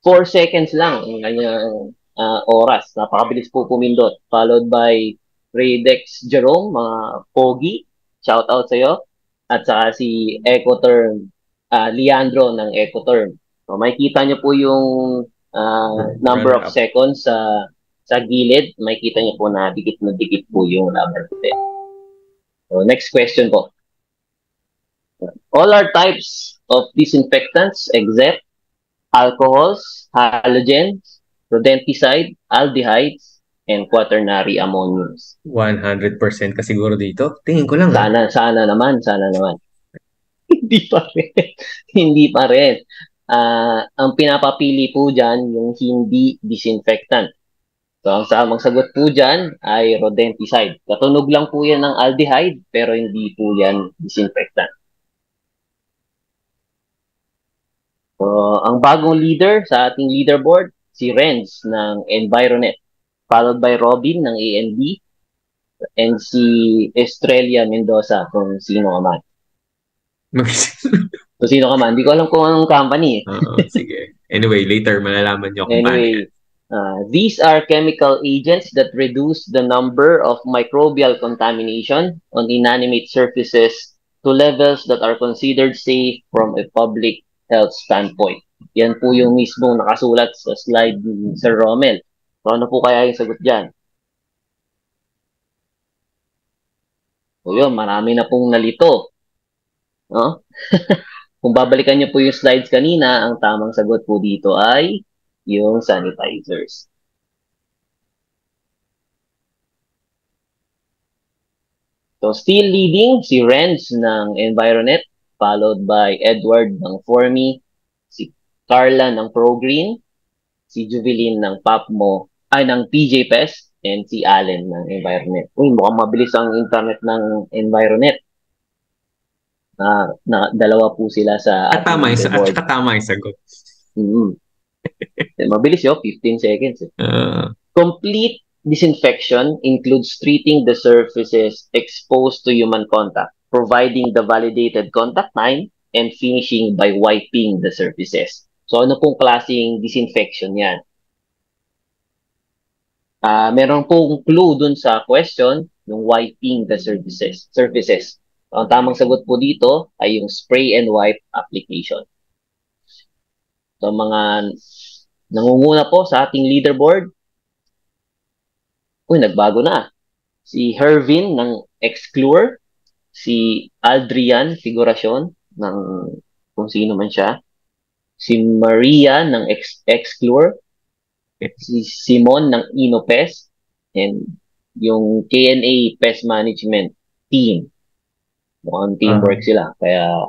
4 seconds lang ang kanyang oras. Napakabilis po pumindot. Followed by Radex Jerome, mga Pogi. Shout out sa'yo. At saka si Ecotherm, Leandro ng Ecotherm. So, makikita niyo po yung number of Runner-up. seconds sa gilid. Makikita niyo po na dikit po yung number. So, next question po. All are types of disinfectants except alcohols, halogens, rodenticide, aldehydes, and quaternary ammoniums. 100% ka siguro dito? Tingin ko lang, ah. Sana naman. Hindi pa rin. Hindi pa rin. Ang pinapapili po dyan, yung hindi disinfectant. So, ang samang sagot po dyan ay rodenticide. Katunog lang po yan ng aldehyde, pero hindi po yan disinfectant. So, ang bagong leader sa ating leaderboard, si Renz ng Environet, followed by Robin ng ANB, and si Estrella Mendoza kung sino ka man. Kung sino ka man. Hindi ko alam kung anong company. Oo, sige. Anyway, later malalaman nyo kung paano yan. Anyway, these are chemical agents that reduce the number of microbial contamination on inanimate surfaces to levels that are considered safe from a public health standpoint. Yan po yung mismong nakasulat sa slide ni Sir Romel. So ano po kaya yung sagot dyan? So yun, marami na pong nalito. No? Kung babalikan niyo po yung slides kanina, ang tamang sagot po dito ay yung sanitizers. So still leading si Renz ng Environet, followed by Edward ng Formi, si Carla ng ProGreen, si Juvelin ng Papmo, ay ng PJ Pest, and si Allen ng Environet. Uy, mukhang mabilis ang internet ng Environet. Dalawa po sila sa At ating tama yung, at leaderboard. saka tama yung sagot. Mm-hmm. Mabilis yun, 15 seconds. Uh, Complete disinfection includes treating the surfaces exposed to human contact, providing the validated contact time, and finishing by wiping the surfaces. So ano pong klaseng disinfection yan? Meron pong clue dun sa question, yung wiping the surfaces. So, ang tamang sagot po dito ay yung spray and wipe application. So mga nangunguna po sa ating leaderboard, nagbago na. Si Hervin ng Exclure, si Aldrian Figuracion ng kung sino man siya, si Maria ng Exclure, si Simon ng Inopest, and yung KNA Pest Management Team. Mukhang teamwork sila, kaya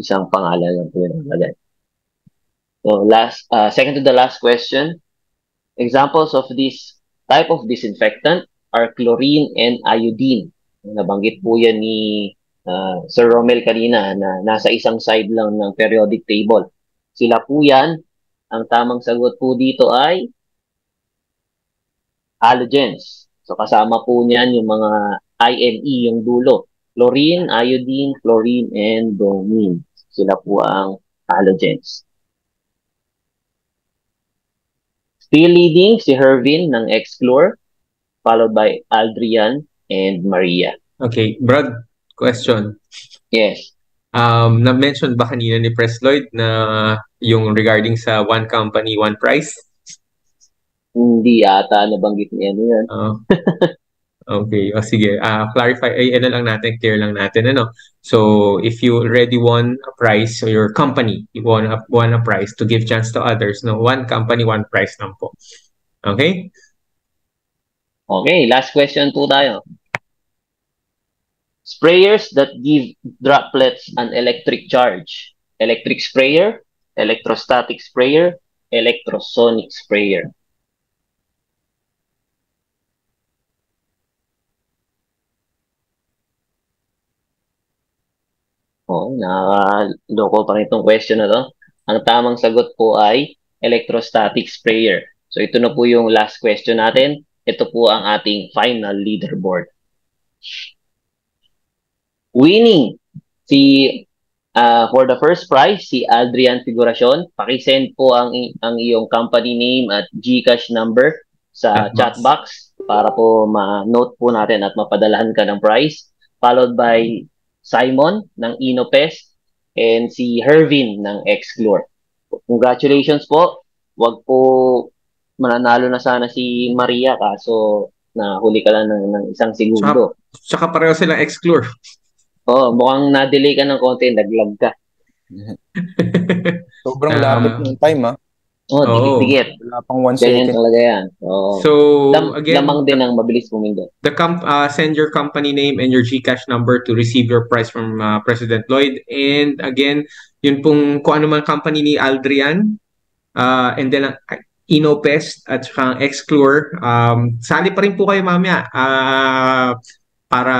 isang pangalan lang po yung nalagay. So second to the last question, examples of this type of disinfectant are chlorine and iodine. Nabanggit po yan ni Sir Romel kanina na nasa isang side lang ng periodic table. Sila po yan. Ang tamang sagot po dito ay halogens. So kasama po niyan yung mga INE, yung dulo. Chlorine, iodine, chlorine, and bromine. Sila po ang halogens. Still leading si Hervin ng Exclure, followed by Aldrian and Maria. okay, Brad, question. Yes. Na-mention ba kanina ni Pres Lloyd na yung regarding sa one company, one price? Hindi ata nabanggit niya yan. Okay, o sige, clarify, ano lang natin, clear lang natin, ano? So, if you already won a prize, so your company, you won a prize to give chance to others, no? One company, one prize lang po. Okay? Okay, last question po tayo. Sprayers that give droplets an electric charge. Electric sprayer, electrostatic sprayer, electrosonic sprayer. Nakaloko pa rin itong question na to. Ang tamang sagot po ay electrostatic sprayer. So ito na po yung last question natin. Ito po ang ating final leaderboard. Winning si For the first prize, si Adrian Figuracion, pakisend po ang iyong company name at GCash number sa chat Chatbox. box para po ma-note po natin at mapadalahan ka ng prize. Followed by Simon ng Inopest and si Hervin ng Xclure. Congratulations po. Wag po mananalo na sana si Maria kaso nahuli ka lang ng isang segundo. Tsaka pareho silang Xclure. Oh, mukhang na-delay ka ng konti, naglag ka. Sobrang lapit ng time, ha? Oh, dikit-dikit. Wala pang 1 Ganyan second. talaga yan. Oh. So, again, lamang din ang mabilis pumindot. send your company name and your GCash number to receive your prize from President Lloyd. And again, yun pong kung ano man company ni Aldrian, and then Inopest at saka Xclure. Sali pa rin po kayo mamaya para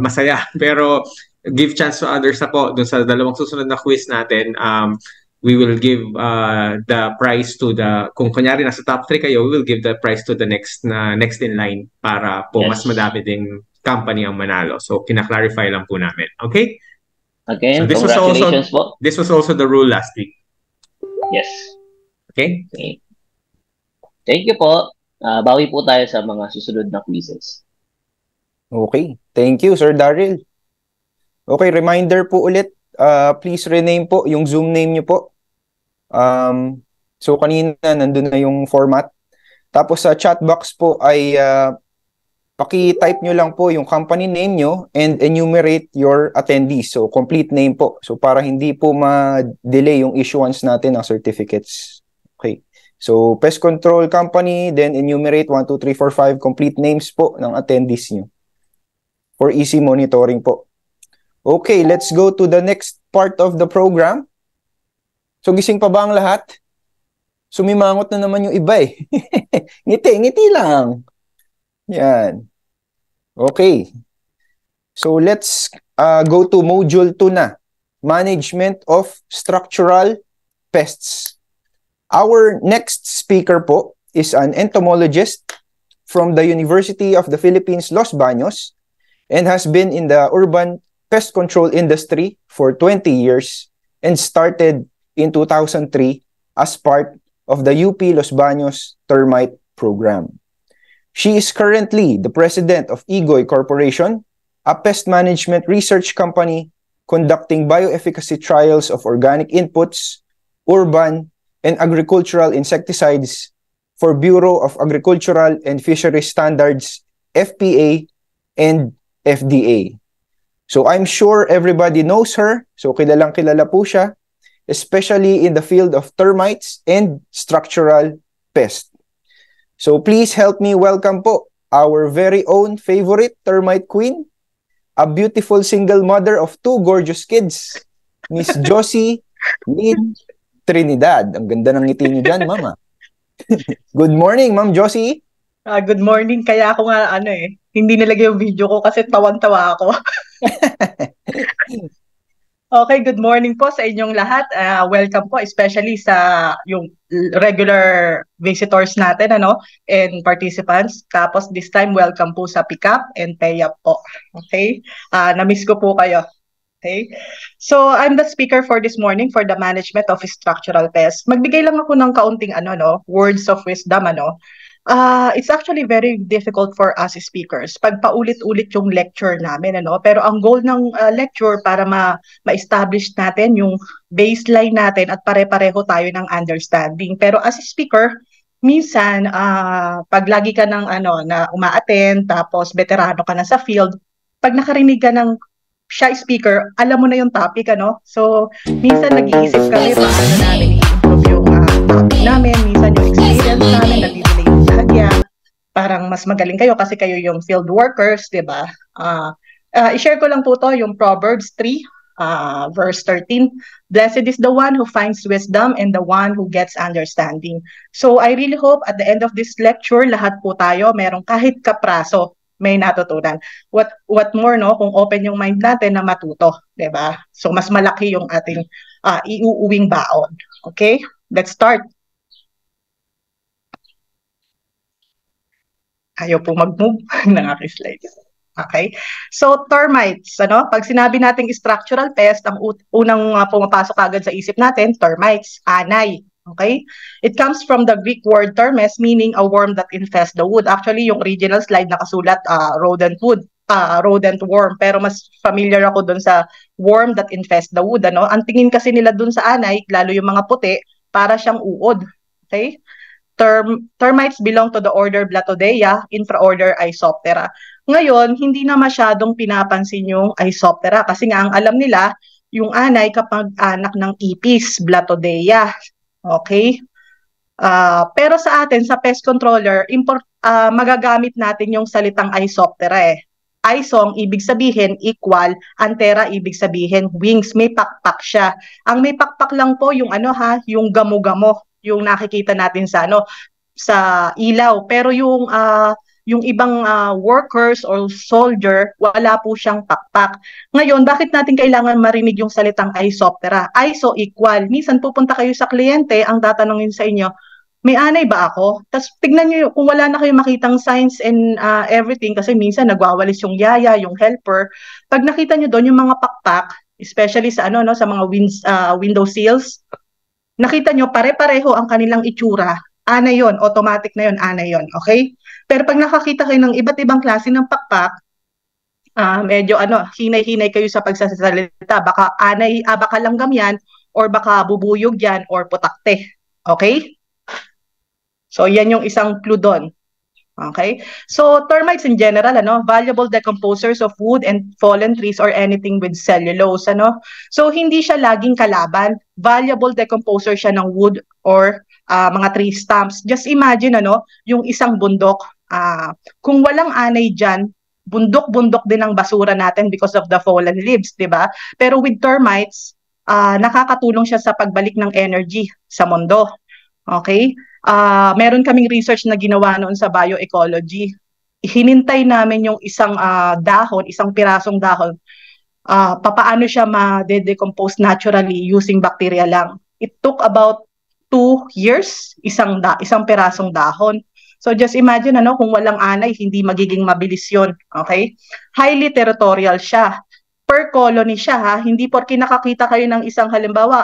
masaya. Pero give chance to others na po. Dun sa dalawang susunod na quiz natin, we will give the prize to kung kunyari nasa top 3 kayo, we will give the prize to the next in line para po mas madami ding company ang manalo. So, kina-clarify lang po namin. Okay? Again, so congratulations po. This was also the rule last week. Yes. Okay? Thank you po. Bawi po tayo sa mga susunod na quizzes. Okay. Thank you, Sir Daryl. Okay, reminder po ulit. Please rename po yung Zoom name nyo po. So, kanina nandun na yung format. Tapos sa chat box po ay paki-type nyo lang po yung company name nyo and enumerate your attendees. So, complete name po. So, para hindi po ma-delay yung issuance natin ng certificates. Okay. So, pest control company, then enumerate 1, 2, 3, 4, 5 complete names po ng attendees nyo for easy monitoring po. Okay, let's go to the next part of the program. So, gising pa ba ang lahat? Sumimangot na naman yung iba eh. Ngiti lang. Yan. Okay. So, let's go to Module 2 na. Management of Structural Pests. Our next speaker po is an entomologist from the University of the Philippines, Los Baños, and has been in the urban pest control industry for 20 years and started in 2003 as part of the UP Los Baños Termite Program. She is currently the president of Igoy Corporation, a pest management research company conducting bioefficacy trials of organic inputs, urban and agricultural insecticides for Bureau of Agricultural and Fisheries Standards, FPA, and FDA. So I'm sure everybody knows her. So kilalang kilala po siya, especially in the field of termites and structural pests. So please help me welcome po our very own favorite termite queen, a beautiful single mother of 2 gorgeous kids, Miss Josie Lynn Trinidad. Ang ganda ng ngiti niyo dyan, Mama. Good morning, Ma'am Josie. Good morning. Kaya ako nga, hindi nilagay yung video ko kasi tawan-tawa ako. Okay, good morning po sa inyong lahat. Welcome po, especially sa yung regular visitors natin, and participants. Tapos this time, welcome po sa Pickup and Payup po. Okay? Na-miss ko po kayo. Okay? So, I'm the speaker for this morning for the management of structural pests. Magbigay lang ako ng kaunting words of wisdom, It's actually very difficult for us speakers pag paulit-ulit yung lecture namin, Pero ang goal ng lecture para ma-establish natin yung baseline natin at pare-pareho tayo ng understanding. Pero as a speaker, minsan pag lagi ka na uma-attend tapos veterano ka na sa field, pag nakarinig ka ng siya speaker, alam mo na yung topic, So, minsan nag-iisip kami paano namin i-improve yung topic namin, minsan yung experience namin, nag-delay yung sadya. Parang mas magaling kayo kasi kayo yung field workers, di ba? I-share ko lang po to yung Proverbs 3, verse 13. Blessed is the one who finds wisdom and the one who gets understanding. So, I really hope at the end of this lecture, lahat po tayo, merong kahit kapraso may natutunan. What more, kung open yung mind natin na matuto, 'di ba? So mas malaki yung ating iuuwing baon. Okay? Let's start. Ayaw po mag-move ng aking slides. Okay? So termites, pag sinabi nating structural pest, ang unang pumapasok agad sa isip natin, termites, anay. Okay? It comes from the Greek word termes, meaning a worm that infests the wood. Actually, yung original slide nakasulat rodent worm, pero mas familiar ako dun sa worm that infests the wood. Ang tingin kasi nila dun sa anay, lalo yung mga puti, para siyang uod. Okay? Termites belong to the order Blattodea, infraorder Isoptera. Ngayon, hindi na masyadong pinapansin yung Isoptera kasi nga ang alam nila, yung anay kapag anak ng ipis, Blattodea. Okay? Pero sa atin, sa pest controller, magagamit natin yung salitang Isoptera eh. Isong, ibig sabihin, equal. Antera, ibig sabihin, wings. May pakpak siya. Ang may pakpak lang po, yung yung gamo-gamo, yung nakikita natin sa ilaw. Pero yung ibang workers or soldier, wala po siyang pakpak. Ngayon, bakit natin kailangan marinig yung salitang Isoptera? Iso, equal. Minsan pupunta kayo sa kliyente, ang tatanungin sa inyo, may anay ba ako? Tapos tignan nyo, kung wala na kayong makitang signs and everything, kasi minsan nagwawalis yung yaya, yung helper, pag nakita nyo doon yung mga pakpak, especially sa sa mga window sills, nakita nyo pare-pareho ang kanilang itsura, anay yon, automatic na yon, anay yon, okay? Pero pag nakakita kayo ng iba't ibang klase ng pakpak, medyo hinay-hinay kayo sa pagsasalita, baka anay, baka langgam yan, or baka bubuyog yan, or putakte, okay? So, yan yung isang clue doon. Okay? So, termites in general, valuable decomposers of wood and fallen trees or anything with cellulose, So, hindi siya laging kalaban. Valuable decomposer siya ng wood or mga tree stumps. Just imagine, yung isang bundok. Kung walang anay dyan, bundok-bundok din ang basura natin because of the fallen leaves, di ba? Pero with termites, nakakatulong siya sa pagbalik ng energy sa mundo. Okay? Meron kaming research na ginawa noon sa bioecology. Hinintay namin yung isang dahon, isang pirasong dahon, papaano siya ma-decompose naturally using bacteria lang. It took about 2 years, isang pirasong dahon. So just imagine, kung walang anay, hindi magiging mabilis yun. Okay? Highly territorial siya. Per colony siya, ha? Hindi porke nakakita kayo ng isang halimbawa,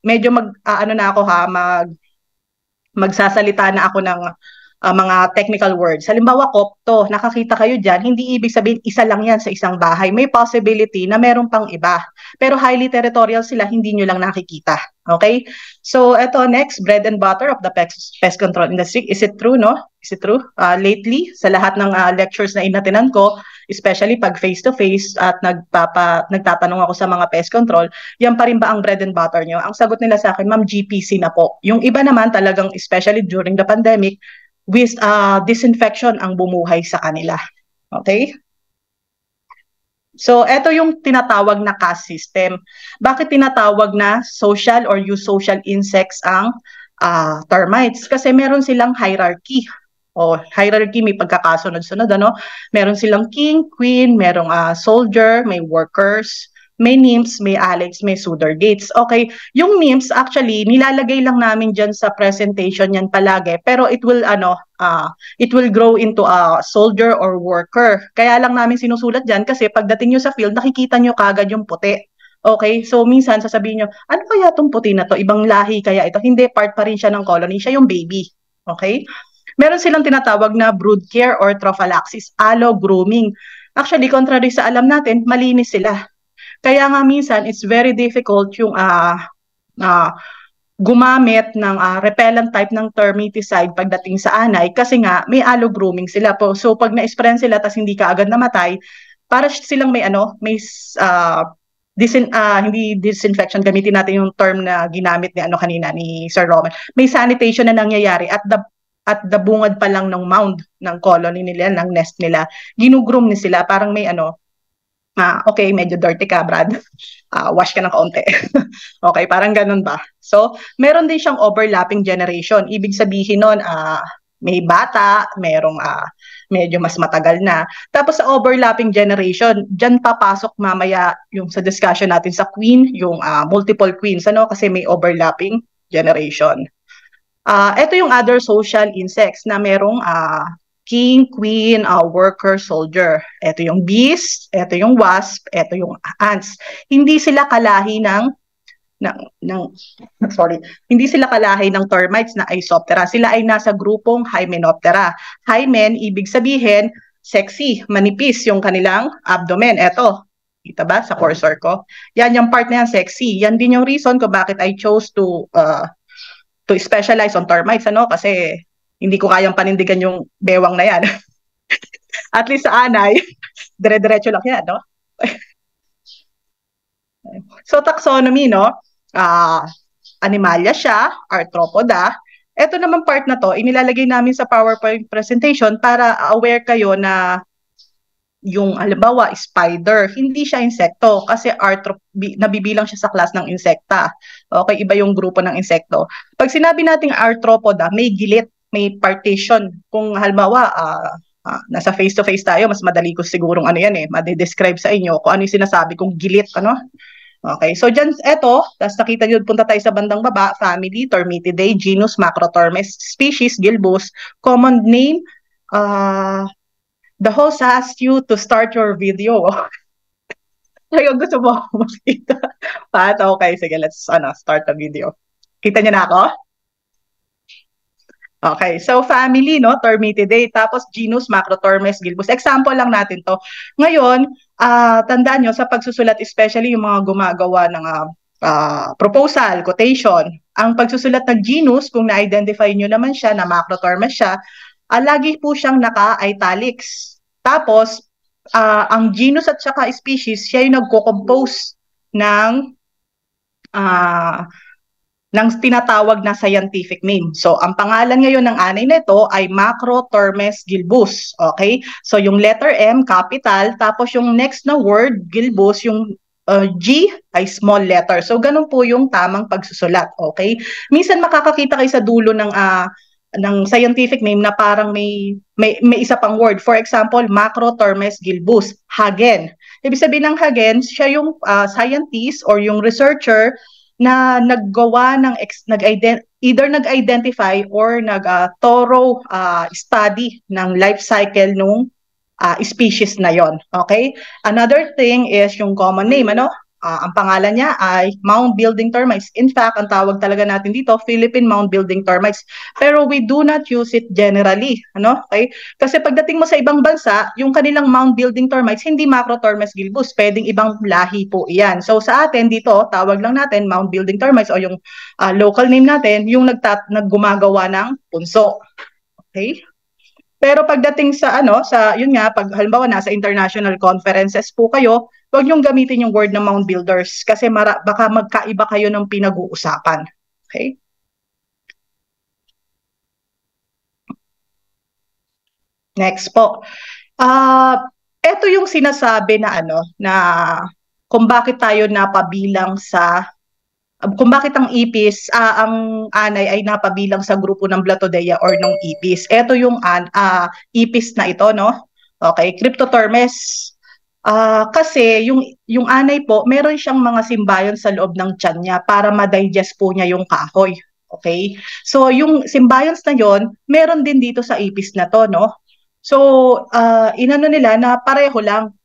medyo magsasalita na ako ng mga technical words. Halimbawa, kopto, nakakita kayo dyan, hindi ibig sabihin isa lang yan sa isang bahay. May possibility na meron pang iba. Pero highly territorial sila, hindi nyo lang nakikita. Okay? So, eto next, bread and butter of the pest control industry. Is it true, no? Is it true? Lately, sa lahat ng lectures na inatinan ko, especially pag face-to-face at nagtatanong ako sa mga pest control, yan pa rin ba ang bread and butter nyo? Ang sagot nila sa akin, ma'am, GPC na po. Yung iba naman talagang, especially during the pandemic, with disinfection ang bumuhay sa kanila. Okay? So, ito yung tinatawag na caste system. Bakit tinatawag na social or eusocial insects ang termites? Kasi meron silang hierarchy. Hierarchy, may pagkakasunod-sunod, Meron silang king, queen, merong soldier, may workers, may nymphs, may alex, may suitor-gates. Okay, yung nymphs actually nilalagay lang namin diyan sa presentation yan palagi, pero it will grow into a soldier or worker. Kaya lang namin sinusulat diyan kasi pagdating niyo sa field nakikita niyo kagad yung puti. Okay, so minsan sasabihin niyo, ano kaya tong puti na to? Ibang lahi kaya ito? Hindi, part pa rin siya ng colony, siya yung baby. Okay? Meron silang tinatawag na brood care or trophallaxis, allo grooming. Actually, contrary sa alam natin, malinis sila. Kaya nga minsan, it's very difficult yung gumamit ng repellent type ng termiticide pagdating sa anay kasi nga may allo grooming sila po. So pag na-sprayan sila tas hindi ka agad namatay, para silang may hindi disinfection, gamitin natin yung term na ginamit ni kanina ni Sir Roman. May sanitation na nangyayari at the bungad pa lang ng mound ng colony nila, ng nest nila. Ginugroom ni sila, parang may okay, medyo dirty ka, Brad. Wash ka ng kaunti. Okay, parang ganun ba? So, meron din siyang overlapping generation. Ibig sabihin nun, may bata, merong medyo mas matagal na. Tapos sa overlapping generation, dyan papasok mamaya yung sa discussion natin sa queen, yung multiple queens, kasi may overlapping generation. Ito yung other social insects na merong king, queen, worker, soldier. Ito yung bees, ito yung wasp, ito yung ants. Hindi sila kalahi ng sorry, hindi sila kalahi ng termites na Isoptera. Sila ay nasa grupong Hymenoptera. Hymen, ibig sabihin, sexy, manipis yung kanilang abdomen. Eto, kita ba sa cursor ko? Yan yung part na yan, sexy. Yan din yung reason kung bakit I chose to specialize on termites, ano? Kasi hindi ko kayang panindigan yung bewang na yan. At least sa anay, dire-diretso lang yan, no? So, taxonomy, no? Animalia siya, arthropoda. Ito naman part na to, inilalagay namin sa PowerPoint presentation para aware kayo na yung halimbawa spider, hindi siya insekto kasi nabibilang siya sa class ng insekta. Okay, iba yung grupo ng insekto. Pag sinabi nating arthropoda, may gilit, may partition. Kung halimbawa nasa face-to-face tayo, mas madali ko sigurong ano yan madidescribe sa inyo kung ano yung sinasabi kong gilit, ano? Okay, so dyan, eto, tapos nakita nyo, punta tayo sa bandang baba, family, Termitidae, genus, Macrotormes, species, Gilbus, common name, the host asked you to start your video. Ayun, gusto mo makita. Pat, okay, sige, let's start the video. Kita niyo na ako? Okay, so family, no, Termitidae, tapos genus, Macrotormes, Gilbus. Example lang natin to. Ngayon, tandaan nyo, sa pagsusulat, especially yung mga gumagawa ng proposal, quotation, ang pagsusulat ng genus, kung na-identify nyo naman siya, na Macrotormes siya, lagi po siyang naka-italics. Tapos, ang genus at saka species, siya yung nagko-compose ng tinatawag na scientific name. So, ang pangalan ngayon ng anay nito ay Macrotormes gilbus. Okay? So, yung letter M, capital, tapos yung next na word, gilbus, yung G ay small letter. So, ganun po yung tamang pagsusulat. Okay? Minsan makakakita kayo sa dulo ng scientific name na parang may isa pang word. For example, Macrotormes gilbus, Hagen. Ibig sabihin ng Hagen, siya yung scientist or yung researcher na naggawa ng either nag-identify or nag-thorough study ng life cycle nung species na yon. Okay? Another thing is yung common name, ano? Ang pangalan niya ay mound building termites. In fact, ang tawag talaga natin dito, Philippine mound building termites. Pero we do not use it generally, ano? Okay? Kasi pagdating mo sa ibang bansa, yung kanilang mound building termites, hindi Macrotormes gilbus, pwedeng ibang lahi po iyan. So sa atin dito, tawag lang natin mound building termites o yung local name natin, yung naggumagawa ng punso. Okay? Pero pagdating sa yun nga, pag halimbawa nasa international conferences po kayo, huwag niyong gamitin yung word na mound builders kasi baka magkaiba kayo ng pinag-uusapan. Okay? Next po. Ito yung sinasabi na na kung bakit tayo napabilang kung bakit ang ipis, ang anay ay napabilang sa grupo ng Blattodea or ng ipis. Ito yung ipis na ito, no? Okay, Cryptotermes. Kasi yung anay po, meron siyang mga symbiont sa loob ng tiyan niya para ma-digest po niya yung kahoy. Okay? So, yung symbionts na yon, meron din dito sa ipis na to, no? So, inano nila na pareho lang,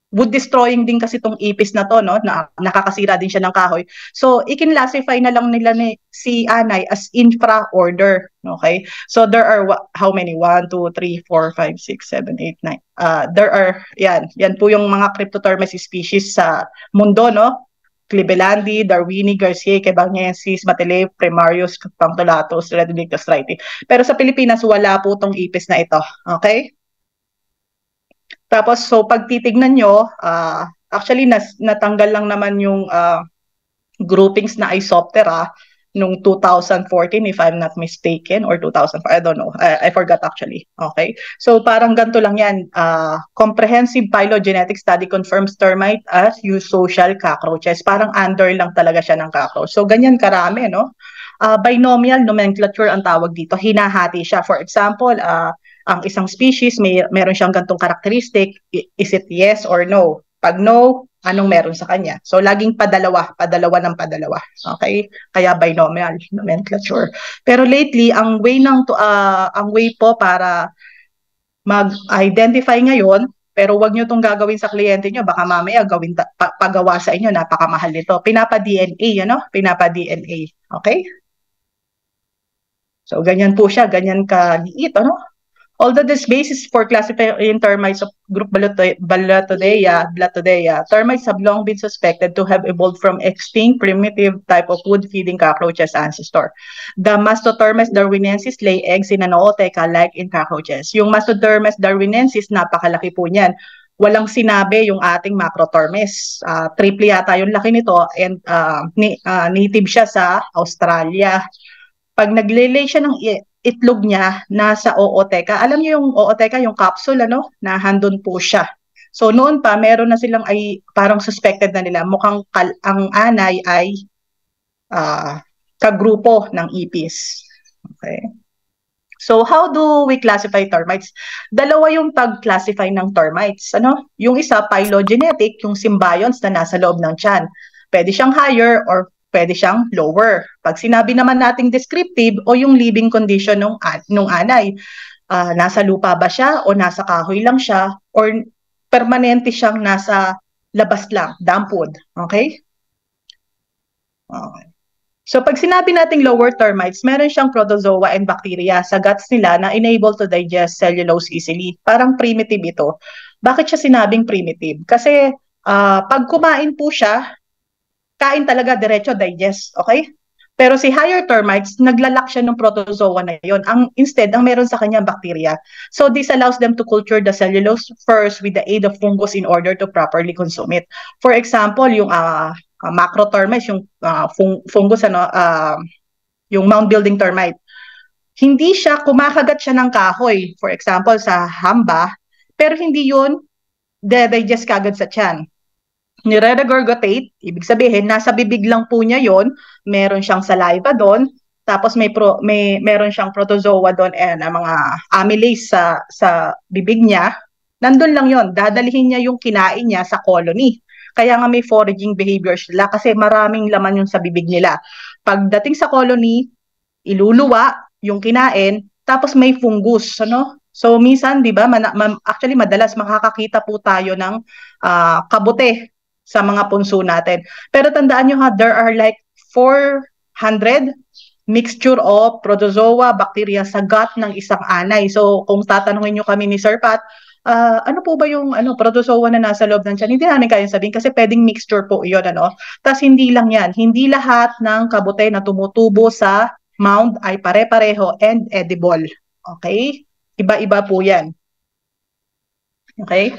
wood destroying din kasi itong ipis na to, no? Na nakakasira din siya ng kahoy. So, ikin-classify na lang nila si anay as infra-order. Okay? So, there are how many? 1, 2, 3, 4, 5, 6, 7, 8, 9. There are, yan po yung mga Cryptotermes species sa mundo, no? Clevelandi, Darwini, Garcia, Cabangensis, Matele, Primarius, Pamtolatus, Redodictus, Triti. Pero sa Pilipinas, wala po itong ipis na ito. Okay? Tapos, so pag titignan nyo, actually natanggal lang naman yung groupings na Isoptera nung 2014, if I'm not mistaken, or 2005, I don't know. I forgot actually. Okay? So parang ganito lang yan. Comprehensive phylogenetic study confirms termite as eusocial cockroaches. Parang under lang talaga siya ng cockroach. So ganyan karami, no? Binomial nomenclature ang tawag dito. Hinahati siya. For example, ang isang species, meron siyang gantong characteristic, is it yes or no? Pag no, anong meron sa kanya. So, laging padalawa ng padalawa. Okay? Kaya binomial nomenclature. Pero lately, ang way po para mag-identify ngayon, pero wag nyo itong gagawin sa kliyente nyo, baka mamaya pagawa sa inyo, napakamahal nito. Pinapa-DNA, Pinapa-DNA. Okay? So, ganyan po siya, ganyan kaliit, Although this basis for classifying termites of group Blattodea, termites have long been suspected to have evolved from extinct primitive type of wood-feeding cockroaches ancestor. The Mastodermus darwinensis lay eggs in an ootheca like in cockroaches. Yung Mastodermus darwinensis, napakalaki po niyan. Walang sinabi yung ating Macrotermes. Triple yata yung laki nito, and native siya sa Australia. Pag naglelay siya ng itlog niya nasa ootheca. Alam niyo yung ootheca, yung capsule, na handun po siya. So noon pa, meron na silang parang suspected na nila. Mukhang ang anay ay kagrupo ng ipis. Okay. So how do we classify termites? Dalawa yung pag-classify ng termites. Yung isa, phylogenetic, yung symbionts na nasa loob ng tiyan. Pwede siyang higher or pwede siyang lower. Pag sinabi naman nating descriptive o yung living condition nung anay, nasa lupa ba siya o nasa kahoy lang siya or permanente siyang nasa labas lang, damp wood. Okay? Okay. So pag sinabi nating lower termites, meron siyang protozoa and bacteria sa guts nila na enable to digest cellulose easily. Parang primitive ito. Bakit siya sinabing primitive? Kasi pag kumain po siya, kain talaga, diretso digest, okay? Pero si higher termites, naglalak siya ng protozoa na yon. Instead, ang meron sa kanya bacteria. So this allows them to culture the cellulose first with the aid of fungus in order to properly consume it. For example, yung macrotermites, yung fungus, yung mound building termite. Hindi siya, kumakagat siya ng kahoy, for example, sa hamba, pero hindi yun digest kagad sa tiyan. Nire-regurgitate, ibig sabihin, nasa bibig lang po niya yon, meron siyang saliva doon, tapos meron siyang protozoa doon and mga amylase sa bibig niya, nandun lang yon, dadalhin niya yung kinain niya sa colony. Kaya nga may foraging behaviors nila kasi maraming laman yung sa bibig nila. Pagdating sa colony, iluluwa yung kinain, tapos may fungus, So minsan, di ba, actually madalas makakakita po tayo ng kabute sa mga punso natin. Pero tandaan nyo there are like 400 mixture of protozoa, bacteria sa gut ng isang anay. So kung tatanungin nyo kami ni Sir Pat, ano po ba yung protozoa na nasa loob ng tiyan? Hindi namin kayang sabihin kasi pwedeng mixture po yun. Tapos hindi lang yan. Hindi lahat ng kabute na tumutubo sa mound ay pare-pareho and edible. Okay? Iba-iba po yan. Okay?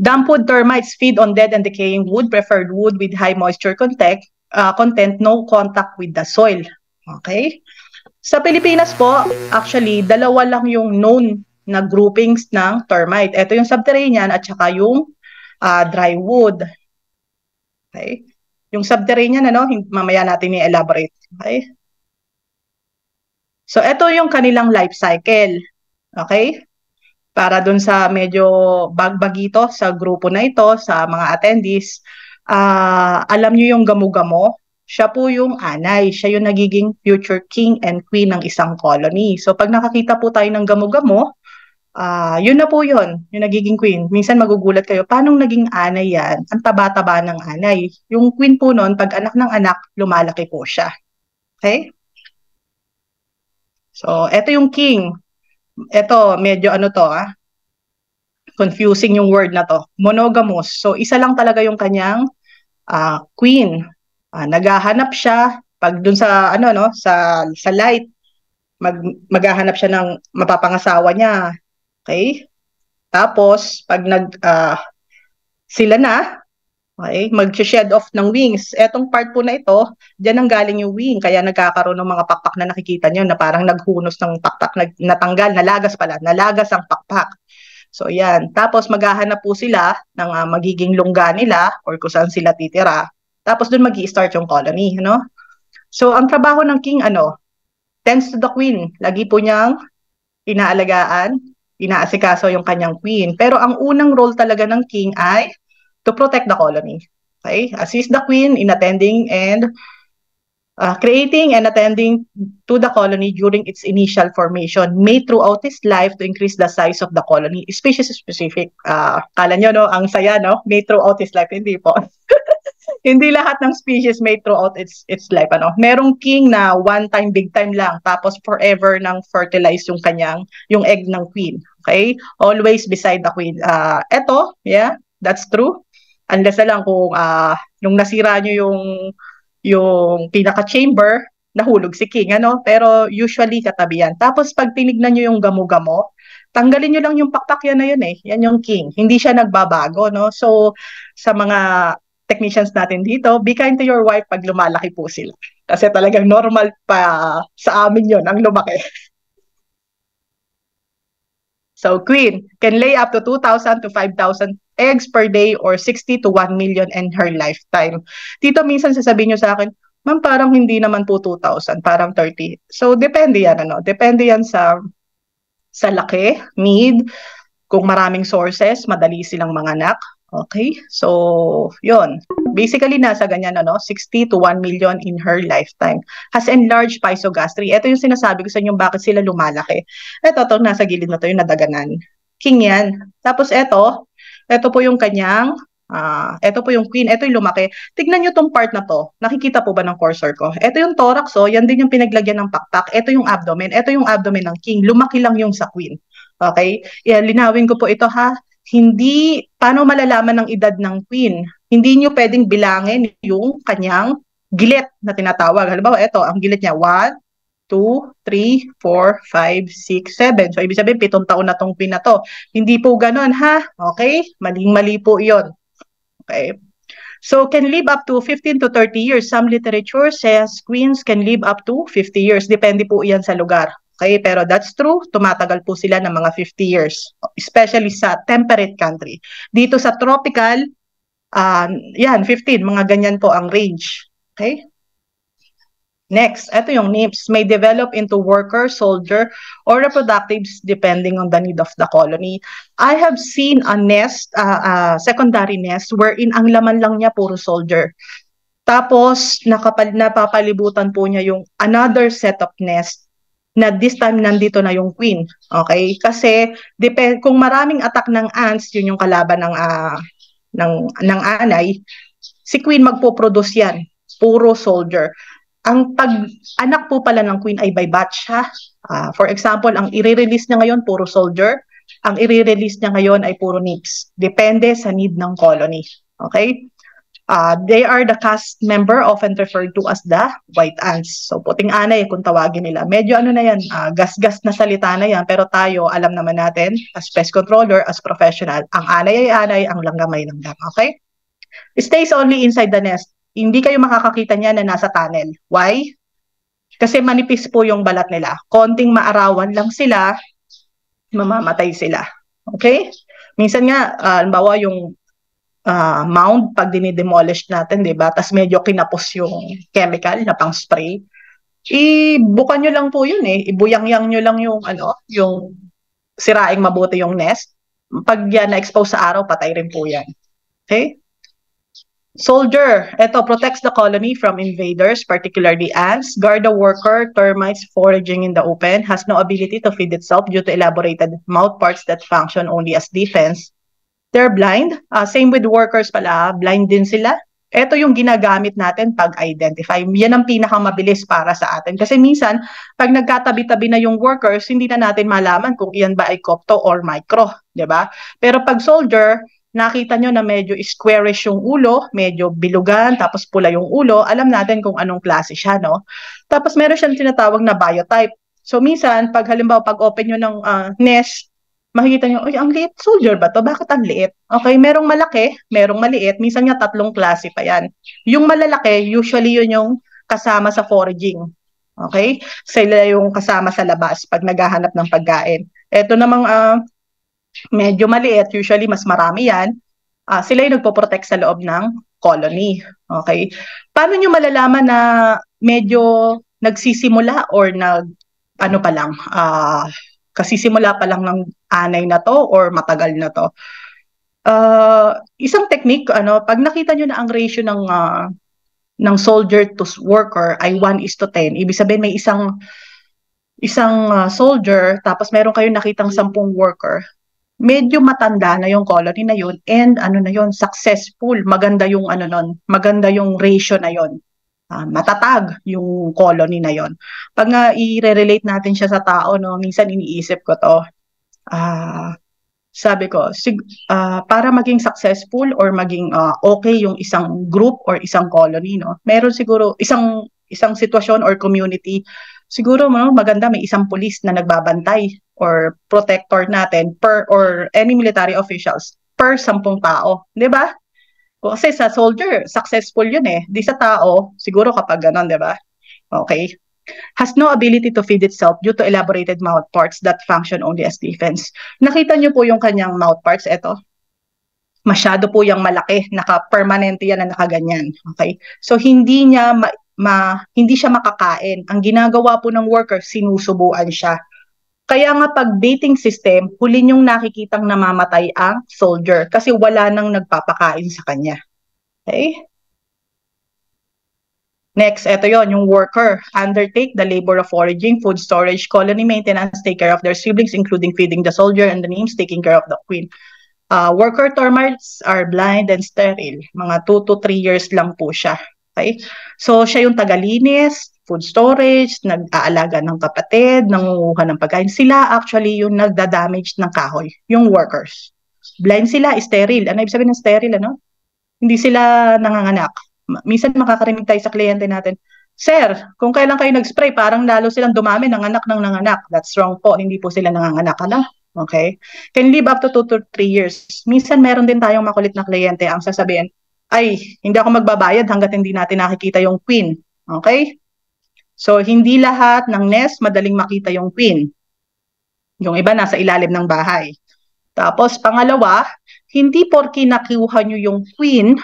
Damp wood termites feed on dead and decaying wood, preferred wood with high moisture content, no contact with the soil. Okay? Sa Pilipinas po, actually, dalawa lang yung known na groupings ng termite. Ito yung subterranean at saka yung dry wood. Okay? Yung subterranean, mamaya natin i-elaborate. Okay? So, ito yung kanilang life cycle. Okay? Para dun sa medyo bagbagito sa grupo na ito, sa mga attendees, alam nyo yung gamo-gamo, siya po yung anay, siya yung nagiging future king and queen ng isang colony. So pag nakakita po tayo ng gamo-gamo, yun na po yun, yung nagiging queen. Minsan magugulat kayo, paano naging anay yan? Ang taba-taba ng anay. Yung queen po nun, pag anak ng anak, lumalaki po siya. Okay? So, eto yung king. Ito, medyo confusing yung word na to. Monogamous. So, isa lang talaga yung kanyang queen. Naghahanap siya pag dun sa sa light, maghahanap siya ng mapapangasawa niya. Okay? Tapos pag sila na, okay, mag-shed off ng wings. Etong part po na ito, diyan ang galing yung wing. Kaya nagkakaroon ng mga pakpak na nakikita nyo na parang naghunos ng pakpak, natanggal, nalagas ang pakpak. So yan. Tapos maghahanap po sila ng magiging lungga nila or kung saan sila titira. Tapos doon magi-start yung colony, So ang trabaho ng king tends to the queen. Lagi po niyang inaalagaan, inaasikaso yung kanyang queen. Pero ang unang role talaga ng king ay to protect the colony. Okay? Assist the queen in attending and creating and attending to the colony during its initial formation, made throughout its life to increase the size of the colony. Species specific. Kala nyo, no? Ang saya, no? Made throughout its life. Hindi po. Hindi lahat ng species made throughout its life. Ano? Merong king na one time, big time lang. Tapos forever nang fertilize yung egg ng queen. Okay? Always beside the queen. Eto, yeah, that's true. Unless na lang kung nung nasira nyo yung pinaka-chamber, nahulog si king, ano? Pero usually katabi yan. Tapos pag tinignan nyo yung gamo-gamo, tanggalin nyo lang yung pakpak yan na yun eh. Yan yung king. Hindi siya nagbabago, no? So, sa mga technicians natin dito, be kind to your wife pag lumalaki po sila. Kasi talagang normal pa sa amin yun, ang lumaki. So, queen can lay up to 2,000 to 5,000 eggs per day or 60 to 1 million in her lifetime. Dito minsan sasabihin nyo sa akin, ma'am, parang hindi naman po 2,000, parang 30. So, depende yan, ano? Depende yan sa laki, need, kung maraming sources, madali silang manganak. Okay? So, yun. Basically, nasa ganyan, ano, 60 to 1 million in her lifetime. Has enlarged pysogastry. Ito yung sinasabi ko sa inyo bakit sila lumalaki. Ito, nasa gilid na to yung nadaganan. King yan. Tapos ito po yung kanyang, ito po yung queen, ito yung lumaki. Tignan nyo tong part na to. Nakikita po ba ng cursor ko? Ito yung thorax, oh. Yan din yung pinaglagyan ng pakpak. Ito yung abdomen. Ito yung abdomen ng king. Lumaki lang yung sa queen. Okay? Linawin ko po ito, ha. Hindi, paano malalaman ng edad ng queen? Hindi nyo pwedeng bilangin yung kanyang gilit na tinatawag. Halimbawa, ito, ang gilit niya, 1, 2, 3, 4, 5, 6, 7. So, ibig sabihin, 7 taon na tong queen na to. Hindi po ganon, ha? Okay? Maling-mali po yon. Okay? So, can live up to 15 to 30 years. Some literature says queens can live up to 50 years. Depende po iyan sa lugar. Okay, pero that's true. Tumatagal po sila ng mga 50 years, especially sa temperate country. Dito sa tropical, yan, 15, mga ganyan po ang range. Okay? Next, ito yung nymphs. May develop into worker, soldier, or reproductives depending on the need of the colony. I have seen a nest, secondary nest, wherein ang laman lang niya puro soldier. Tapos, napapalibutan po niya yung another set of nest na this time nandito na yung queen. Okay? Kasi kung maraming attack ng ants, yun yung kalaban ng anay, si queen magpo-produce yan. Puro soldier. Ang pag-anak po pala ng queen ay by batch, ha? For example, ang i-release niya ngayon puro soldier, ang i-release niya ngayon ay puro nymphs. Depende sa need ng colony. Okay? They are the caste member often referred to as the white ants. So, puting anay kung tawagin nila. Medyo ano na yan, gas-gas na salita na yan. Pero tayo, alam naman natin, as pest controller, as professional, ang anay ay anay, ang langgam ay langgam. Okay? It stays only inside the nest. Hindi kayo makakakita niya na nasa tunnel. Why? Kasi manipis po yung balat nila. Konting maarawan lang sila, mamamatay sila. Okay? Minsan nga, halimbawa yung mound pag dinidemolish natin, di ba? Tapos medyo kinapos yung chemical na pang spray. Ibukan nyo lang po yun eh. Ibuyang-yang nyo lang yung siraing mabuti yung nest. Pag yan na-expose sa araw, patay rin po yan. Okay? Soldier, ito, protects the colony from invaders, particularly ants. Guard the worker, termites foraging in the open, has no ability to feed itself due to elaborated mouth parts that function only as defense. They're blind. Same with workers pala, blind din sila. Ito yung ginagamit natin pag-identify. Yan ang pinakamabilis para sa atin. Kasi minsan, pag nagkatabi-tabi na yung workers, hindi na natin malaman kung iyan ba ay copto or micro. Diba? Pero pag soldier, nakita nyo na medyo squarish yung ulo, medyo bilugan, tapos pula yung ulo, alam natin kung anong klase siya, no? Tapos meron siyang tinatawag na biotype. So minsan, pag halimbawa, pag open nyo ng nest, makikita nyo, ang liit, soldier ba to? Bakit ang liit? Okay, merong malaki, merong maliit, minsan nga 3 klase pa yan. Yung malalaki, usually yun yung kasama sa foraging. Okay? Sila yung kasama sa labas pag naghahanap ng pagkain. Ito namang medyo maliit, usually mas marami yan, sila yung nagpo-protect sa loob ng colony. Okay? Paano nyo malalaman na medyo nagsisimula or kasisimula pa lang ng anay na to or matagal na to? Isang technique, pag nakita nyo na ang ratio ng soldier to worker ay 1:10, ibig sabihin may isang soldier, tapos meron kayong nakitang 10 worker, medyo matanda na yung colony na yun, and na yun, successful, maganda yung maganda yung ratio na yun. Matatag yung colony na yon. Pag nga i-relate natin siya sa tao, minsan iniisip ko to, sabi ko, para maging successful or maging okay yung isang group or isang colony, meron siguro isang sitwasyon or community, siguro maganda may isang police na nagbabantay or protector natin or any military officials per 10 tao, 'di ba? Kasi sa soldier, successful yun eh. Di sa tao, siguro kapag ganon, di ba? Okay. Has no ability to feed itself due to elaborated mouth parts that function only as defense. Nakita niyo po yung kanyang mouth parts, eto. Masyado po yung malaki, naka-permanente yan na nakaganyan. Okay? So hindi niya hindi siya makakain. Ang ginagawa po ng worker, sinusubuan siya. Kaya nga pag dating system, huli niyong nakikitang namamatay ang soldier kasi wala nang nagpapakain sa kanya. Okay? Next, ito yon, yung worker. Undertake the labor of foraging, food storage, colony maintenance, take care of their siblings, including feeding the soldier and the names, taking care of the queen. Worker termites are blind and sterile. Mga 2 to 3 years lang po siya. Okay? So, siya yung tagalinis, food storage, nag-aalaga ng kapatid, nangunguha ng pagkain. Sila actually yung nagda-damage ng kahoy, yung workers. Blind sila, sterile. Ano ibig sabihin ng sterile, Hindi sila nanganganak. Minsan makakarinig tayo sa kliyente natin, Sir, kung kailan kayo nag-spray, parang lalo silang dumami, nanganak ng nanganak. That's wrong po, hindi po sila nanganganak. Okay? Can live up to 2 to 3 years. Minsan meron din tayong makulit na kliyente ang sasabihin, ay, hindi ako magbabayad hanggat hindi natin nakikita yung queen. Okay? So, hindi lahat ng nest madaling makita yung queen. Yung iba nasa ilalim ng bahay. Tapos, pangalawa, hindi porki nakuha nyo yung queen,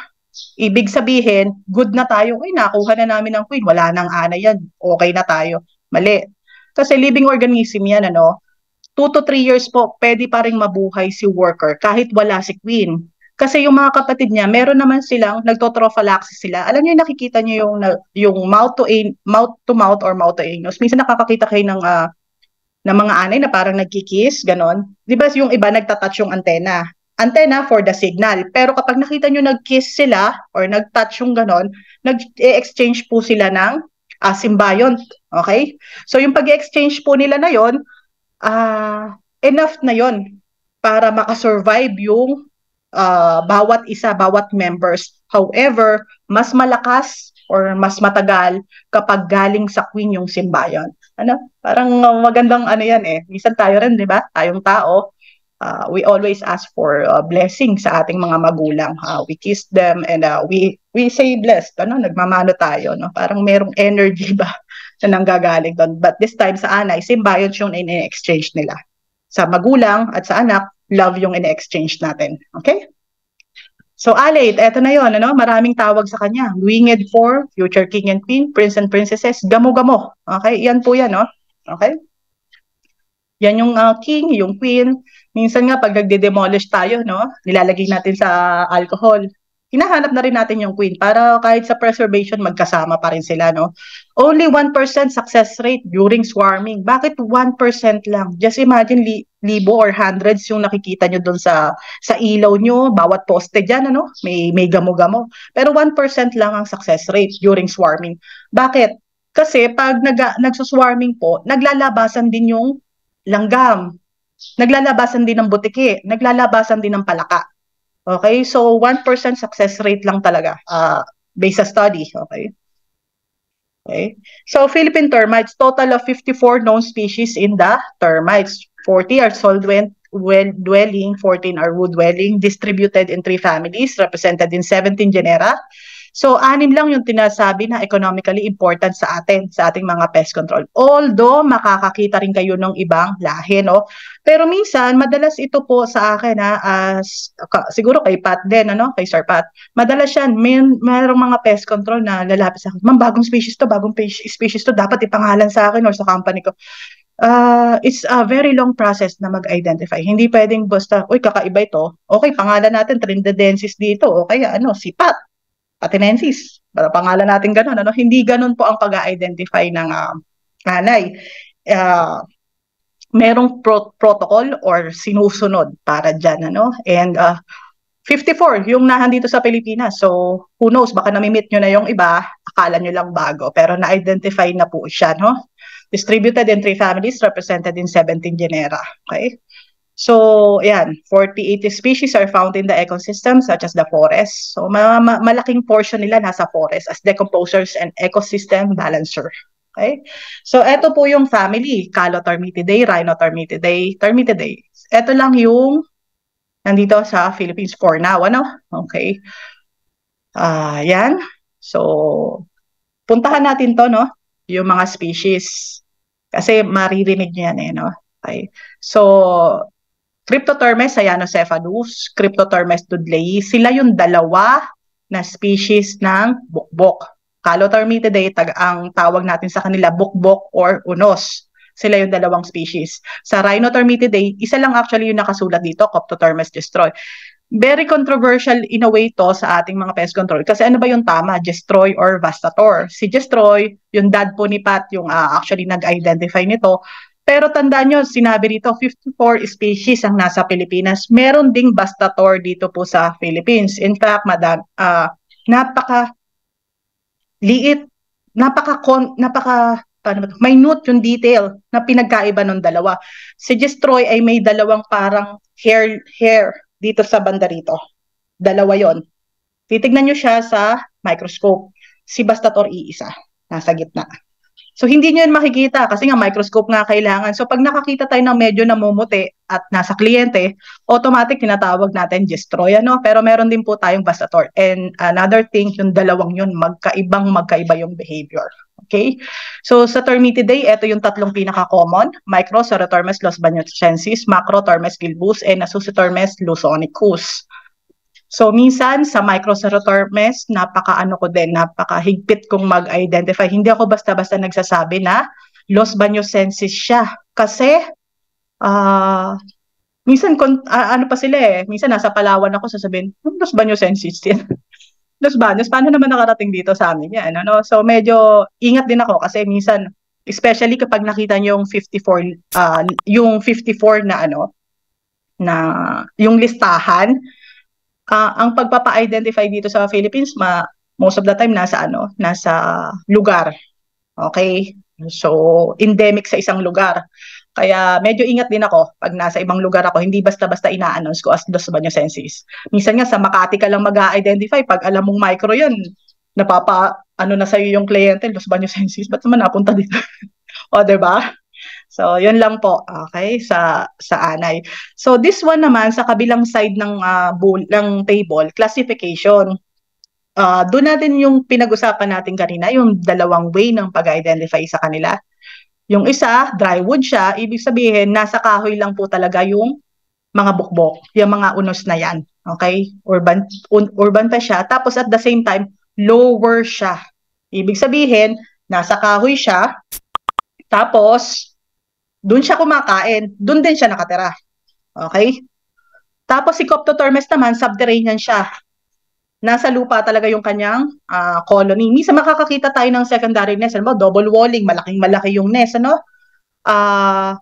ibig sabihin, good na tayo. Uy, nakuha na namin ang queen. Wala nang ana yan. Okay na tayo. Mali. Kasi living organism yan, 2 to 3 years po, pwede pa rin mabuhay si worker kahit wala si queen. Kasi yung mga kapatid niya, meron naman silang nagtotrophallaxis sila. Alam niyo, nakikita niyo yung mouth to mouth or mouth to anus. Minsan nakakakita kayo ng mga anay na parang nagkikiss, ganon. Di ba yung iba nagtatouch yung antena? Antena for the signal. Pero kapag nakita niyo nagkiss sila or nagtouch yung ganon, nag-exchange po sila ng symbiont. Okay? So yung pag-exchange po nila na yon, enough na yon para makasurvive yung bawat isa, bawat members. However, mas malakas or mas matagal kapag galing sa queen yung symbiont. Parang magandang yan eh. Minsan tayo rin, di ba? Tayong tao, we always ask for blessing sa ating mga magulang. We kiss them and we say blessed. Nagmamano tayo. Parang merong energy ba na nanggagaling doon. But this time sa anay, symbiont yung in-exchange nila. Sa magulang at sa anak, love yung in-exchange natin. Okay? So, Alate, eto na yon, maraming tawag sa kanya. Winged Four, Future King and Queen, Prince and Princesses, Gamo-Gamo. Okay? Yan po yan, Okay? Yan yung king, yung queen. Minsan nga, pag nagde-demolish tayo, nilalagay natin sa alcohol. Hinahanap na rin natin yung queen para kahit sa preservation, magkasama pa rin sila, Only 1% success rate during swarming. Bakit 1% lang? Just imagine, libo or hundreds yung nakikita nyo doon sa ilaw nyo, bawat poste dyan, may gamo-gamo. Pero 1% lang ang success rate during swarming. Bakit? Kasi pag nagsuswarming po, naglalabasan din yung langgam, naglalabasan din ng butiki, naglalabasan din ng palaka. Okay? So, 1% success rate lang talaga based sa study. Okay? Okay? So, Philippine termites, total of 54 known species in the termites. 40 are soil-dwelling, 14 are wood-dwelling, distributed in 3 families, represented in 17 genera. So, 6 lang yung tinasabi na economically important sa atin, sa ating mga pest control. Although, makakakita rin kayo ng ibang lahi, Pero minsan, madalas ito po sa akin, siguro kay Pat din, kay Sir Pat, madalas yan, mayroong mga pest control na lalapit sa akin, ma'am, bagong species to, dapat ipangalan sa akin or sa company ko. It's a very long process na mag-identify. Hindi pwedeng basta, uy, kakaiba ito. Okay, pangalan natin Trindadensis dito. O kaya si Pat, Patinensis. Pangalan natin ganun. Hindi ganun po ang pag-identify ng nanay. Merong protocol or sinusunod para dyan. And 54, yung nahandito sa Pilipinas. So, who knows, baka nami-meet nyo na yung iba, akala nyo lang bago. Pero na-identify na po siya, no? Distributed in 3 families, represented in 17 genera. Okay? So, yan, 48 species are found in the ecosystem such as the forest. So, malaking portion nila nasa forest as decomposers and ecosystem balancer. Okay? So, eto po yung family, Calotermitidae, Rhinotermitidae, Termitidae. Eto lang yung nandito sa Philippines for now, Okay. Yan. So, puntahan natin to, yung mga species. Kasi maririnig niyo yan, no? Okay. So, Cryptotermes cyanocephalus, Cryptotermes dudlei, sila yung dalawa na species ng bukbok. Calotermitidae, ang tawag natin sa kanila, bukbok or unos. Sila yung dalawang species. Sa Rhinotermitidae, isa lang actually yung nakasulat dito, Coptotermes destroy. Very controversial in a way to sa ating mga pest control. Kasi ano ba yung tama? Destroy or Vastator? Si Destroy, yung dad po ni Pat, yung actually nag-identify nito. Pero tandaan nyo, sinabi dito, 54 species ang nasa Pilipinas. Meron ding Vastator dito po sa Philippines. In fact, napaka-liit, minute yung detail na pinagkaiba ng dalawa. Si Destroy ay may dalawang parang hair dito sa banda rito. Dalawa yon. Titignan nyo siya sa microscope. Si Vastator iisa. Nasa gitna. So, hindi nyo yun makikita kasi nga microscope nga kailangan. So, pag nakakita tayo ng medyo namumuti at nasa kliyente, automatic tinatawag natin Destroy. Pero meron din po tayong Vastator. And another thing, yung dalawang yun, magkaiba yung behavior. Okay? So, sa Termitidae, ito yung tatlong pinaka-common. Micro, Cerotermes losbaniocensis, Macro, Termes gilbus, and Asucitormes lusonicus. So, minsan, sa Microcerotermes, napakahigpit kong mag-identify. Hindi ako basta-basta nagsasabi na losbaniocensis siya. Kasi, minsan, pa sila minsan nasa Palawan ako sasabihin, losbaniocensis yan. Los Baños, paano naman nakarating dito sa amin yan? So, medyo ingat din ako kasi minsan, especially kapag nakita niyo yung 54 na yung listahan, ang pagpapa-identify dito sa Philippines, most of the time nasa lugar. Okay? So, endemic sa isang lugar. Kaya medyo ingat din ako pag nasa ibang lugar ako, hindi basta-basta ina-announce ko as losbaniocensis. Minsan nga sa Makati ka lang mag-identify, pag alam mong micro yun, na sa'yo yung kliyente, losbaniocensis, ba't naman napunta dito? O, diba? So, yun lang po, okay, sa anay. So, this one naman, sa kabilang side ng table, classification. Doon natin yung pinag-usapan natin kanina, yung dalawang way ng pag-identify sa kanila. Yung isa, drywood siya, ibig sabihin, nasa kahoy lang po talaga yung mga bukbok, yung mga unos na yan. Okay? Urban pa siya. Tapos at the same time, lower siya. Ibig sabihin, nasa kahoy siya, tapos, doon siya kumakain, doon din siya nakatira. Okay? Tapos si Coptotermes naman, subterranean siya. Nasa lupa talaga yung kanyang colony. Minsan makakakita tayo ng secondary nest, double walling, malaking-malaki yung nest,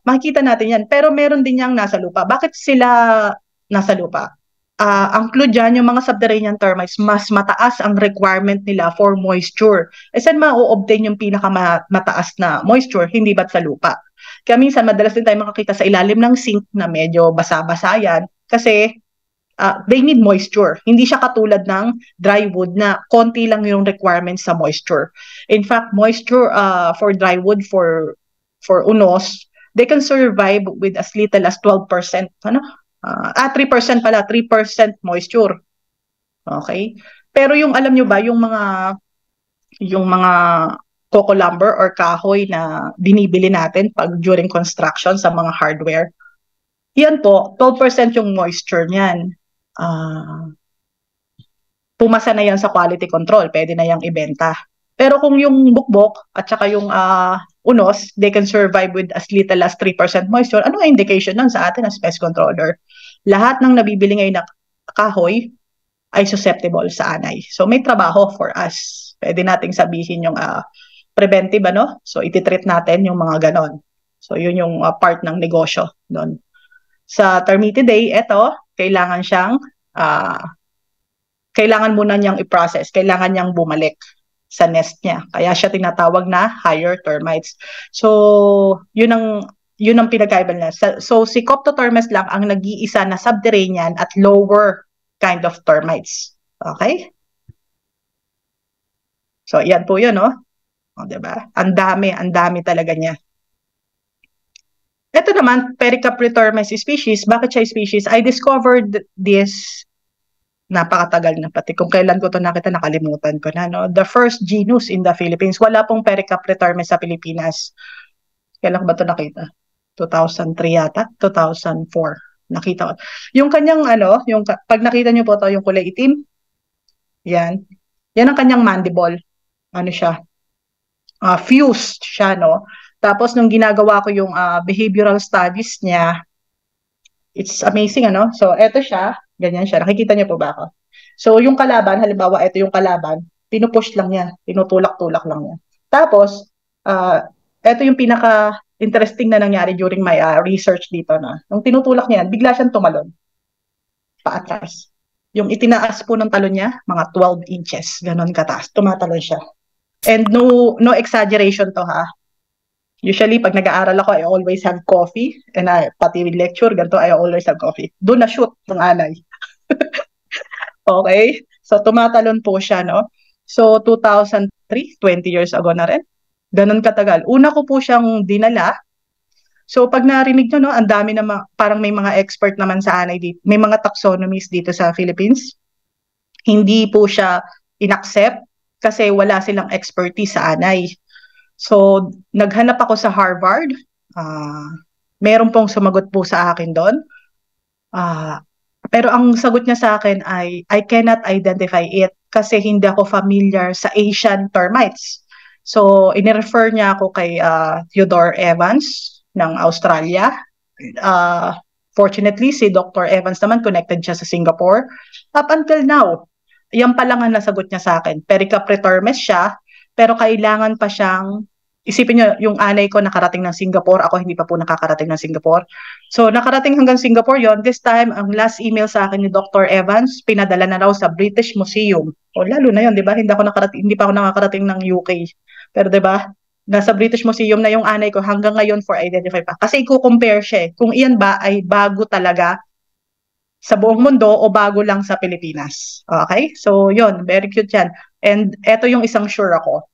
makikita natin yan. Pero meron din yang nasa lupa. Bakit sila nasa lupa? Ang clue dyan, yung mga subterranean termites, mas mataas ang requirement nila for moisture. Saan ma-obtain yung pinakamataas na moisture? Hindi ba't sa lupa? Kaya minsan, madalas din tayo makakita sa ilalim ng sink na medyo basa-basa yan kasi they need moisture. Hindi siya katulad ng drywood na konti lang yung requirements sa moisture. In fact, moisture for drywood, for unos, they can survive with as little as 12%. 3% pala, 3% moisture. Okay? Pero yung alam nyo ba, yung mga coco lumber or kahoy na binibili natin during construction sa mga hardware, yan po, 12% yung moisture niyan. Pumasa na yan sa quality control, pwede na yang ibenta. Pero kung yung bukbok at saka yung unos, they can survive with as little as 3% moisture. Ano ang indication nun sa atin as pest controller? Lahat ng nabibili ngayon na kahoy ay susceptible sa anay. So may trabaho for us. Pwede nating sabihin yung preventive, ano? So ititreat natin yung mga ganon. So yun yung part ng negosyo doon. Sa Termitidae, eto, kailangan muna niyang i-process, kailangan niyang bumalik sa nest niya. Kaya siya tinatawag na higher termites. So, yun ang pinagkaiba niya. So, si Coptotermes lang ang nag-iisa na subterranean at lower kind of termites. Okay? So, yan po yun, no? O, diba? Ang dami talaga niya. Ito naman, Pericapritormes species. Bakit siya species? I discovered this napakatagal na, pati kung kailan ko to nakita, nakalimutan ko na, no? The first genus in the Philippines. Wala pong Pericapritormes sa Pilipinas. Kailan ko ba to nakita? 2003 yata? 2004. Nakita ko. Yung kanyang, pag nakita nyo po to, yung kulay itim, yan ang kanyang mandible. Ano siya? Fused siya, no? Tapos, nung ginagawa ko yung behavioral studies niya, it's amazing, ano? So, eto siya. Ganyan siya. Nakikita niyo po ba ako? So, yung kalaban, halimbawa, ito yung kalaban, pinupush lang niya. Tinutulak-tulak lang niya. Tapos, ito yung pinaka-interesting na nangyari during my research dito na. Nung tinutulak niya, bigla siyang tumalon. Paatras. Yung itinaas po ng talon niya, mga 12 inches. Ganon kataas. Tumatalon siya. And no exaggeration to, ha? Usually, pag nag-aaral ako, I always have coffee. And pati with lecture, ganito, I always have coffee. Doon na shoot ng anay. Okay? So, tumatalon po siya, no? So, 2003, 20 years ago na rin. Ganon katagal. Una ko po siyang dinala. So, pag narinig nyo, no, ang dami na, parang may mga expert naman sa anay dito. May mga taxonomies dito sa Philippines. Hindi po siya inaccept kasi wala silang expertise sa anay. So, naghanap ako sa Harvard. Meron pong sumagot po sa akin doon. Pero ang sagot niya sa akin ay, I cannot identify it kasi hindi ako familiar sa Asian termites. So, inirefer niya ako kay Theodore Evans ng Australia. Fortunately, si Dr. Evans naman connected siya sa Singapore. Up until now, yan pa lang ang nasagot niya sa akin. Pericapritormes siya, pero kailangan pa siyang, isipin nyo, yung anay ko nakarating ng Singapore, ako hindi pa po nakakarating ng Singapore. So, nakarating hanggang Singapore yon. This time, ang last email sa akin ni Dr. Evans, pinadala na raw sa British Museum. O, lalo na yon, di ba? Hindi pa ako nakakarating ng UK. Pero, di ba? Nasa British Museum na yung anay ko hanggang ngayon for identify pa. Kasi i-compare siya. Kung iyan ba ay bago talaga sa buong mundo o bago lang sa Pilipinas. Okay? So, yon, very cute yan. And eto yung isang sure ako.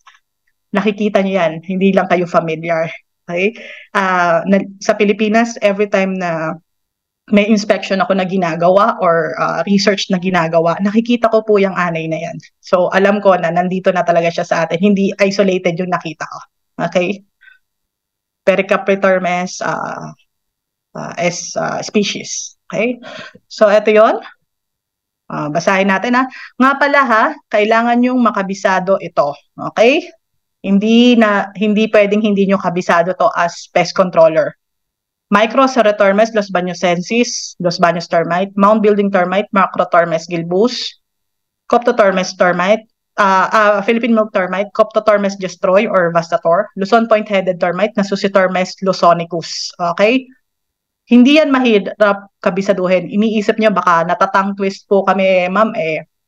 Nakikita niyo yan. Hindi lang kayo familiar. Okay? Sa Pilipinas, every time na may inspection ako na ginagawa or research na ginagawa, nakikita ko po yung anay na yan. So, alam ko na nandito na talaga siya sa atin. Hindi isolated yung nakita ko. Okay? Pericapritormes as species. Okay? So, ito yon. Basahin natin, ha. Nga pala, ha, kailangan yung makabisado ito. Okay? Hindi pwedeng hindi nyo kabisado to as pest controller. Microcerotermes Los Bañosensis, Los Baños termite, mound building termite, Macrotermes gilbus, Coptotermes termite, Philippine milk termite, Coptotermes gestroy or vastator, Luzon point-headed termite, Nasucitermes lusonicus. Okay? Hindi yan mahirap kabisaduhin. Iniisip niyo baka natatang twist po kami, ma'am,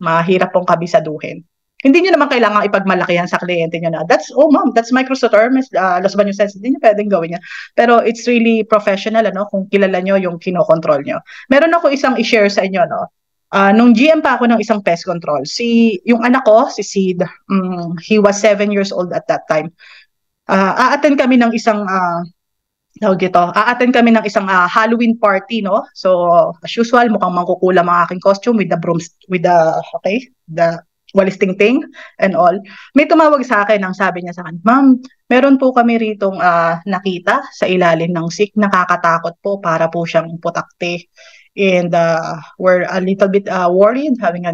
mahirap pong kabisaduhin. Hindi niyo naman kailangan ipagmalakihan sa kliyente niyo na, ma'am, that's Microcerotermes, Los Bañosensis. Hindi niyo pwedeng gawin yan. Pero it's really professional, kung kilala niyo yung kinokontrol niyo. Meron ako isang i-share sa inyo, no? Nung GM pa ako ng isang pest control, yung anak ko, si Sid, he was 7 years old at that time. A-attend kami ng isang Halloween party, no? So, as usual, mukhang mangkukulam ang aking costume with the walis ting-ting and all. May tumawag sa akin, ang sabi niya sa akin, ma'am, meron po kami ritong nakita sa ilalim ng sik, nakakatakot po, para po siyang putakte. And we're a little bit worried, having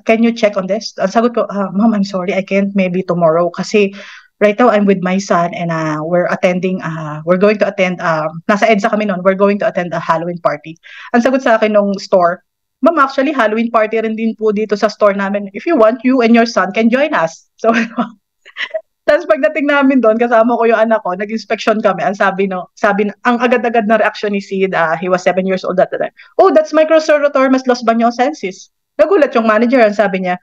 can you check on this? Ang sagot ko, ma'am, I'm sorry, I can't, maybe tomorrow, kasi right now I'm with my son and we're going to attend, nasa EDSA kami noon, we're going to attend a Halloween party. Ang sagot sa akin nung store, ma'am, actually Halloween party rin din po dito sa store namin. If you want, you and your son can join us. So, tapos pagdating namin doon, kasama ko yung anak ko, nag-inspection kami. Ang ang agad-agad na reaction ni Sid, he was 7 years old at the time. Oh, that's Microcerotormes Los Baños sensis. Nagulat yung manager, ang sabi niya,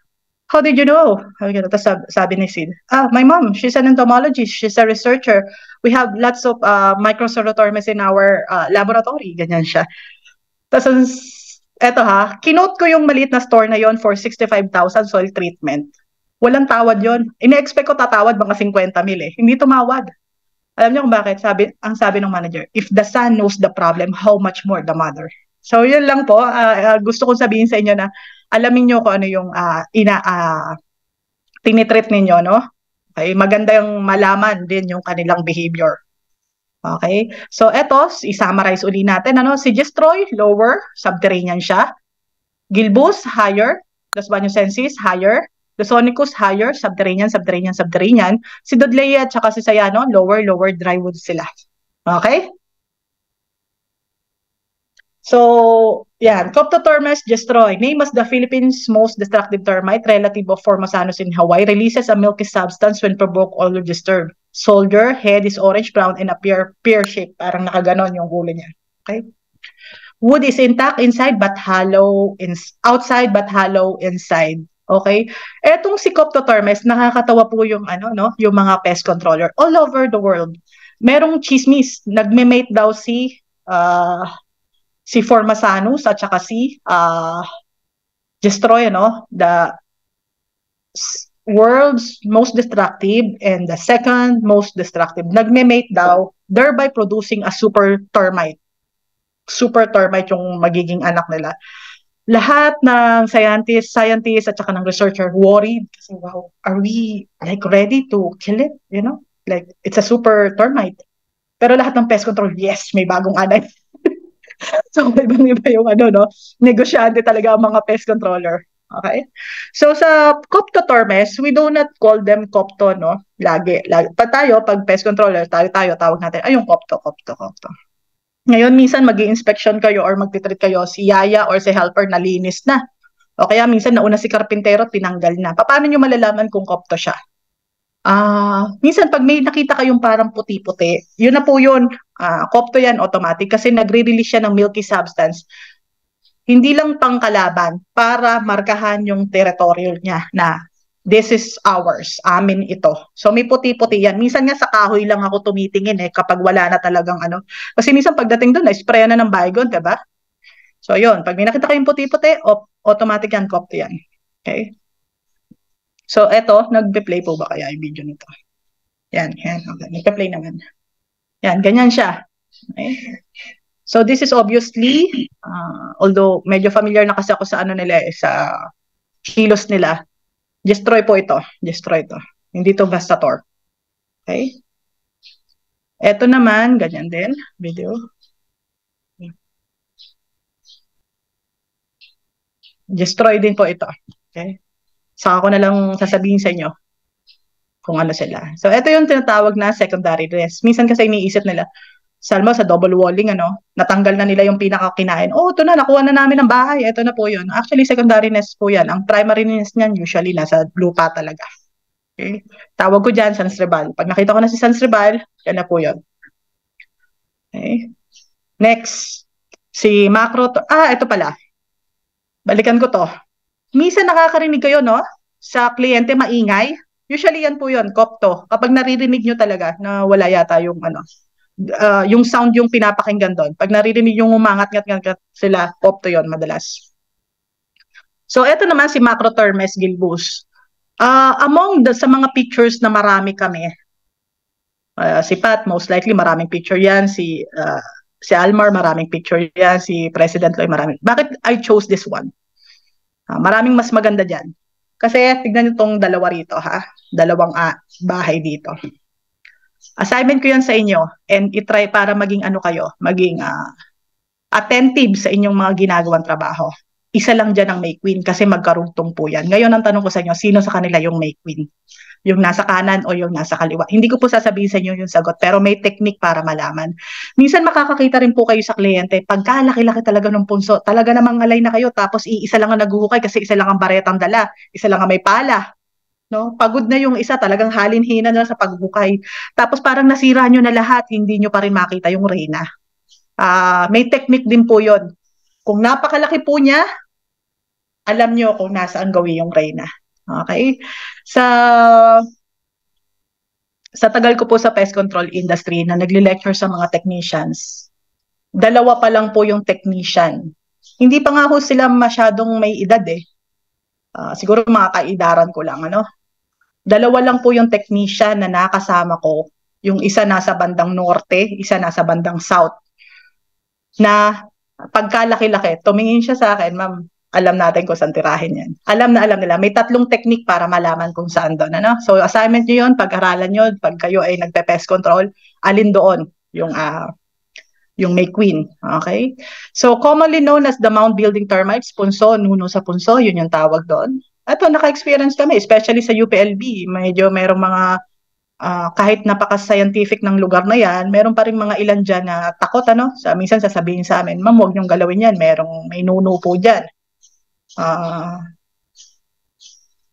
how did you know? Tapos sabi ni Sid, my mom, she's an entomologist, she's a researcher. We have lots of Microcerotormes in our laboratory. Ganyan siya. Tapos, eto kinote ko yung maliit na store na yon for 65,000 soil treatment. Walang tawad yon. Ine-expect ko tatawad mga 50,000 eh. Hindi tumawad. Alam niyo kung bakit? Ang sabi ng manager, if the son knows the problem, how much more the mother? So, yun lang po. Gusto kong sabihin sa inyo na alamin niyo kung ano yung tinitreat ninyo, no? Okay? Maganda yung malaman din yung kanilang behavior. Okay? So, eto, i-summarize uli natin. Si Gestroy, lower, subterranean siya. Gilbus, higher. Los Bañosensis, higher. Losonicus, higher, subterranean. Si Dudley at saka si Sayano, lower, drywood sila. Okay? So, yan. Coptotormes gestroy. Name as the Philippines' most destructive termite, relative of Formosanus in Hawaii, releases a milky substance when provoked or disturbed. Soldier, head is orange-brown and appear pear-shaped. Parang nakaganon yung ulo niya. Okay? Wood is intact inside but hollow outside but hollow inside. Okay? Etong si Coptotormes, nakakatawa po yung yung mga pest controller all over the world. Merong chismis, nagme-mate daw si Formosanus at saka si Gestroy, the world's most destructive and the second most destructive. Nagme-mate daw, thereby producing a super termite. Super termite yung magiging anak nila. Lahat ng scientists at saka ng researcher worried kasi wow, are we like ready to kill it? Like it's a super termite. Pero lahat ng pest control, yes, may bagong anay. So ibang-iba yung negosyante talaga ang mga pest controller. Okay? So sa Coptotormes, we do not call them Copto, no? Lagi. Pag pest controller, tayo tawag natin, ay yung Copto. Ngayon, minsan mag-i-inspection kayo or magtitreat kayo, si Yaya or si helper nalinis na. O kaya minsan nauna si karpintero, tinanggal na. Paano nyo malalaman kung Copto siya? Minsan pag may nakita kayong parang puti-puti, yun na po yun. Copto yan automatic kasi nagre-release siya ng milky substance. Hindi lang pangkalaban para markahan yung territory niya na this is ours, amin ito. So may puti-puti yan. Minsan nga sa kahoy lang ako tumitingin kapag wala na talagang Kasi minsan pagdating doon, na-spray na ng Baygon, diba? So yun, pag may nakita kayong puti-puti, automatic yan, Copto yan. Okay? So eto, nagpe-play po ba kaya yung video nito? Yan. Okay, nagpe-play naman. Yan, ganyan siya. Okay? So this is obviously, although medyo familiar na kasi ako sa nila, sa kilos nila, Gestroy po ito. Hindi to Vastator. Okay? Ito naman, ganyan din. Video. Gestroy din po ito. Okay? Saka ko na lang sasabihin sa inyo kung ano sila. So, ito yung tinatawag na secondary rest. Minsan kasi iniisip nila, salmo sa double walling, natanggal na nila yung pinakakinain. Oh, ito na, nakuha na namin ng bahay. Ito na po yun. Actually, secondary nest po yan. Ang primary nest niyan, usually, nasa lupa talaga. Okay? Tawag ko dyan, Sansribal. Pag nakita ko na si Sansribal, yan na po yun. Okay? Next, si macro. Ito pala. Balikan ko to. Minsan nakakarinig kayo, no? Sa kliyente, maingay. Usually, yan po yun, Copto. Kapag naririnig nyo talaga na wala yata yung yung sound yung pinapakinggan doon. Pag naririnig yung umangat-ngat sila, Copto yon madalas. So, eto naman si Macrotermes gilbus. Among sa mga pictures na marami kami, si Pat, most likely maraming picture yan. Si Almar, maraming picture yan. Si President Loy, maraming. Bakit I chose this one? Maraming mas maganda dyan. Kasi tignan nyo itong dalawa rito, dalawang bahay dito. Assignment ko yan sa inyo and itry para maging maging attentive sa inyong mga ginagawang trabaho. isa lang dyan ang May Queen kasi magkarugtong po yan. Ngayon ang tanong ko sa inyo, sino sa kanila yung May Queen? Yung nasa kanan o yung nasa kaliwa? Hindi ko po sasabihin sa inyo yung sagot, pero may technique para malaman. Minsan makakakita rin po kayo sa kliyente, pagka laki-laki talaga ng punso, talaga namang alay na kayo, tapos iisa lang ang naguhukay kasi isa lang ang baretang dala, isa lang ang may pala. No? Pagod na yung isa, talagang halin-hina na sa paghukay. Tapos parang nasira nyo na lahat, hindi nyo pa rin makita yung reyna. May technique din po yon. Kung napakalaki po niya, alam nyo kung nasaan gawin yung reyna. Okay? Sa tagal ko po sa pest control industry na nagle-lecture sa mga technicians, 2 pa lang po yung technician. Hindi pa nga ho sila masyadong may edad eh. Siguro mga kaidaran ko lang, ano? 2 lang po yung technician na nakasama ko. Yung isa nasa bandang norte, isa nasa bandang south. Na pagkalaki-laki, tumingin siya sa akin, ma'am, alam natin kung saan tirahin yan. Alam na alam nila. May 3 technique para malaman kung saan doon. Ano? So assignment nyo yun, pag-aralan nyo, pag kayo ay nagpe-pest control, alin doon yung May Queen. Okay? So commonly known as the mound building termites, punso, nuno sa punso, yun yung tawag doon. Ito, naka-experience kami, especially sa UPLB. Medyo merong mga kahit napaka-scientific ng lugar na yan, meron pa rin mga ilan dyan na takot, ano? Minsan sasabihin sa amin, ma'am, huwag niyong galawin yan, may nuno po dyan.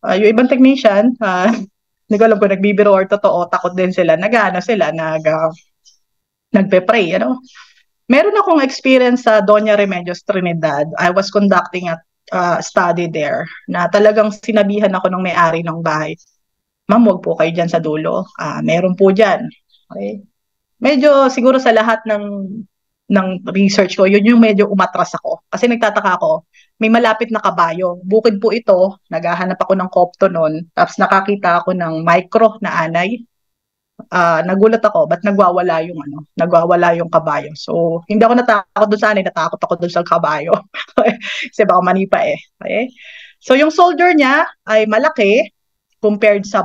Yung ibang technician, hindi ko alam kung nagbibiro or totoo, takot din sila, nagpe-pray, ano? Meron akong experience sa Doña Remedios Trinidad. I was conducting a study there na talagang sinabihan ako ng may-ari ng bahay, ma'am, huwag po kayo dyan sa dulo. Meron po dyan. Okay? Medyo siguro sa lahat ng research ko, yun yung medyo umatras ako. Kasi nagtataka ako, may malapit na kabayo. Bukid po ito, naghahanap ako ng kopto noon, tapos nakakita ako ng micro na anay. Nagulat ako, ba't nagwawala yung kabayo. So, hindi ako natakot doon sa anay, natakot ako doon sa kabayo. Kasi baka manipa eh. Okay? So, yung soldier niya ay malaki, compared sa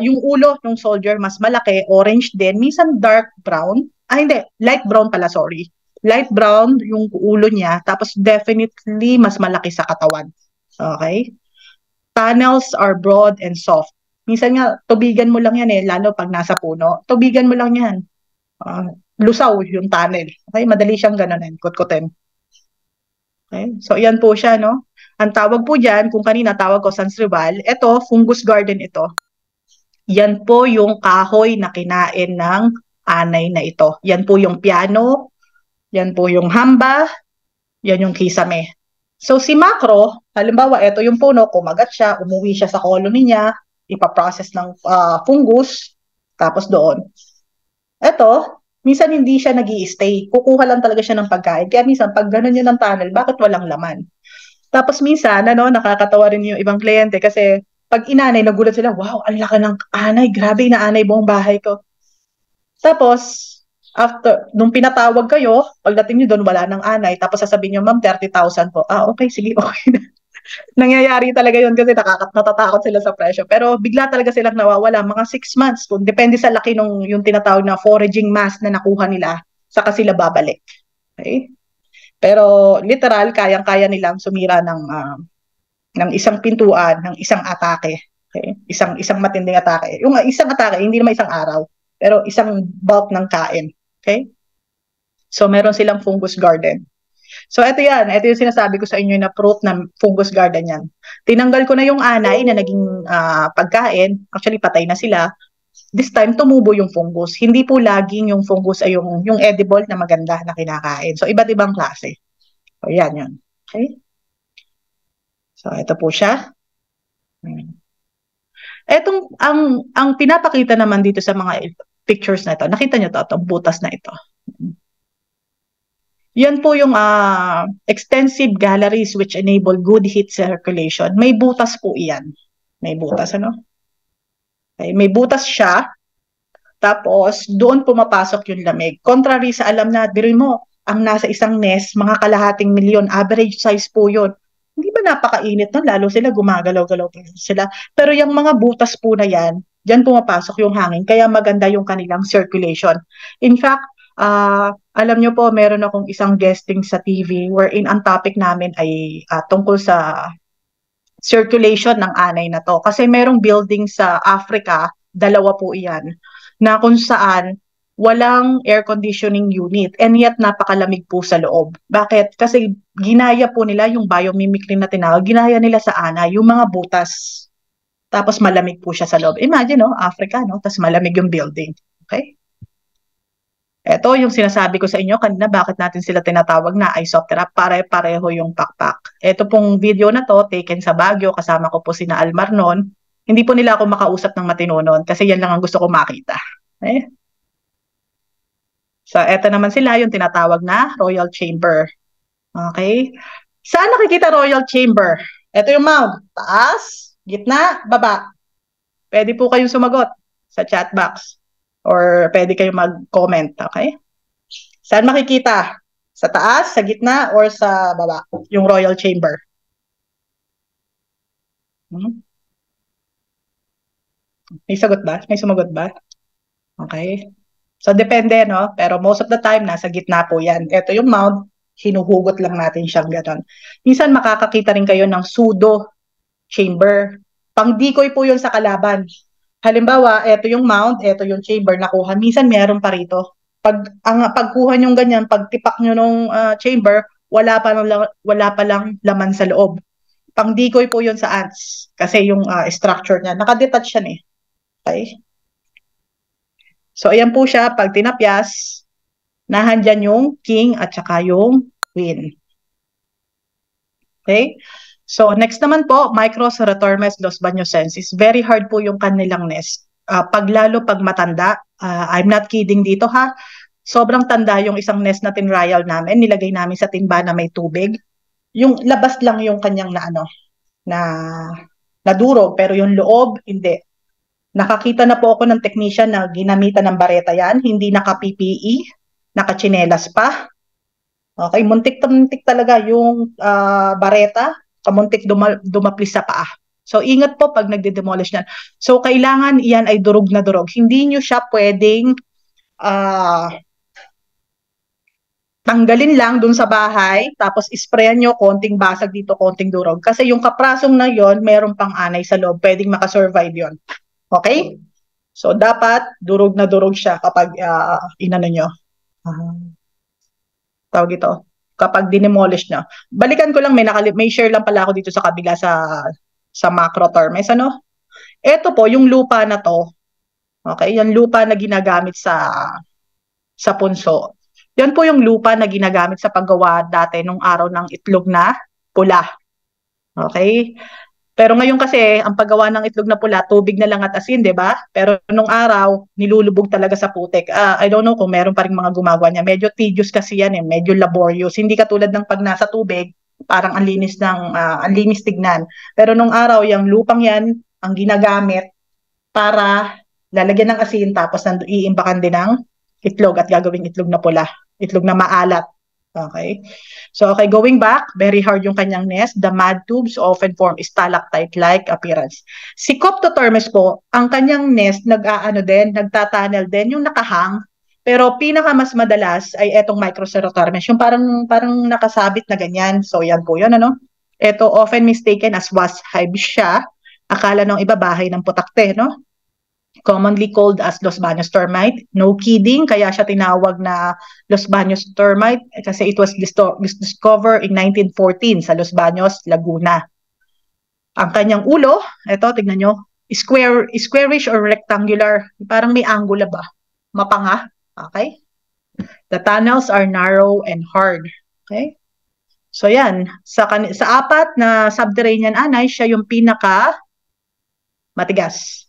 yung ulo ng soldier mas malaki, orange din, minsan dark brown. Light brown pala, sorry. Light brown yung ulo niya, tapos definitely mas malaki sa katawan. Okay? Tunnels are broad and soft. Minsan nga, tubigan mo lang yan eh, lalo pag nasa puno. Tubigan mo lang yan. Lusaw yung tunnel. Okay? Madali siyang ganonin, kutkutin. Okay? So, yan po siya, no? Ang tawag po dyan, kung kanina tawag ko sans rival, ito, fungus garden ito. Yan po yung kahoy na kinain ng anay na ito. Yan po yung piano, yan po yung hamba, yan yung kisame. So si macro, halimbawa, ito yung puno, kumagat siya, umuwi siya sa colony niya, ipaprocess ng fungus, tapos doon. Ito, minsan hindi siya nag-i-stay. Kukuha lang talaga siya ng pagkain. Kaya minsan, pag gano'n yun ng tunnel, bakit walang laman? Tapos minsan, nakakatawa rin yung ibang kliyente kasi pag inanay, nagulat sila, wow, ang laki ng anay, grabe na anay buong bahay ko. Tapos, nung pinatawag kayo, pagdating nyo doon, wala ng anay, tapos sasabihin nyo, ma'am, 30,000 po. Okay, sige, okay na. Nangyayari talaga yun kasi natatakot sila sa presyo. Pero bigla talaga silang nawawala, mga 6 months. Kung depende sa laki nung yung tinatawag na foraging mass na nakuha nila, saka sila babalik. Okay? Pero literal, kayang-kaya nilang sumira ng isang pintuan, ng isang atake. Okay? Isang matinding atake. Yung isang atake, hindi naman isang araw, pero isang bulk ng kain. Okay? So, meron silang fungus garden. So, ito yan. Ito yung sinasabi ko sa inyo na fruit na fungus garden yan. Tinanggal ko na yung anay na naging pagkain. Actually, patay na sila. This time, tumubo yung fungus. Hindi po laging yung fungus ay yung edible na maganda na kinakain. So, iba't ibang klase. So, yan yun. Okay? So, ito po siya. Etong, ang pinapakita naman dito sa mga pictures na ito, nakita nyo to, itong butas na ito. Yan po yung extensive galleries which enable good heat circulation. May butas po iyan. May butas, ano? Okay, may butas siya. Tapos, doon pumapasok yung lamig. Contrary sa alam na, biruin mo, ang nasa isang nest, mga kalahating milyon, average size po yun. Hindi ba napakainit nun? Lalo sila gumagalaw-galaw sila. Pero yung mga butas po na yan, dyan pumapasok yung hangin. Kaya maganda yung kanilang circulation. In fact, Alam nyo po, meron akong isang guesting sa TV wherein ang topic namin ay tungkol sa circulation ng anay na to. Kasi merong building sa Africa, dalawa po iyan, na kung saan walang air conditioning unit and yet napakalamig po sa loob. Bakit? Kasi ginaya po nila yung biomimicry na tinawag, ginaya nila sa anay, yung mga butas. Tapos malamig po siya sa loob. Imagine, no? Africa, no? Tapos malamig yung building. Okay? Ito yung sinasabi ko sa inyo kanina, bakit natin sila tinatawag na isoptera, pare-pareho yung pakpak. Ito pong video na to, taken sa Baguio, kasama ko po sina Almar noon. Hindi po nila ako makausap ng matino noon kasi yan lang ang gusto ko makita. Okay? So, ito naman sila yung tinatawag na Royal Chamber. Okay? Saan nakikita Royal Chamber? Ito yung mount. Taas, gitna, baba. Pwede po kayong sumagot sa chat box. Or pwede kayong mag-comment, okay? Saan makikita? Sa taas, sa gitna, or sa baba? Yung Royal Chamber. May sagot ba? May sumagot ba? Okay. So, depende, no? Pero most of the time, nasa gitna po yan. Ito yung mount, hinuhugot lang natin siyang ganon. Minsan, makakakita rin kayo ng pseudo chamber. Pang-decoy po yun sa kalaban. Halimbawa, ito yung mount, ito yung chamber nakuha. Minsan meron pa rito. Pagkuha nyo ganyan, pagtipak nyo nung chamber, wala pa lang laman sa loob. Pang-decoy po yun sa ants. Kasi yung structure niya, nakadetach yan eh. Okay? So, ayan po siya. Pag tinapyas, nahandyan yung king at saka yung queen. Okay? So, next naman po, Microceratormes losbanyosensis. Very hard po yung kanilang nest. Lalo pag matanda, I'm not kidding dito ha, sobrang tanda yung isang nest na tinrial namin, nilagay namin sa timba na may tubig. Yung labas lang yung kanyang na durog, pero yung loob, hindi. Nakakita na po ako ng technician na ginamitan ng bareta yan, hindi naka-PPE, naka-chinelas pa. Okay, muntik talaga yung bareta, kamuntik dumaplis sa paa. So, ingat po pag nagde-demolish niyan. So, kailangan iyan ay durog na durog. Hindi nyo siya pwedeng tanggalin lang dun sa bahay, tapos isprayan nyo konting basag dito, konting durog. Kasi yung kaprasong na yon, meron pang anay sa loob, pwedeng makasurvive yon. Okay? So, dapat durog na durog siya kapag inano nyo. Tawag ito. Kapag dinemolish nyo. Balikan ko lang, may share lang pala ako dito sa kabila sa Macrotormes. Ano? Ito po, yung lupa na to. Okay? Yung lupa na ginagamit sa punso. Yan po yung lupa na ginagamit sa paggawa dati nung araw ng itlog na pula. Okay? Pero ngayon kasi, ang paggawa ng itlog na pula, tubig na lang at asin, di ba? Pero nung araw, nilulubog talaga sa putik. I don't know kung meron pa rin mga gumagawa niya. Medyo tedious kasi yan eh, medyo laborious. Hindi katulad ng pag nasa tubig, parang ang linis tignan. Pero nung araw, yung lupang yan, ang ginagamit para lalagyan ng asin, tapos iimbakan din ng itlog at gagawing itlog na pula. Itlog na maalat. Okay. So, okay, going back, very hard yung kanyang nest. The mud tubes often form stalactite-like appearance. Si Coptotormes po, ang kanyang nest nagtatunnel din, yung nakahang. Pero pinaka mas madalas ay etong Microceratormes, yung parang nakasabit na ganyan. So, yan po yun, ano? Ito often mistaken as wasp hive siya. Akala ng iba bahay ng putakte, no? Commonly called as Los Baños termite. No kidding, kaya siya tinawag na Los Baños termite kasi it was discovered in 1914 sa Los Baños, Laguna. Ang kanyang ulo, ito, tignan nyo, squarish or rectangular, parang may angular ba? Mapanga, okay? The tunnels are narrow and hard, okay? So yan, sa apat na subterranean anay, siya yung pinaka matigas.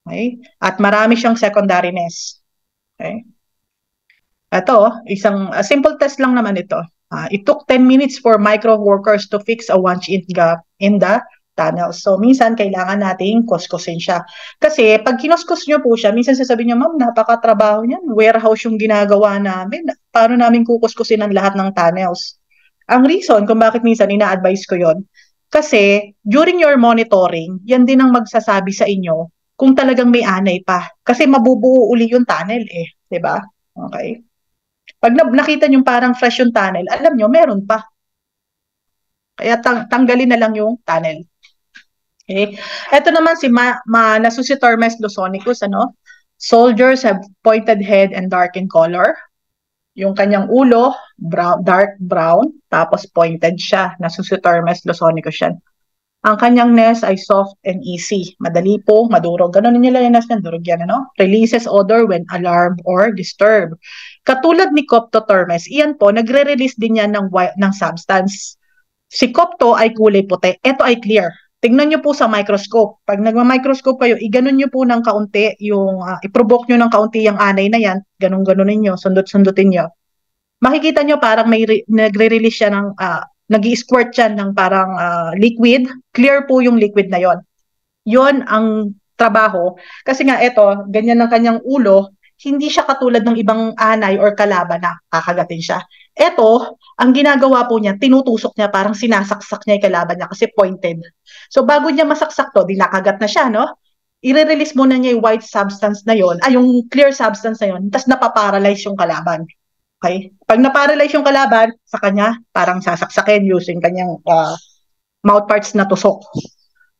Okay? At marami siyang secondary nest. Okay? Ito, simple test lang naman ito. It took 10 minutes for micro workers to fix a 1-inch gap in the tunnel. So, minsan kailangan nating kuskusin siya. Kasi, pag kinuskus nyo po siya, minsan sasabihin nyo, ma'am, napakatrabaho niyan. Warehouse yung ginagawa namin. Paano namin kukuskusin ang lahat ng tunnels? Ang reason kung bakit minsan ina-advise ko yon, kasi during your monitoring, yan din ang magsasabi sa inyo kung talagang may anay pa. Kasi mabubuo uli yung tunnel eh. Diba? Okay? Pag nakita nyo parang fresh yung tunnel, alam nyo, meron pa. Kaya tanggalin na lang yung tunnel. Okay. Ito naman si Nasusitormes lusonicus, ano? Soldiers have pointed head and dark in color. Yung kanyang ulo, dark brown, tapos pointed siya. Nasusitormes lusonicus yan. Ang kanyang nest ay soft and easy. Madali po, madurog. Ganon nila yung nest ng durog yan, ano? Releases odor when alarmed or disturbed. Katulad ni Coptotormes, iyan po, nagre-release din yan ng substance. Si Copto ay kulay puti. Ito ay clear. Tingnan nyo po sa microscope. Pag nagma-microscope kayo, iganon nyo po ng kaunti, i-provoke nyo ng kaunti yung anay na yan, ganon-ganonin nyo, sundot-sundutin nyo. Makikita nyo parang may nagre-release siya ng, nag-i-squirt siya ng parang liquid. Clear po yung liquid na yon. Yon ang trabaho. Kasi nga ito, ganyan ang kanyang ulo, hindi siya katulad ng ibang anay or kalaban na kakagatin siya. Ito, ang ginagawa po niya, tinutusok niya, parang sinasaksak niya yung kalaban niya kasi pointed. So bago niya masaksak to, dinakagat na siya, no? I-release muna niya yung white substance na yon, yung clear substance na yon, tapos napaparalyze yung kalaban. Okay? Pag naparalyze yung kalaban, sa kanya, parang sasaksakin using kanyang mouth parts na tusok.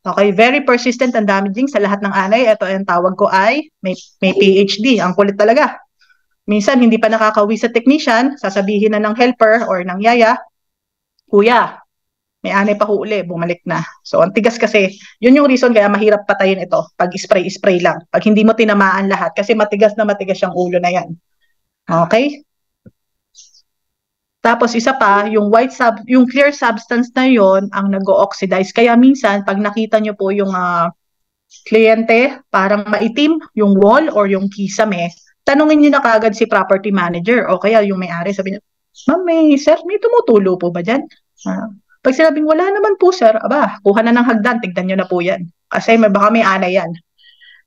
Okay, very persistent and damaging sa lahat ng anay. Ito ang tawag ko ay may PhD. Ang kulit talaga. Minsan, hindi pa nakakawi sa technician, sasabihin na ng helper or ng yaya, kuya, may anay pa uli, bumalik na. So, ang tigas kasi, yun yung reason kaya mahirap patayin ito pag spray-spray lang. Pag hindi mo tinamaan lahat, kasi matigas na matigas yung ulo na yan. Okay? Tapos isa pa, yung yung clear substance na yon ang nag-oxidize. Kaya minsan, pag nakita nyo po yung kliyente, parang maitim yung wall or yung kisame, tanungin nyo na kagad si property manager o kaya yung may-ari, sabi niya, ma'am, sir, may tumutulo po ba dyan? Pag sinabing, wala naman po, sir, aba, kuha na ng hagdan, tignan nyo na po yan. Kasi baka may anay yan.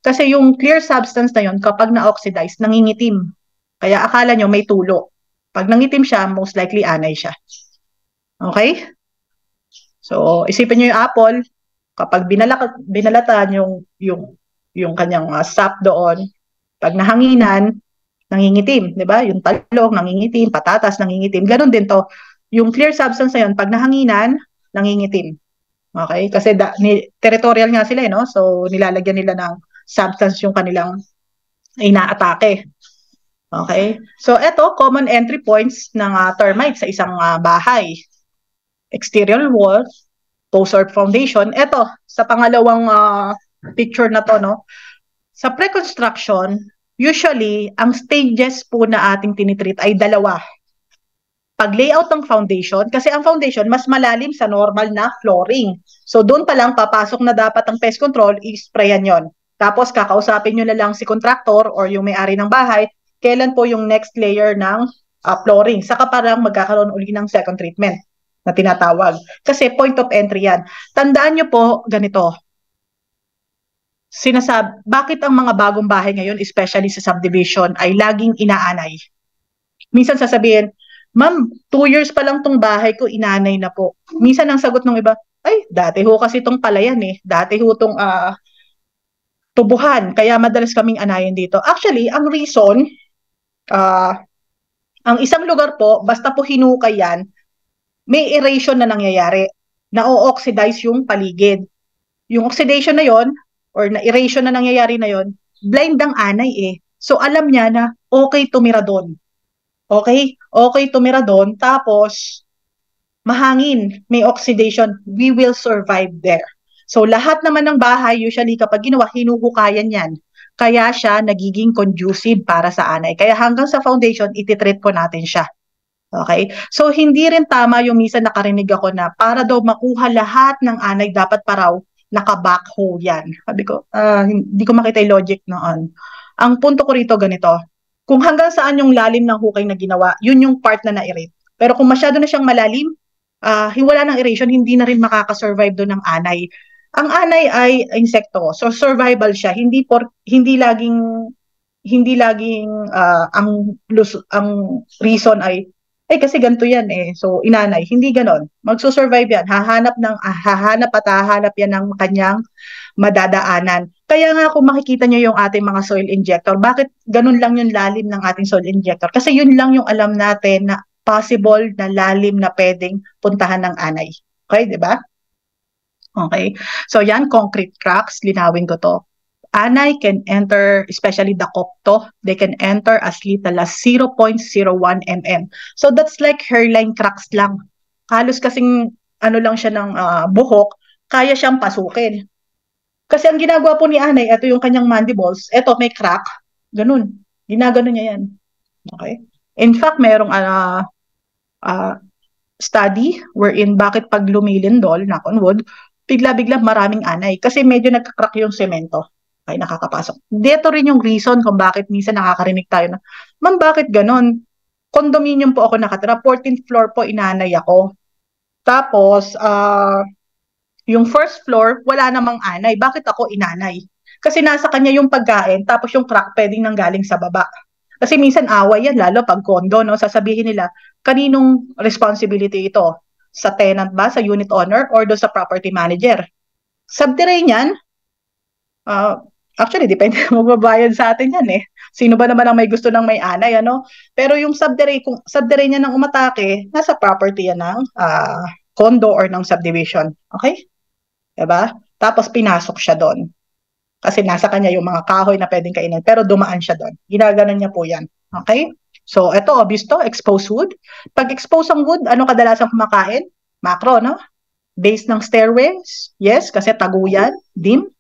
Kasi yung clear substance na yon kapag na-oxidize, nangingitim. Kaya akala nyo may tulo. Pag nangitim siya, most likely anay siya. Okay? So, isipin nyo yung apple, kapag binalatan yung kanyang sap doon, pag nahanginan, nangingitim, di ba? Yung talong, nangingitim, patatas, nangingitim. Ganon din to. Yung clear substance na yun, pag nahanginan, nangingitim. Okay? Kasi territorial nga sila, no? So, nilalagyan nila ng substance yung kanilang inaatake. Okay? So, eto, common entry points ng termite sa isang bahay. Exterior wall, post or foundation. Eto, sa pangalawang picture na to, no? Sa pre-construction, usually, ang stages po na ating tinitreat ay dalawa. Pag-layout ng foundation, kasi ang foundation mas malalim sa normal na flooring. So, doon pa lang papasok na dapat ang pest control, i-sprayan yon. Tapos, kakausapin nyo na lang si contractor or yung may-ari ng bahay, kailan po yung next layer ng flooring. Saka parang magkakaroon uli ng second treatment na tinatawag. Kasi point of entry yan. Tandaan nyo po, ganito, bakit ang mga bagong bahay ngayon, especially sa subdivision, ay laging inaanay? Minsan sasabihin, ma'am, 2 years pa lang tong bahay ko, inanay na po. Minsan ang sagot ng iba, ay, dati ho kasi tong palayan eh. Dati ho tong tubuhan, kaya madalas kaming anayin dito. Actually, ang reason, ang isang lugar po, basta po hinukay yan, may erosion na nangyayari. Na-oxidize yung paligid. Yung oxidation na yon or na-erosion na nangyayari na yon, blind ang anay eh. So alam niya na okay tumira doon. Okay? Okay tumira doon. Tapos, mahangin, may oxidation. We will survive there. So lahat naman ng bahay, usually kapag ginawa, hinuhukayan yan. Kaya siya nagiging conducive para sa anay. Kaya hanggang sa foundation, ititreat po natin siya. Okay? So hindi rin tama yung minsan nakarinig ako na para daw makuha lahat ng anay, dapat pa raw naka-backhoe yan. Sabi ko, hindi ko makita yung logic noon. Ang punto ko rito ganito, kung hanggang saan yung lalim ng hukay na ginawa, yun yung part na na-erate. Pero kung masyado na siyang malalim, wala ng erosion, hindi na rin makakasurvive doon ng anay. Ang anay ay insekto, so survival siya, hindi laging ang reason ay Kasi ganito yan eh. So, inanay, hindi ganon. Magsusurvive yan. Hahanap at hahanap yan ng kanyang madadaanan. Kaya nga kung makikita nyo yung ating mga soil injector, bakit ganun lang yung lalim ng ating soil injector? Kasi yun lang yung alam natin na possible na lalim na pwedeng puntahan ng anay. Okay, di ba? Okay. So yan, concrete cracks, linawin ko to. Anay can enter, especially the cocto, they can enter as little as 0.01 mm. So that's like hairline cracks lang. Halos kasing ano lang siya ng buhok, kaya siyang pasukin. Kasi ang ginagawa po ni Anay, ito yung kanyang mandibles, ito may crack, ganun. Ginagano niya yan. Okay? In fact, merong study wherein bakit pag lumilindol, knock on wood, bigla-bigla maraming anay. Kasi medyo nagka-crack yung semento. Okay, nakakapasok. Dito rin yung reason kung bakit minsan nakakarinig tayo na, ma'am, bakit ganun? Condominium po ako nakatira, 14th floor po inanay ako. Tapos, yung first floor, wala namang anay. Bakit ako inanay? Kasi nasa kanya yung pagkain, tapos yung crack pwedeng nanggaling sa baba. Kasi minsan away yan, lalo pag condo, no? Sasabihin nila, kaninong responsibility ito? Sa tenant ba, sa unit owner, or do sa property manager? Subterranean, actually, depende na magbabayad sa atin yan eh. Sino ba naman ang may gusto ng may anay, ano? Pero yung subterranean ng umatake, nasa property yan ng condo or ng subdivision. Okay? Diba? Tapos pinasok siya doon. Kasi nasa kanya yung mga kahoy na pwedeng kainin, pero dumaan siya doon. Ginaganon niya po yan. Okay? So, ito, obvious to, exposed wood. Pag exposed ang wood, ano kadalasan kumakain? Macro, no? Base ng stairways, yes, kasi taguyan, dim.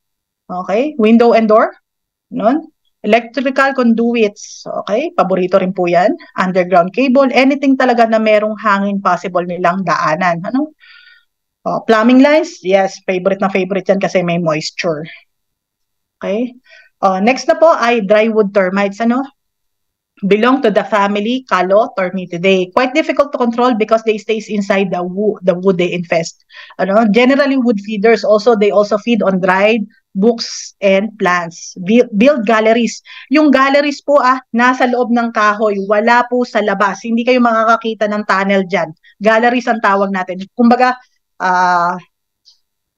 Okay? Window and door, no? Electrical conduits, okay? Paborito rin po yan. Underground cable, anything talaga na merong hangin possible nilang daanan. Ano? Plumbing lines, yes, favorite na favorite yan kasi may moisture. Okay? Next na po ay drywood termites. Ano? Belong to the family Calo Termitidae. Quite difficult to control because they stays inside the wood they infest. Ano? Generally, wood feeders they also feed on dried books and plants. Build galleries. Yung galleries po nasa loob ng kahoy, wala po sa labas. Hindi kayo makakakita ng tunnel dyan. Galleries ang tawag natin. Kumbaga,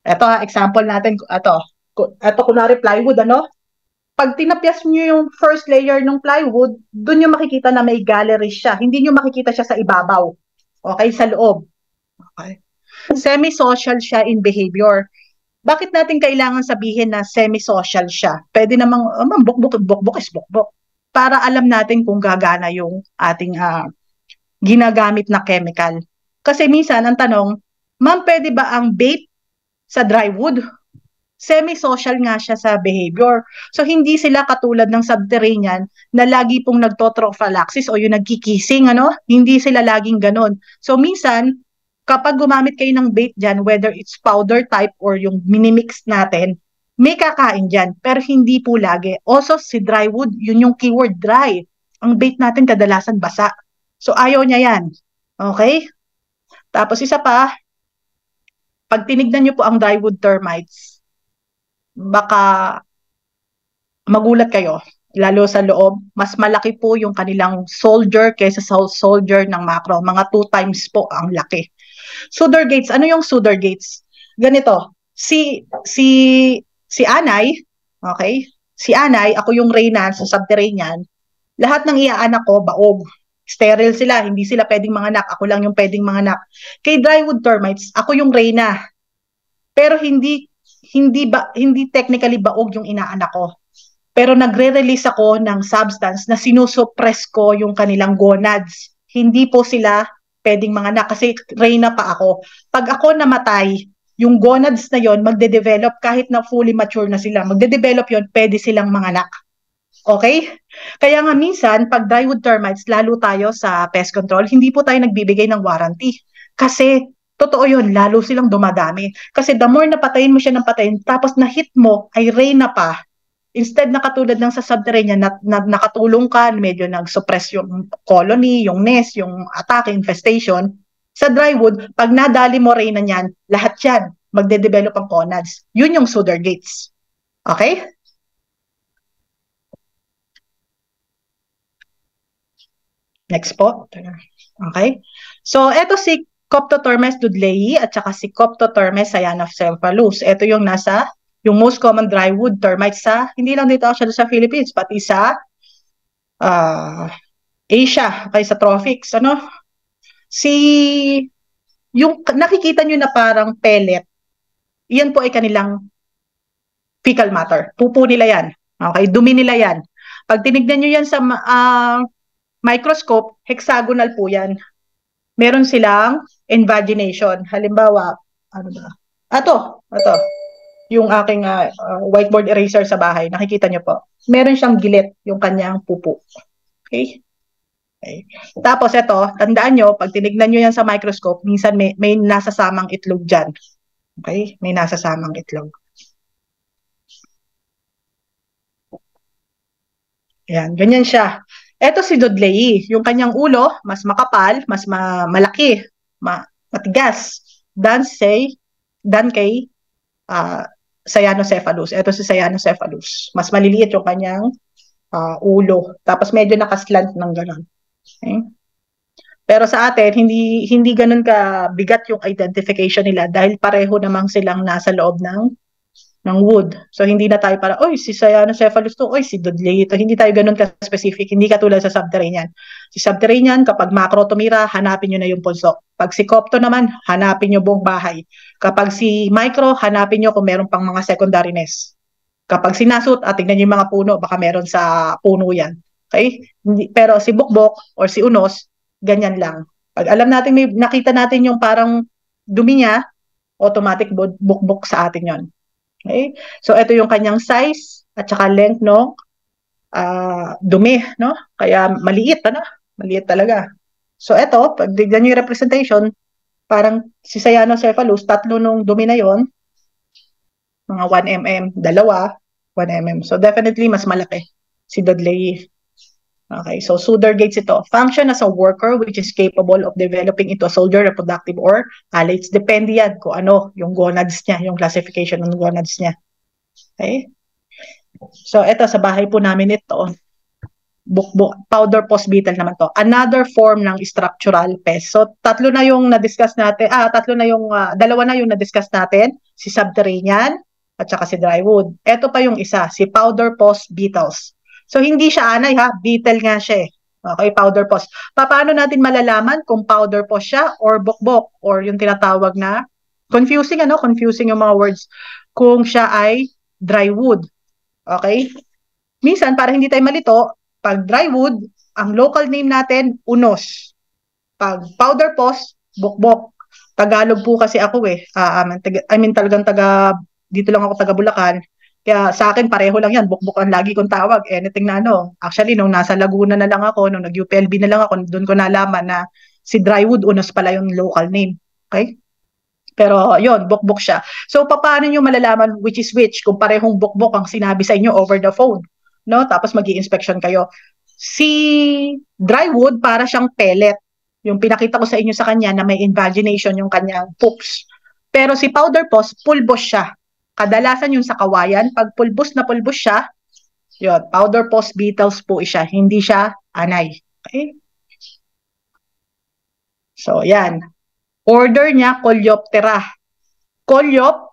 ito example natin, ito kunwari plywood, ano? Pag tinapyas nyo yung first layer ng plywood, doon nyo makikita na may gallery siya. Hindi nyo makikita siya sa ibabaw. Okay, sa loob. Okay. Semi-social siya in behavior. Bakit natin kailangan sabihin na semi-social siya? Pwede namang, bukbuk is bukbuk. Para alam natin kung gagana yung ating ginagamit na chemical. Kasi minsan, ang tanong, ma'am, pwede ba ang bait sa drywood? Semi-social nga siya sa behavior. So, hindi sila katulad ng subterranean na lagi pong nagtotrophallaxis o yung nagkikissing, ano? Hindi sila laging ganun. So, minsan, kapag gumamit kayo ng bait dyan, whether it's powder type or yung minimix natin, may kakain dyan, pero hindi po lagi. Also, si drywood, yun yung keyword, dry. Ang bait natin kadalasan basa. So, ayaw niya yan. Okay? Tapos, isa pa, pag tinignan nyo po ang drywood termites, baka magulat kayo, lalo sa loob, mas malaki po yung kanilang soldier kaysa sa soldier ng macro. Mga 2 times po ang laki. Suder gates, ano yung suder gates? Ganito, si Anay, okay? Si Anay, ako yung Reyna sa subterranean, lahat ng iaanak ko, baog. Sterile sila, hindi sila pwedeng manganak. Ako lang yung pwedeng manganak. Kay drywood termites, ako yung Reyna. Pero hindi technically baog yung inaanak ko. Pero nagre-release ako ng substance na sinusuppress ko yung kanilang gonads. Hindi po sila pwedeng manganak kasi Reyna pa ako. Pag ako namatay, yung gonads na yon magde-develop kahit na fully mature na sila. Magde-develop yon, pwede silang manganak. Okay? Kaya nga minsan, pag drywood termites, lalo tayo sa pest control, hindi po tayo nagbibigay ng warranty. Kasi totoo yun, lalo silang dumadami. Kasi the more napatayin mo siya ng patayin, tapos na-hit mo ay Reyna pa, instead na katulad ng sa subterranean na nakatulong ka, medyo nag-suppress yung colony, yung nest, yung atake, infestation, sa drywood, pag nadali mo Reyna niyan, lahat yan, magde-develop ang conads. Yun yung suder gates. Okay? Next po. Okay? So, eto si Coptotormes dudleyi at saka si Coptotormes cyanocephalus. Ito yung yung most common drywood termites hindi lang dito actually sa Philippines, pati sa Asia, okay, sa tropics. Yung nakikita nyo na parang pellet, iyan po ay kanilang fecal matter. Pupo nila yan. Okay, dumi nila yan. Pag tinignan nyo yan sa microscope, hexagonal po yan. Meron silang invagination. Halimbawa, ano ba? Ito. Yung aking whiteboard eraser sa bahay. Nakikita nyo po. Meron siyang gilit yung kanyang pupo. Okay? Tapos ito, tandaan nyo, pag tinignan nyo yan sa microscope, minsan may nasasamang itlog dyan. Okay? May nasasamang itlog. Ayan, ganyan siya. Ito si Dudley, yung kanyang ulo, mas makapal, mas malaki, matigas, than kay Cyanocephalus. Ito si Cyanocephalus. Mas maliliit yung kanyang ulo. Tapos medyo nakaslant ng gano'n. Okay? Pero sa atin, hindi ganun ka bigat yung identification nila dahil pareho namang silang nasa loob ng wood. So hindi na tayo para, oy, si Cyanocephalus to, oy, si Dudley ito. Hindi tayo ganun ka-specific. Hindi katulad sa subterranean. Si subterranean, kapag macro tumira, hanapin nyo na yung punso. Pag si Copto naman, hanapin nyo buong bahay. Kapag si micro, hanapin nyo kung meron pang mga secondary nest. Kapag si nasut, tignan nyo yung mga puno, baka meron sa puno yan. Okay? Pero si bukbok or si unos, ganyan lang. Pag alam natin, nakita natin yung parang dumi niya, automatic bukbok sa atin yon. Okay? So, ito yung kanyang size at saka length ng dumi, no? Kaya maliit, Maliit talaga. So, ito, pag dignan nyo yung representation, parang si Cyanocephalus, 3 nung dumi na yon, mga 1 mm, 2, 1 mm. So, definitely, mas malaki si Dudley. Okay, so Suder gates ito. Function as a worker which is capable of developing into a soldier, reproductive, or alates. Depende yan kung ano yung gonads niya, yung classification ng gonads niya. Okay? So, ito sa bahay po namin ito. Powder post beetle naman to. Another form ng structural pest. So, dalawa na yung na-discuss natin. Si subterranean at saka si drywood. Ito pa yung isa, si powder post beetles. So, hindi siya anay beetle nga siya eh. Okay, powder post. Paano natin malalaman kung powder post siya or bukbok or yung tinatawag na confusing yung mga words kung siya ay drywood. Okay? Minsan, para hindi tayo malito, pag drywood, ang local name natin, unos. Pag powder post, bukbok. Tagalog po kasi ako eh. Talagang dito lang ako taga Bulacan. Kaya sa akin, pareho lang yan. Bukbok ang lagi kong tawag. Anything na Actually, nung nasa Laguna na lang ako, nung nag-UPLB na lang ako, doon ko nalaman na si drywood, unos pala yung local name. Okay? Pero yon, bukbok siya. So, paano nyo malalaman which is which kung parehong bukbok ang sinabi sa inyo over the phone? No? Tapos mag-i-inspection kayo. Si drywood, para siyang pellet. Yung pinakita ko sa inyo sa kanya na may invagination yung kanyang poops. Pero si powder post, pulbos siya. Kadalasan yung sa kawayan, pag pulbos siya, yun, powder post beetles po siya, hindi siya anay. Okay? So, yan. Order niya, Coleoptera. Coleop,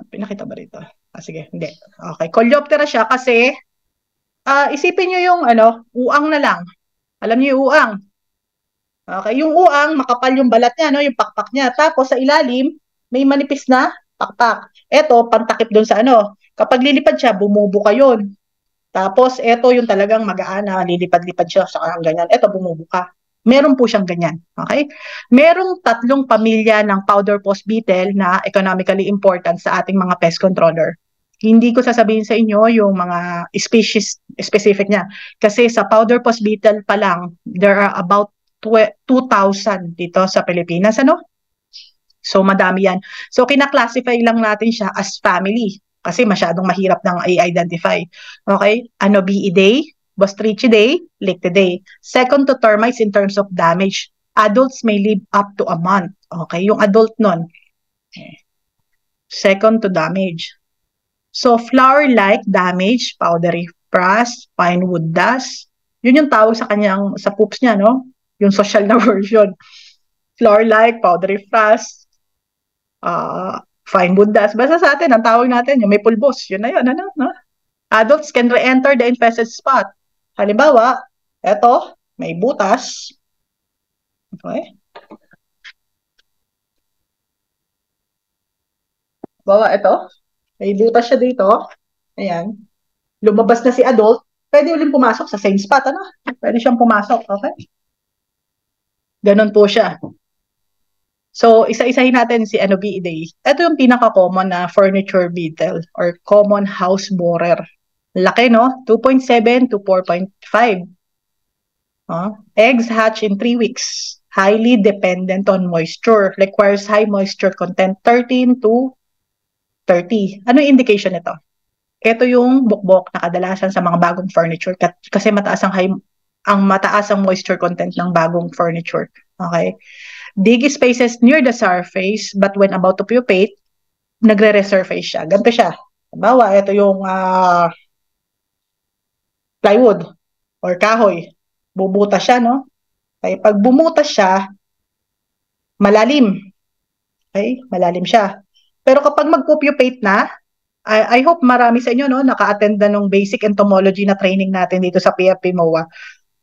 pinakita ba rito? Sige, hindi. Okay, Coleoptera siya kasi, isipin nyo yung, uang na lang. Alam niyo yung uang. Okay, yung uang, makapal yung balat niya, yung pakpak niya. Tapos sa ilalim, may manipis na pakpak. Ito, pantakip doon sa Kapag lilipad siya, bumubuka yun. Tapos, ito yung talagang magaan na lilipad-lipad siya sa ganyan. Ito, bumubuka. Meron po siyang ganyan. Okay? Merong 3 pamilya ng powder post beetle na economically important sa ating mga pest controller. Hindi ko sasabihin sa inyo yung mga species specific niya. Kasi sa powder post beetle pa lang, there are about 2,000 dito sa Pilipinas. So, madami yan. So, kina-classify lang natin siya as family kasi masyadong mahirap nang i-identify. Okay? Anobiidae, Bostrichidae, Lictidae. Second to termites in terms of damage. Adults may live up to a month. Okay? Yung adult nun. Okay. Second to damage. So, flower-like damage, powdery frost, pine wood dust. Yun yung tawag sa poops niya, no? yung social na version. Floor-like, powdery frost, fine wood dust. Basta sa atin, ang tawag natin, yung may pulbos. Yun na yun, ano? No? Adults can re-enter the infested spot. Halimbawa, eto, may butas. Okay? Bawa, ito. May butas siya dito. Ayan. Lumabas na si adult. Pwede ulit pumasok sa same spot. Ano? Pwede siyang pumasok. Okay? Ganon po siya. So, isa-isahin natin si Anobiidae. Ito yung pinaka-common na furniture beetle or common house borer. Laki, no? 2.7 to 4.5. Eggs hatch in 3 weeks. Highly dependent on moisture. Requires high moisture content, 13 to 30. Ano yung indication nito? Ito yung bukbok na kadalasan sa mga bagong furniture kasi mataas ang moisture content ng bagong furniture. Okay? Dig spaces near the surface but when about to pupate, nagre-resurface siya. Ganito siya. Halimbawa, ito yung plywood or kahoy. Bubutas siya, no? Okay? Pag bumutas siya, malalim. Okay? Malalim siya. Pero kapag mag-pupate na, I hope marami sa inyo, no, naka-attend na nung basic entomology na training natin dito sa PFP MOA.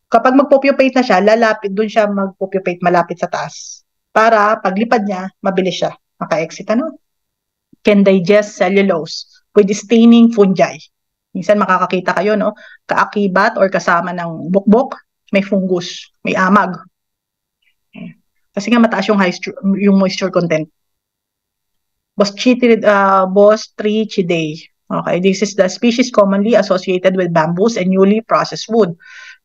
Kapag mag-pupate na siya, dun siya mag-pupate malapit sa taas. Para paglipad niya, mabilis siya. Maka-exit, ano? Can digest cellulose with staining fungi. Minsan makakakita kayo, no? Kaakibat or kasama ng bukbok, may fungus, may amag. Kasi nga mataas yung moisture content. Bostrichidae. Okay, this is the species commonly associated with bamboos and newly processed wood.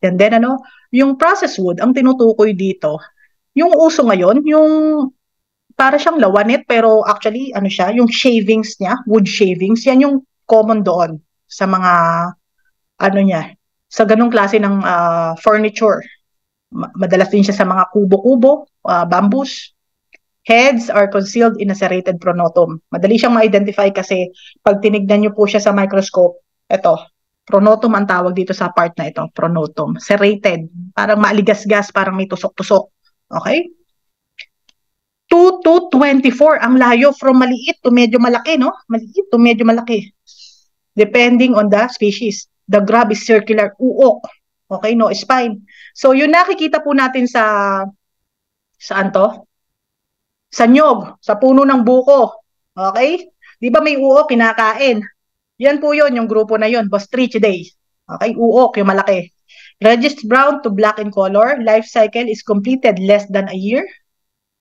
And then yung processed wood, ang tinutukoy dito, yung uso ngayon, yung para siyang lawanet pero actually siya, yung shavings niya, wood shavings, yan yung common doon sa mga niya, sa ganung klase ng furniture. Madalas din siya sa mga kubo-kubo, bamboos. Heads are concealed in a serrated pronotum. Madali siyang ma-identify kasi pag tinignan niyo po siya sa microscope, ito, pronotum ang tawag dito sa part na ito, pronotum. Serrated, parang maaligas-gas, parang may tusok-tusok. Okay? 2 to 24 ang layo from maliit to medyo malaki, no? Maliit to medyo malaki. Depending on the species. The grub is circular, uok. Okay, no spine. So, yun nakikita po natin saan to? Sa nyog, sa puno ng buko. Okay? Di ba may uok, kinakain? Yan po yun, yung grupo na yun, Bostrichidae. Okay? Uok, yung malaki. Reddish brown to black in color. Life cycle is completed less than a year.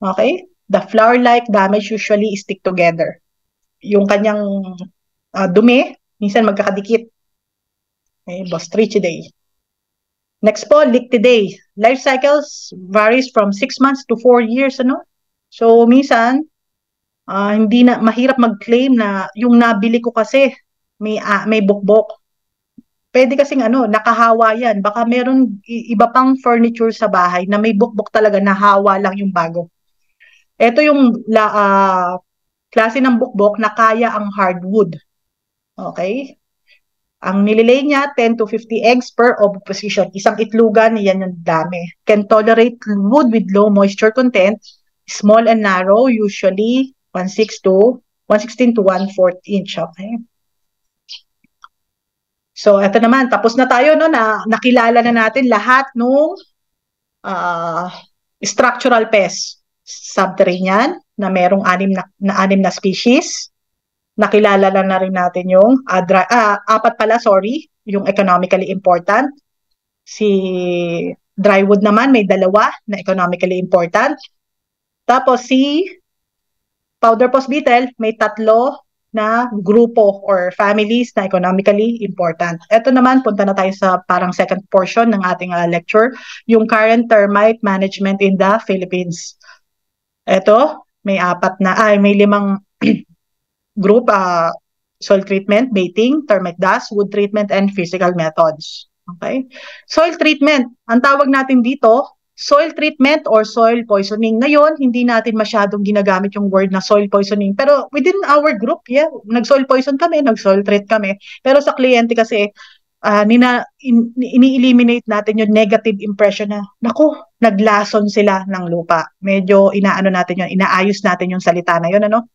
Okay? The flower-like damage usually stick together. Yung kanyang dumi, minsan magkakadikit. Okay? Bostrichidae. Next po, Lictidae. Life cycles varies from 6 months to 4 years, So, minsan, hindi na, mahirap mag-claim na yung nabili ko kasi may bukbok. Pwede kasing nakahawa yan. Baka meron iba pang furniture sa bahay na may bukbok talaga, nahawa lang yung bago. Ito yung klase ng bukbok na kaya ang hardwood. Okay? Ang nililay niya, 10 to 50 eggs per oviposition. Isang itlugan, yan yung dami. Can tolerate wood with low moisture content. Small and narrow, usually 1/16 to 1/4 inch. Okay? So, ito naman, tapos na tayo, na nakilala na natin lahat ng structural pests. Subterranean, na merong anim na species. Nakilala na rin natin yung, apat pala, yung economically important. Si drywood naman, may 2 na economically important. Tapos si powder post beetle, may 3 na grupo or families na economically important. Ito naman, punta na tayo sa parang second portion ng ating lecture, yung current termite management in the Philippines. Ito, may 5 group, soil treatment, baiting, termite dust, wood treatment, and physical methods. Okay? Soil treatment, ang tawag natin dito, soil treatment or soil poisoning. Ngayon, hindi natin masyadong ginagamit yung word na soil poisoning. Pero within our group, nag-soil poison kami, nag-soil treat kami. Pero sa kliyente kasi, ini-eliminate natin yung negative impression na, naku, naglason sila ng lupa. Medyo inaano natin yun, inaayos natin yung salita na yun, ano?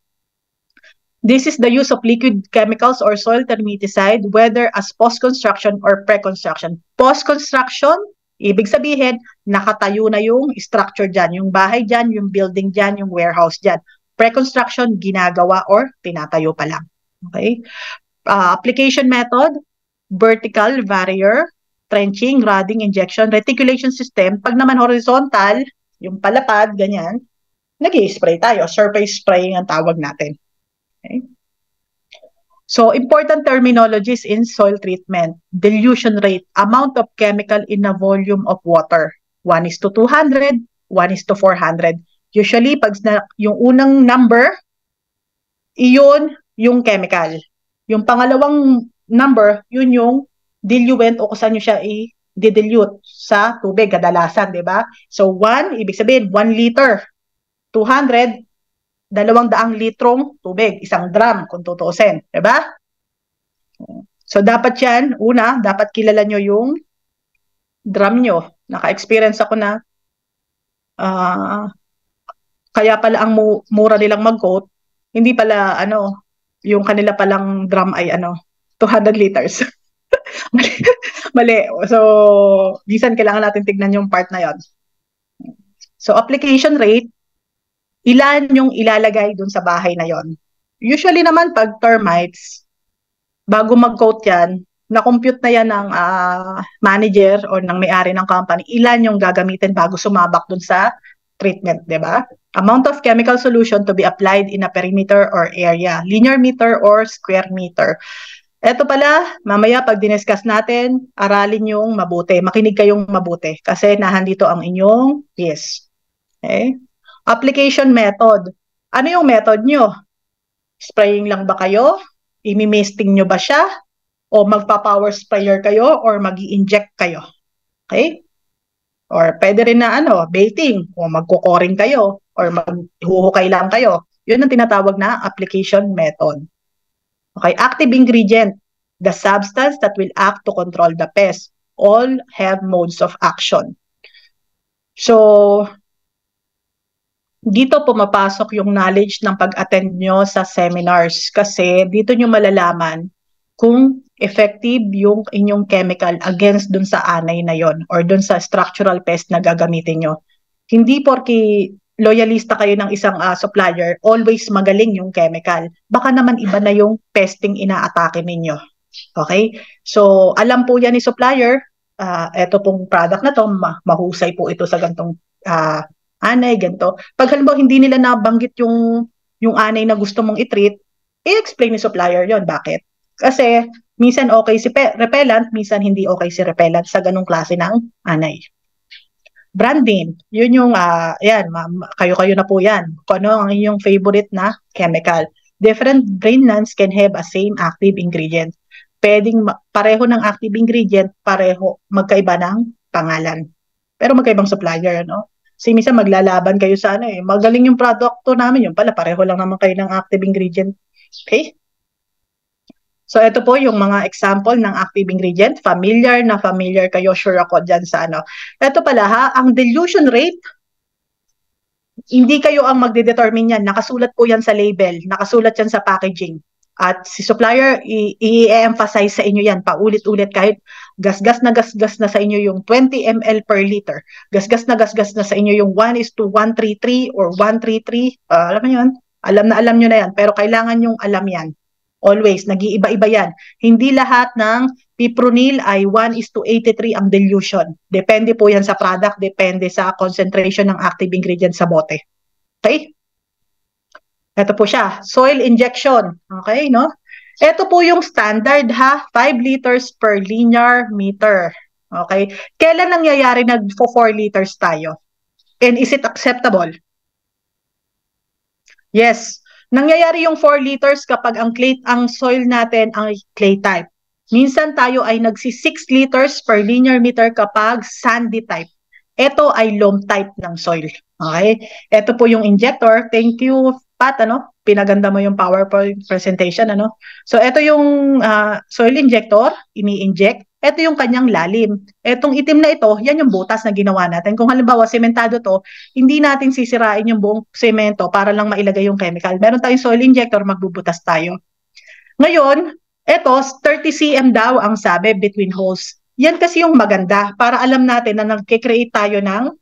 This is the use of liquid chemicals or soil termiticide, whether as post-construction or pre-construction. Post-construction, ibig sabihin, nakatayo na yung structure dyan, yung bahay dyan, yung building dyan, yung warehouse dyan. Pre-construction, ginagawa or tinatayo pa lang. Okay? Application method, vertical barrier, trenching, rodding, injection, reticulation system. Pag naman horizontal, yung palapad, ganyan, nag-i-spray tayo. Surface spraying ang tawag natin. Okay? So, important terminologies in soil treatment. Dilution rate, amount of chemical in a volume of water. 1:200, 1:400. Usually, pag yung unang number, iyon yung chemical. Yung pangalawang number, yun yung diluent o kung saan nyo siya i-dilute sa tubig, kadalasan, di ba? So, 1, ibig sabihin, 1 liter. 200, 200 litrong tubig, 1 drum kung tutuusin, di ba? So, dapat yan, una, dapat kilala nyo yung drum nyo. Naka-experience ako na kaya pala ang mura nilang mag-quote, hindi pala, yung kanila palang drum ay 200 liters. Mali. So, minsan kailangan natin tignan yung part na yon. So, application rate, ilan yung ilalagay dun sa bahay na yon. Usually naman, pag termites, bago mag-quote yan, na-compute na yan ng manager or ng may-ari ng company, ilan yung gagamitin bago sumabak dun sa treatment, di ba? Amount of chemical solution to be applied in a perimeter or area, linear meter or square meter. Ito pala, mamaya pag diniscuss natin, aralin yung mabuti. Makinig kayong mabuti kasi nahandito ang inyong quiz. Okay? Application method. Ano yung method nyo? Spraying lang ba kayo? Imi-misting nyo ba siya? O magpa-power sprayer kayo or mag-i-inject kayo? Okay? Or pwede rin na baiting o magkukoring kayo or maghuhukay lang kayo. Yun ang tinatawag na application method. Okay, active ingredient, the substance that will act to control the pest. All have modes of action. So, dito pumapasok yung knowledge ng pag-attend nyo sa seminars kasi dito nyo malalaman kung effective yung inyong chemical against dun sa anay na yon or dun sa structural pest na gagamitin nyo. Hindi porke loyalista kayo ng isang supplier, always magaling yung chemical. Baka naman iba na yung pesting ina-atake ninyo. Okay? So, alam po yan ni supplier, eto pong product na to, mahusay po ito sa gantong anay, ganito. Pag halimbawa hindi nila nabanggit yung anay na gusto mong i-treat, i-explain ni supplier yon. Bakit? Kasi, minsan okay si repellent, minsan hindi okay si repellent sa ganong klase ng anay. Brand name, yun yung, kayo-kayo na po yan. Kung ano ang inyong favorite na chemical. Different brand names can have a same active ingredient. Pwedeng pareho ng active ingredient, pareho, magkaiba ng pangalan. Pero magkaibang supplier, Kasi minsan maglalaban kayo sa magaling yung produkto namin, yung pala, pareho lang naman kayo ng active ingredient. Okay? So, ito po yung mga example ng active ingredient. Familiar kayo, sure ako dyan sa Ito pala ang dilution rate, hindi kayo ang magde-determine yan. Nakasulat po yan sa label, nakasulat yan sa packaging. At si supplier, i-emphasize sa inyo yan, paulit-ulit kahit gasgas na sa inyo yung 20 ml per liter. Gasgas na sa inyo yung 1:133 or 133. Alam mo yun? Alam nyo na yan, pero kailangan yung alam yan. Always, nag-iiba-iba yan. Hindi lahat ng Fipronil ay 1:83 ang dilution. Depende po yan sa product, depende sa concentration ng active ingredient sa bote. Okay? Ito po siya, soil injection. Okay, no? Ito po yung standard 5 liters per linear meter. Okay? Kailan nangyayari nag-4 liters tayo? And is it acceptable? Yes. Nangyayari yung 4 liters kapag ang soil natin ang clay type. Minsan tayo ay nagsi-6 liters per linear meter kapag sandy type. Ito ay loam type ng soil. Okay? Ito po yung injector. Thank you, Pat, pinaganda mo yung PowerPoint presentation, So, ito yung soil injector, ini-inject. ito yung kanyang lalim. Etong itim na ito, yan yung butas na ginawa natin. Kung halimbawa sementado to, hindi natin sisirain yung buong semento para lang mailagay yung chemical. Meron tayong soil injector, magbubutas tayo. Ngayon, ito, 30 cm daw ang sabi between holes. Yan kasi yung maganda para alam natin na nagkikreate tayo ng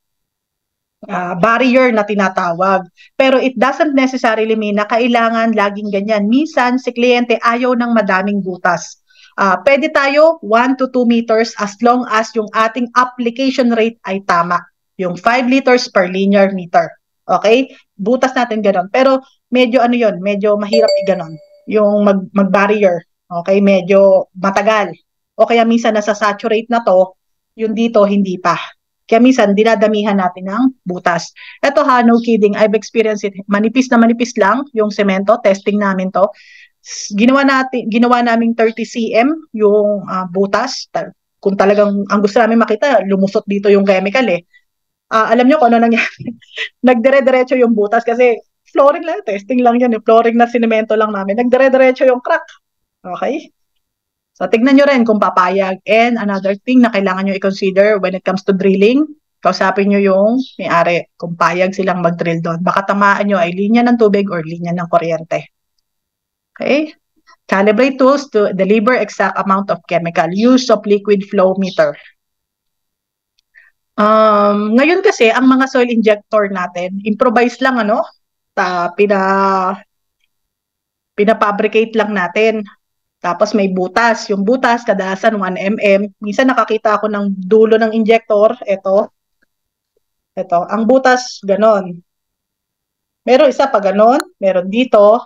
barrier na tinatawag. Pero it doesn't necessarily mean na kailangan laging ganyan. Minsan, si kliyente ayaw ng madaming butas. Pwede tayo 1 to 2 meters as long as yung ating application rate ay tama. Yung 5 liters per linear meter. Okay? Butas natin ganon. Pero medyo ano yon, medyo mahirap i-ganon. Yung mag-barrier. Okay? Medyo matagal. O kaya minsan nasa saturate na to, yung dito hindi pa. Kaya minsan, dinadamihan natin ng butas. Ito ha, no kidding, I've experienced it. Manipis na manipis lang yung semento, testing namin to. Ginawa naming 30 cm yung butas. Kung talagang ang gusto namin makita, lumusot dito yung chemical eh. Alam nyo kung ano nangyari? Nagdire-diretso yung butas kasi flooring lang, testing lang yan. Flooring na sinemento lang namin. Nagdire-diretso yung crack. Okay? So, tignan nyo rin kung papayag. And another thing na kailangan nyo i-consider when it comes to drilling, kausapin nyo yung may-ari kung payag silang mag-drill doon. Baka tamaan nyo ay linya ng tubig or linya ng kuryente. Okay? Calibrate tools to deliver exact amount of chemical. Use of liquid flow meter. Ngayon kasi, ang mga soil injector natin, improvise lang, ano? Pinafabricate lang natin. Tapos may butas. Yung butas, kadalasan 1 mm. Minsan nakakita ako ng dulo ng injector. Ito. Ang butas, ganon. Meron isa pa ganon. Meron dito.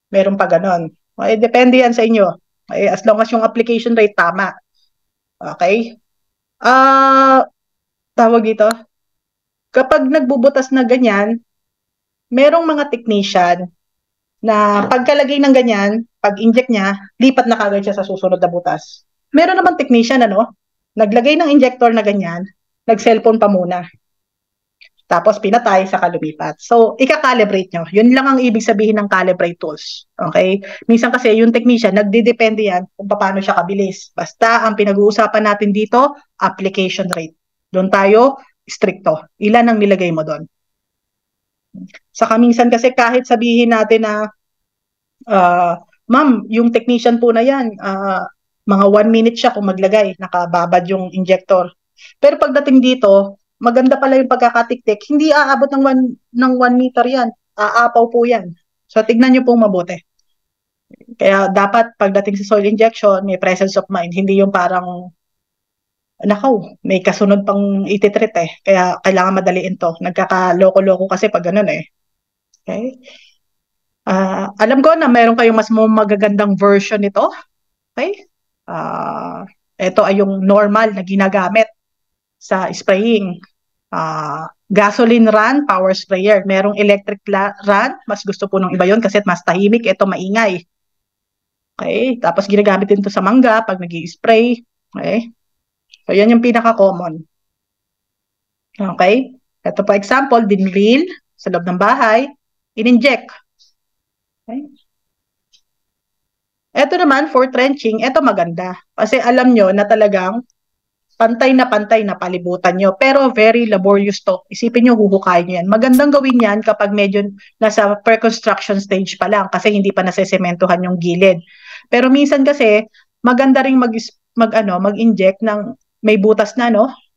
Meron pa ganon. Okay, depende yan sa inyo. Okay, as long as yung application rate tama. Okay? Tawag dito. Kapag nagbubutas na ganyan, merong mga technician na pagkalagay ng ganyan, pag-inject niya, lipat na kagad siya sa susunod na butas. Meron naman technician, naglagay ng injector na ganyan, nag-cellphone pa muna. Tapos pinatay sa kalumipat. So, ika-calibrate nyo. Yun lang ang ibig sabihin ng calibrate tools. Okay? Minsan kasi yung technician, nagdidepende yan kung paano siya kabilis. Basta ang pinag-uusapan natin dito, application rate. Doon tayo, stricto. Ilan ang nilagay mo doon? Saka minsan kasi kahit sabihin natin na ma'am, yung technician po na yan, mga 1 minute siya kung maglagay, nakababad yung injector. Pero pagdating dito, maganda pala yung pagkakatiktik, hindi aabot ng 1 meter yan, aapaw po yan. So tignan nyo pong mabuti. Kaya dapat pagdating sa soil injection, may presence of mind, hindi yung parang nakaw, may kasunod pang ititreat eh. Kaya kailangan madaliin to. Nagkaka-loko-loko kasi pag ganun eh. Okay? Alam ko na mayroon kayong mas magagandang version nito. Okay? Ito ay yung normal na ginagamit sa spraying. Gasoline run, power sprayer. Merong electric run. Mas gusto po ng iba yun kasi mas tahimik. Ito maingay. Okay? Tapos ginagamit din to sa mangga pag nag-i-spray. Okay? So, yan yung pinaka-common. Okay? Ito po example, dinril sa loob ng bahay, in-inject. Okay? Ito naman, for trenching, ito maganda. Kasi alam nyo na talagang pantay na palibutan nyo. Pero very laborious to. Isipin nyo, huhukayin nyo yan. Magandang gawin yan kapag medyo nasa pre-construction stage pa lang kasi hindi pa nasesementohan yung gilid. Pero minsan kasi, maganda rin mag-inject ng may butas na,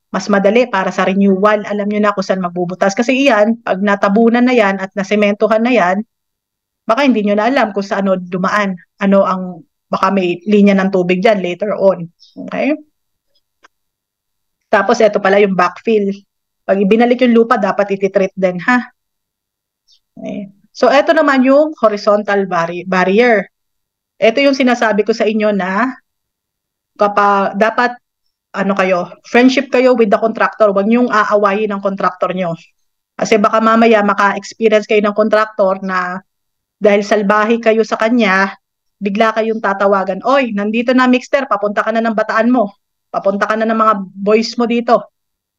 mas madali para sa renewal. Alam nyo na kung saan magbubutas. Kasi iyan, pag natabunan na yan at nasementohan na yan, baka hindi nyo na alam kung saan dumaan. Baka may linya ng tubig dyan later on. Okay? Tapos, ito pala yung backfill. Pag ibinalik yung lupa, dapat ititreat din, ha? Okay. So, ito naman yung horizontal barrier. Ito yung sinasabi ko sa inyo na kapag dapat friendship kayo with the contractor. Huwag niyong aawayin ng contractor niyo. Kasi baka mamaya maka-experience kayo ng contractor na dahil salbahe kayo sa kanya, bigla kayong tatawagan, oy, nandito na mixter, papunta ka na ng bataan mo. Papunta ka na ng mga boys mo dito.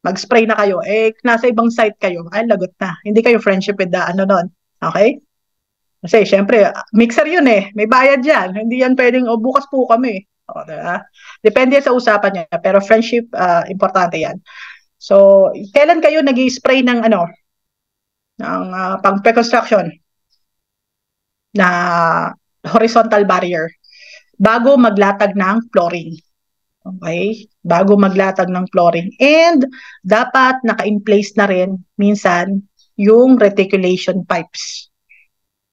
Mag-spray na kayo. Nasa ibang site kayo. Ay, lagot na. Hindi kayo friendship with the nun. Okay? Kasi, syempre, mixer yun eh. May bayad yan. Hindi yan pwedeng, bukas po kami. O, diba? Depende sa usapan niya, pero friendship, importante yan. So, kailan kayo nag-i-spray ng pang pre-construction na horizontal barrier? Bago maglatag ng flooring. Okay? Bago maglatag ng flooring. And dapat naka-in-place na rin minsan yung reticulation pipes.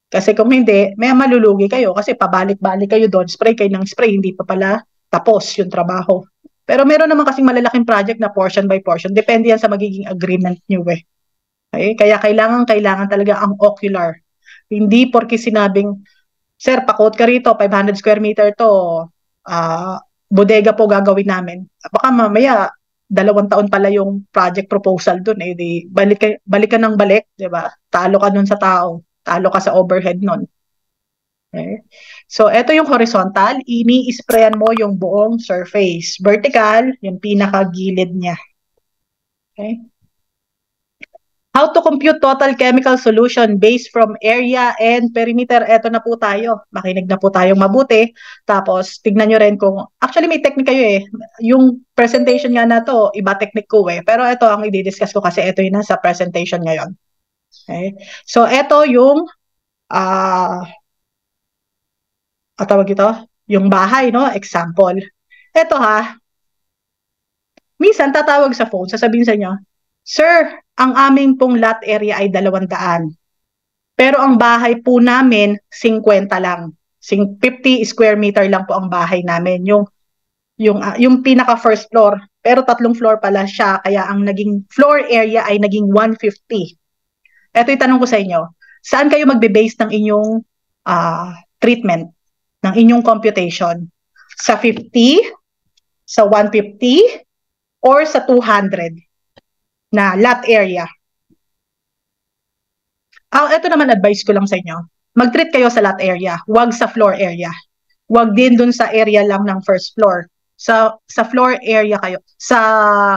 Kasi kung hindi, may malulugi kayo kasi pabalik-balik kayo doon, spray kayo ng spray, hindi pa pala tapos yung trabaho. Pero meron naman kasing malalaking project na portion by portion. Depende yan sa magiging agreement nyo eh. Okay? Kaya kailangan talaga ang ocular. Hindi porke sinabing, sir, pa-quote ka rito, 500 square meter to, bodega po gagawin namin. Baka mamaya, 2 taon pala yung project proposal dun eh. Di, balik ka ng balik, di ba? Talo ka nun sa tao. Talo ka sa overhead nun. Okay? So, ito yung horizontal. Ini-sprayan mo yung buong surface. Vertical, yung pinaka-gilid niya. Okay? How to compute total chemical solution based from area and perimeter. Ito na po tayo. Makinig na po tayong mabuti. Tapos, tignan nyo rin kung, actually may technique kayo eh. Yung presentation nga na to, iba technique ko eh. Pero ito ang i-discuss ko kasi ito yung nasa presentation ngayon. Okay? So, ito yung, tawag ito, yung bahay, no? Example. Ito ha, minsan tatawag sa phone, sasabihin sa inyo, sir, ang aming pong lot area ay 200. Pero ang bahay po namin, 50 lang. 50 square meter lang po ang bahay namin. Yung pinaka first floor. Pero 3 floor pala siya. Kaya ang naging floor area ay naging 150. Ito yung tanong ko sa inyo. Saan kayo magbe-base ng inyong treatment? Ng inyong computation? Sa 50? Sa 150? Or sa 200? Na lot area. Ito naman advice ko lang sa inyo. Mag-treat kayo sa lot area, wag sa floor area. Wag din dun sa area lang ng first floor. Sa floor area kayo. Sa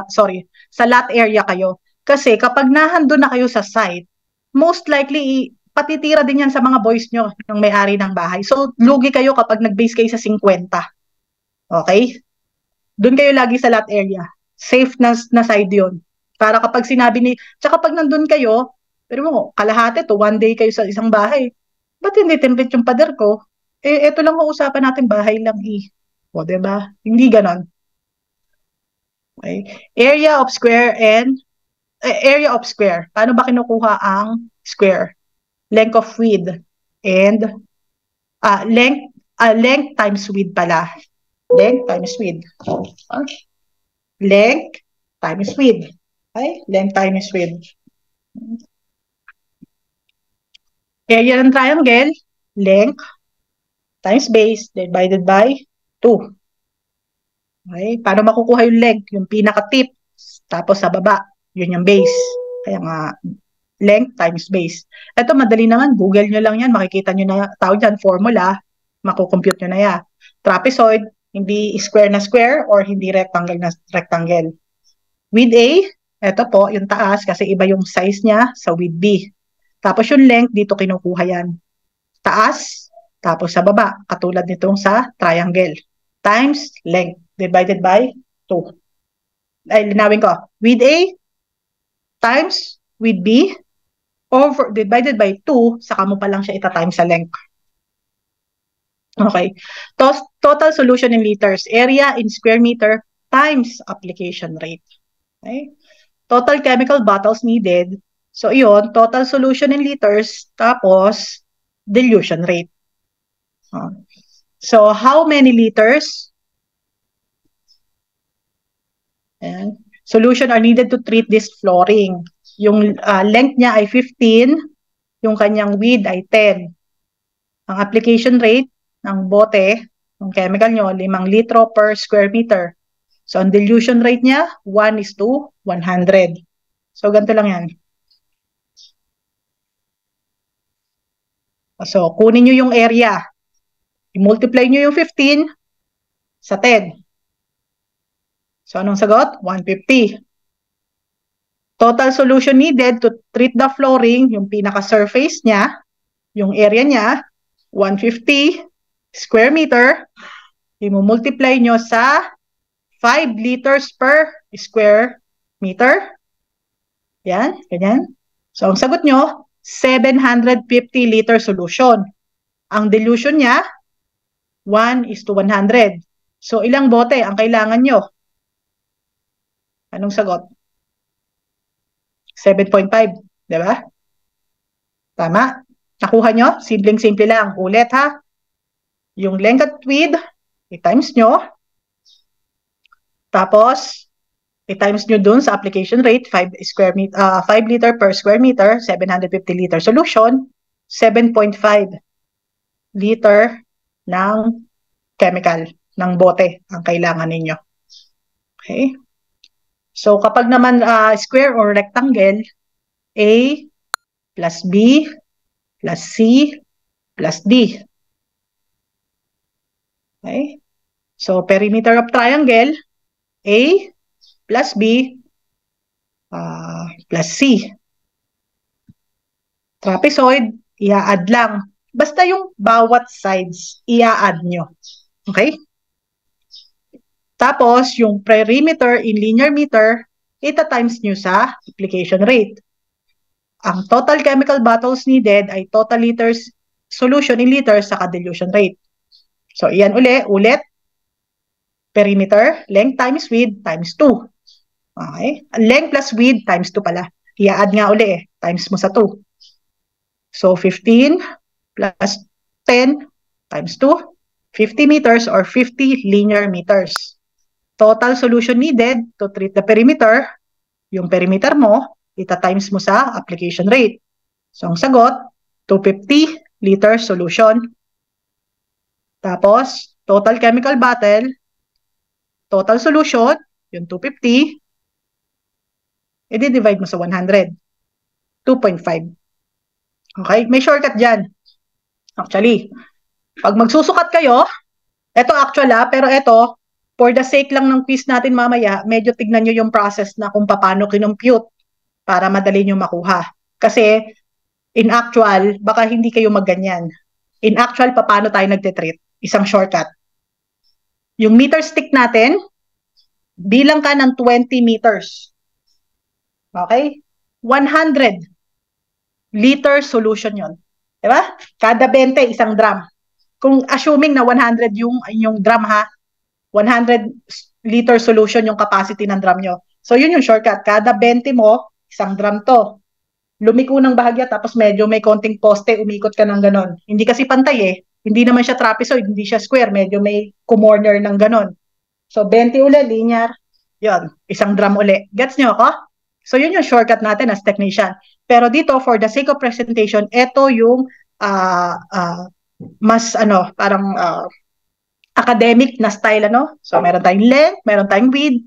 lot area kayo. Kasi kapag nahandun na kayo sa site, most likely patitira din yan sa mga boys nyo, yung may-ari ng bahay. So, lugi kayo kapag nag-base kayo sa 50. Okay? Doon kayo lagi sa lot area. Safe na side yun. Para kapag sinabi tsaka pag nandun kayo, pero mo, kalahati to, 1 day kayo sa isang bahay. Ba't hindi template yung pader ko? Ito lang ang usapan natin, bahay lang O, diba? Hindi ganon. Okay. Area of square. Paano ba kinukuha ang square? Length of width. And, length times width pala. Length times width. Okay. Length times width. Okay? Length times width. Area ng triangle, length times base divided by 2. Okay? Paano makukuha yung length? Yung pinaka-tip. Tapos sa baba, yun yung base. Kaya nga, length times base. Ito, madali naman. Google nyo lang yan. Makikita nyo na, tawag dyan, formula. Makukompute nyo na yan. Trapezoid, hindi square na square or hindi rectangle na rectangle. With A, ito po, yung taas kasi iba yung size niya sa with B. Tapos yung length, dito kinukuha yan. Taas, tapos sa baba, katulad nitong sa triangle. Times length, divided by 2. Ay, linawin ko. With A, times with B, divided by 2, saka mo pa lang siya ita-times sa length. Okay. Total solution in liters, area in square meter, times application rate. Okay. Total chemical bottles needed. So, yun, total solution in liters, tapos dilution rate. So, how many liters? And solution are needed to treat this flooring. Yung length niya ay 15, yung kanyang width ay 10. Ang application rate ng bote, ng chemical nyo, 5 litro per square meter. So, ang dilution rate niya, 1:100. So, ganito lang yan. So, kunin nyo yung area. I-multiply nyo yung 15 sa 10. So, anong sagot? 150. Total solution needed to treat the flooring, yung pinaka-surface niya, yung area niya, 150 square meter, i-multiply nyo sa 5 liters per square meter. Yan, ganyan. So, ang sagot nyo, 750 liter solution. Ang dilution niya, 1:100. So, ilang bote ang kailangan nyo? Anong sagot? 7.5, di ba? Tama. Nakuha nyo? Simpleng-simple lang. Ulit ha. Yung length at width, i-times nyo. Tapos, i-times nyo dun sa application rate, 5 liter per square meter, 750 liter solution, 7.5 liter ng chemical, ng bote ang kailangan ninyo. Okay? So, kapag naman square or rectangle, A plus B plus C plus D. Okay? So, perimeter of triangle, A plus B plus C. Trapezoid, i-add lang. Basta yung bawat sides, i-add nyo. Okay? Tapos, yung perimeter in linear meter, ita-times nyo sa application rate. Ang total chemical bottles needed ay total liters solution in liters sa dilution rate. So, iyan ulit. Perimeter, length times width times 2. Okay? Length plus width times 2 pala. I-add nga times mo sa 2. So, 15 plus 10 times 2, 50 meters or 50 linear meters. Total solution needed to treat the perimeter, yung perimeter mo, ita-times mo sa application rate. So, ang sagot, 250 liter solution. Tapos, total chemical bottle, total solution, yung 250, i-divide mo sa 100. 2.5. Okay? May shortcut dyan. Actually, pag magsusukat kayo, ito actual pero ito, for the sake lang ng quiz natin mamaya, medyo tignan nyo yung process na kung paano kinumpute para madali nyo makuha. Kasi, in actual, baka hindi kayo magganyan. In actual, paano tayo nagtitreat? Isang shortcut. Yung meter stick natin, bilang ka ng 20 meters. Okay? 100 liter solution yon. Diba? Kada 20, isang drum. Kung assuming na 100 yung drum ha, 100 liter solution yung capacity ng drum nyo. So, yun yung shortcut. Kada 20 mo, isang drum to. Lumiko ng bahagya, tapos medyo may konting poste, umikot ka ng ganon. Hindi kasi pantay Hindi naman siya trapezoid, hindi siya square. Medyo may corner ng ganon. So, 20 uli, linear. Yun, isang drum uli. Gets nyo ako? So, yun yung shortcut natin as technician. Pero dito, for the sake of presentation, ito yung mas parang academic na style, So, meron tayong length, meron tayong width.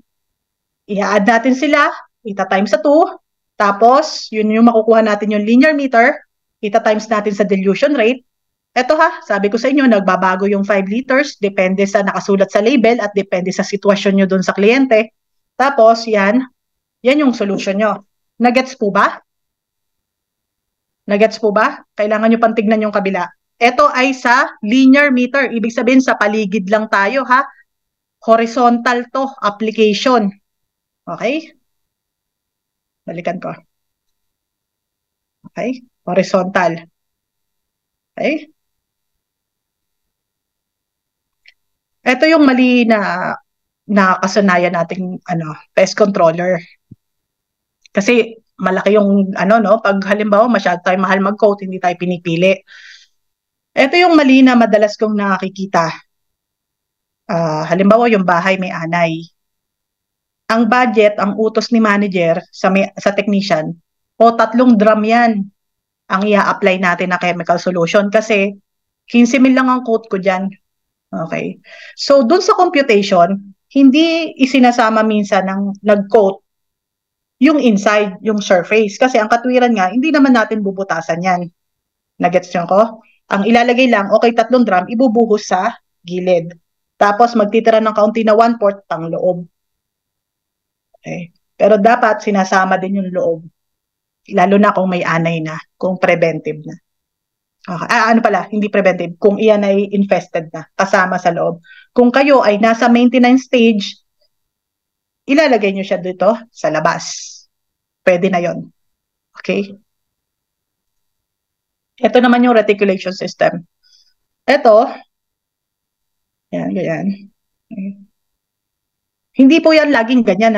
I-add natin sila, ita-times sa 2. Tapos, yun yung makukuha natin yung linear meter, ita-times natin sa dilution rate. Ito sabi ko sa inyo, nagbabago yung 5 liters, depende sa nakasulat sa label at depende sa sitwasyon nyo dun sa kliyente. Tapos, yan yung solution nyo. Nagets po ba? Nagets po ba? Kailangan nyo pang tignan yung kabila. Ito ay sa linear meter. Ibig sabihin sa paligid lang tayo Horizontal to application. Okay? Balikan ko. Okay? Horizontal. Okay? Ito yung mali na kasanayan nating pest controller. Kasi malaki yung pag halimbawa masyado tayo mahal mag-coat, hindi tayo pinipili. Ito yung mali na madalas kong nakikita. Halimbawa yung bahay may anay. Ang budget, ang utos ni manager sa technician, 3 drum yan ang i-apply natin na chemical solution kasi 15 mil lang ang quote ko dyan. Okay. So, dun sa computation, hindi isinasama minsan ng nag-quote yung inside, yung surface. Kasi ang katwiran nga, hindi naman natin bubutasan yan. Nagets nyo ko? Ang ilalagay lang, 3 drum, ibubuhos sa gilid. Tapos, magtitira ng kaunti na 1/4 pang loob. Okay. Pero dapat, sinasama din yung loob. Lalo na kung may anay na, kung preventive na. Okay. Ano pala, hindi preventive. Kung iyan ay infested na, kasama sa loob. Kung kayo ay nasa maintenance stage, ilalagay nyo siya dito sa labas. Pwede na yon. Okay? Ito naman yung reticulation system. Ito, yan, ganyan. Okay. Hindi po yan laging ganyan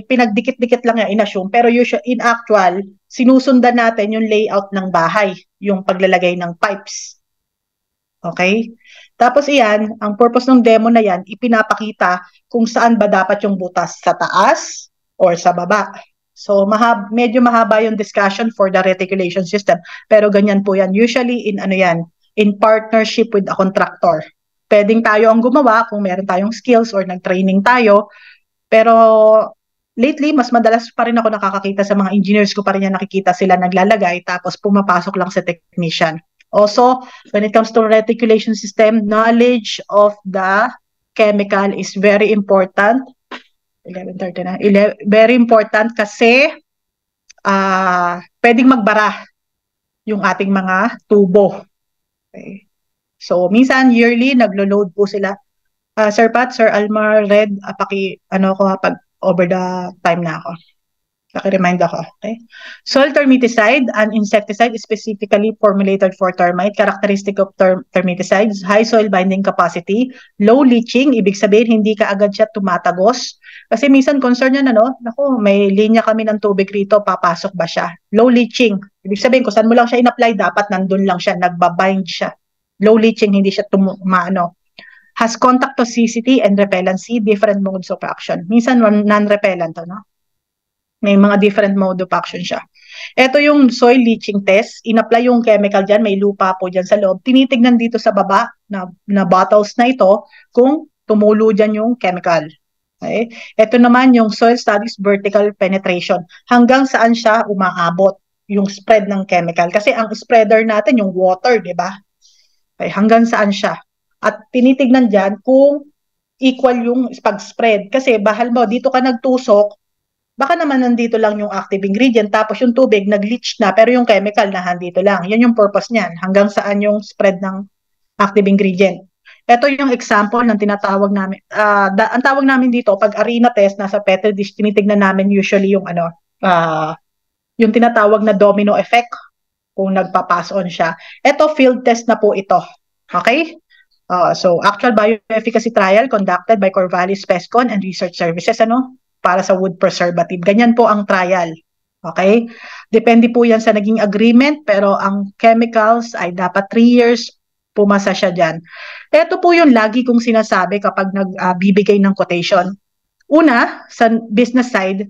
pinagdikit-dikit lang yan in-assume, pero in actual, sinusundan natin yung layout ng bahay, yung paglalagay ng pipes. Okay? Tapos iyan, ang purpose ng demo na yan, ipinapakita kung saan ba dapat yung butas, sa taas or sa baba. So medyo mahaba yung discussion for the reticulation system, pero ganyan po yan. Usually in partnership with a contractor. Pwedeng tayo ang gumawa kung meron tayong skills or nag-training tayo. Pero lately, mas madalas pa rin ako nakakakita sa mga engineers ko pa rin yan nakikita sila naglalagay tapos pumapasok lang sa technician. Also, when it comes to reticulation system, knowledge of the chemical is very important. 11:30 na. Very important kasi pwedeng magbara yung ating mga tubo. Okay. So, minsan yearly naglo-load po sila. Sir Pat, Sir Almar, Red, pag over the time na ako. Paki-remind ako. Okay? Soil termiticide, an insecticide specifically formulated for termite. Characteristic of termiticides, high soil binding capacity, low leaching, ibig sabihin hindi ka agad siya tumatagos. Kasi minsan concern yan, naku, may linya kami ng tubig rito, papasok ba siya? Low leaching, ibig sabihin kung saan mo lang siya in-apply, dapat nandun lang siya, nagbabind siya. Low leaching, hindi siya has contact toxicity and repellency, different modes of action. Minsan non-repellent, may mga different mode of action siya. Ito yung soil leaching test. In-apply yung chemical dyan, may lupa po dyan sa loob. Tinitignan dito sa baba na bottles na ito kung tumulo dyan yung chemical. Okay? Ito naman yung soil studies vertical penetration. Hanggang saan siya umaabot yung spread ng chemical. Kasi ang spreader natin yung water, di ba? Okay, hanggang saan siya? At tinitignan dyan kung equal yung pag-spread. Kasi bahal mo, dito ka nagtusok, baka naman nandito lang yung active ingredient, tapos yung tubig nag-leach na, pero yung chemical na handito lang. Yan yung purpose niyan. Hanggang saan yung spread ng active ingredient. Ito yung example ng tinatawag namin. Ang tawag namin dito, pag arena test, nasa Petri dish, tinitignan namin usually yung yung tinatawag na domino effect, kung nagpa-pass on siya. Ito, field test na po ito. Okay? So, actual bioefficacy trial conducted by Corvallis Pescon and Research Services, para sa wood preservative. Ganyan po ang trial. Okay? Depende po yan sa naging agreement, pero ang chemicals ay dapat 3 years, pumasa siya dyan. Ito po yung lagi kong sinasabi kapag nagbibigay ng quotation. Una, sa business side,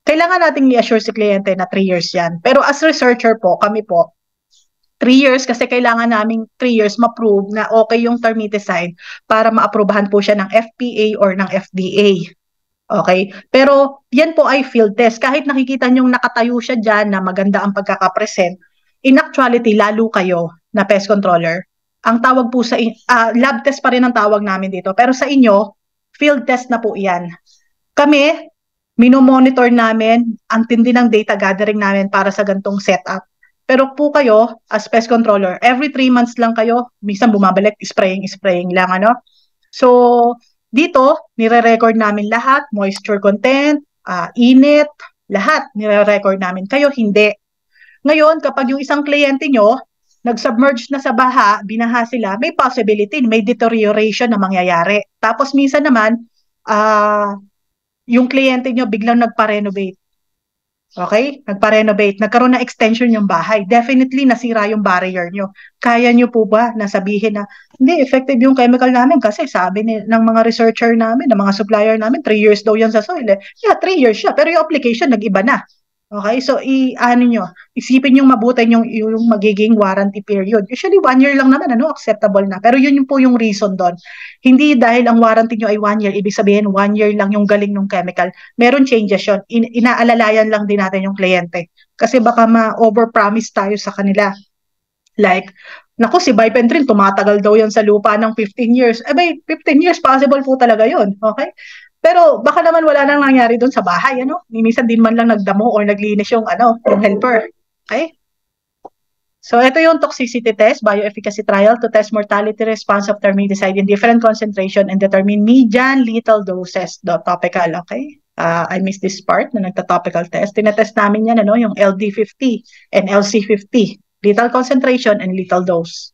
kailangan nating i-assure si kliyente na 3 years yan. Pero as researcher po, kami po, 3 years kasi kailangan naming 3 years ma-prove na okay yung termiticide para ma-aprobahan po siya ng FPA or ng FDA. Okay? Pero yan po ay field test. Kahit nakikita nyo nakatayo siya dyan na maganda ang pagkakapresent, in actuality, lalo kayo na pest controller, ang tawag po sa lab test pa rin ang tawag namin dito. Pero sa inyo, field test na po yan. Kami, minomonitor namin ang tindi ng data gathering namin para sa gantong setup. Pero po kayo, as pest controller, every 3 months lang kayo, minsan bumabalik, spraying lang, So, dito, nire-record namin lahat, moisture content, init, lahat, nire-record namin. Kayo, hindi. Ngayon, kapag yung isang kliyente nyo, nag-submerge na sa baha, binaha sila, may possibility, may deterioration na mangyayari. Tapos minsan naman, yung kliyente nyo biglang nagpa-renovate. Okay? Nagpa-renovate. Nagkaroon ng extension yung bahay. Definitely, nasira yung barrier nyo. Kaya nyo po ba nasabihin na, hindi, effective yung chemical namin kasi sabi ng mga researcher namin, ng mga supplier namin, 3 years daw yan sa soil. Yeah, 3 years siya. Pero yung application, nag-iba na. Okay? So, isipin yung mabuti yung magiging warranty period. Usually, 1 year lang naman, acceptable na. Pero yun po yung reason doon. Hindi dahil ang warranty nyo ay 1 year, ibig sabihin 1 year lang yung galing ng chemical. Meron changes yun. Inaalalayan lang din natin yung kliyente. Kasi baka ma-overpromise tayo sa kanila. Like, naku, si Bipentrin, tumatagal daw yan sa lupa ng 15 years. 15 years, possible po talaga yun. Okay? Pero baka naman wala nang nangyari doon sa bahay, Minsan din man lang nagdamo or naglinis yung helper. Okay? So ito yung toxicity test, bioefficacy trial to test mortality response of termiticide in different concentration and determine median lethal doses, topical, okay? I missed this part na nagta-topical test. Tinetest namin yan, yung LD50 and LC50, lethal concentration and lethal dose.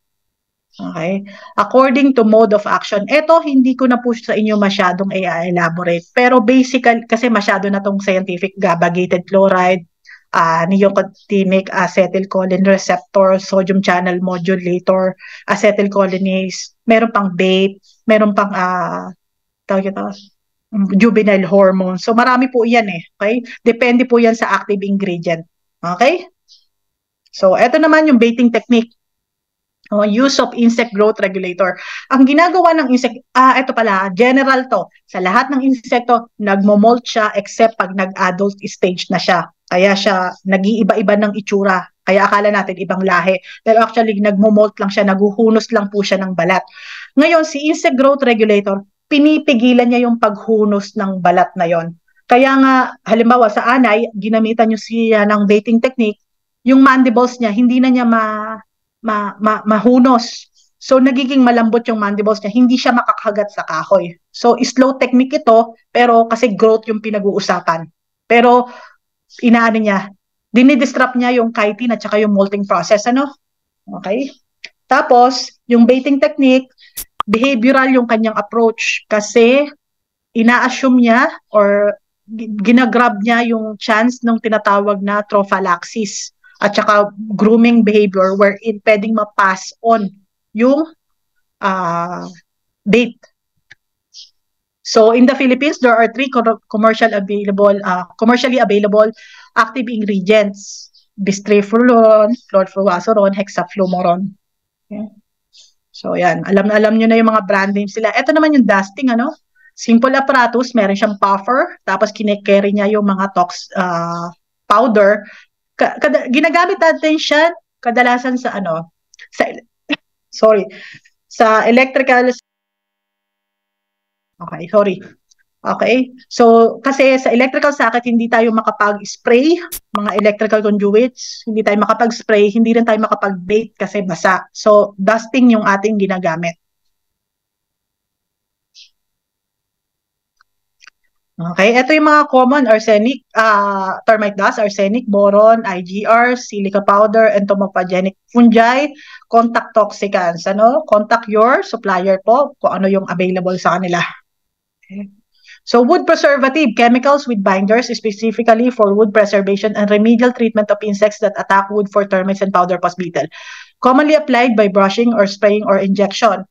Okay? According to mode of action, ito hindi ko na po sa inyo masyadong i-elaborate. Pero basically, kasi masyado na tong scientific, GABA-gated chloride, neonicotinic acetylcholine receptor, sodium channel modulator, acetylcholinease, meron pang BATE, meron pang tawag ito, juvenile hormone. So marami po yan okay? Depende po yan sa active ingredient. Okay? So ito naman yung baiting technique. Use of insect growth regulator. Ang ginagawa ng insect, ito pala, general to. Sa lahat ng insekto, nagmo-molt siya except pag nag-adult stage na siya. Kaya siya nag-iiba-iba ng itsura. Kaya akala natin ibang lahi. Pero actually, nagmo-molt lang siya, naguhunos lang po siya ng balat. Ngayon, si insect growth regulator, pinipigilan niya yung paghunos ng balat na yon. Kaya nga, halimbawa sa anay, ginamitan niyo siya ng baiting technique, yung mandibles niya, hindi na niya mahunos. So, nagiging malambot yung mandibles niya, hindi siya makakagat sa kahoy. So, slow technique ito, pero kasi growth yung pinag-uusapan. Pero, inaano niya, dinidistrap niya yung chitin at saka yung molting process, Okay? Tapos, yung baiting technique, behavioral yung kanyang approach kasi ina-assume niya or ginagrab niya yung chance ng tinatawag na trophallaxis at saka grooming behavior wherein pwedeng ma-pass on yung bait. So in the Philippines, there are 3 commercially available active ingredients: bistriflurone, chlorfluazoron, hexaflumoron. Okay. So yan, alam nyo na yung mga brand names sila. Ito naman yung dusting, simple apparatus, meron siyang puffer, tapos kine-carry niya yung mga powder. Ginagamit natin siya kadalasan sa sa electrical. Okay. So, kasi sa electrical socket, hindi tayo makapag-spray, mga electrical conduits, hindi tayo makapag-spray, hindi rin tayo makapag-bait kasi basa. So, dusting yung ating ginagamit. Okay, ito yung mga common arsenic, termite dust, arsenic, boron, IGR, silica powder, entomophagenic fungi, contact toxicants. Contact your supplier po kung ano yung available sa kanila. Okay. So, wood preservative, chemicals with binders specifically for wood preservation and remedial treatment of insects that attack wood for termites and powder puff beetle. Commonly applied by brushing or spraying or injection.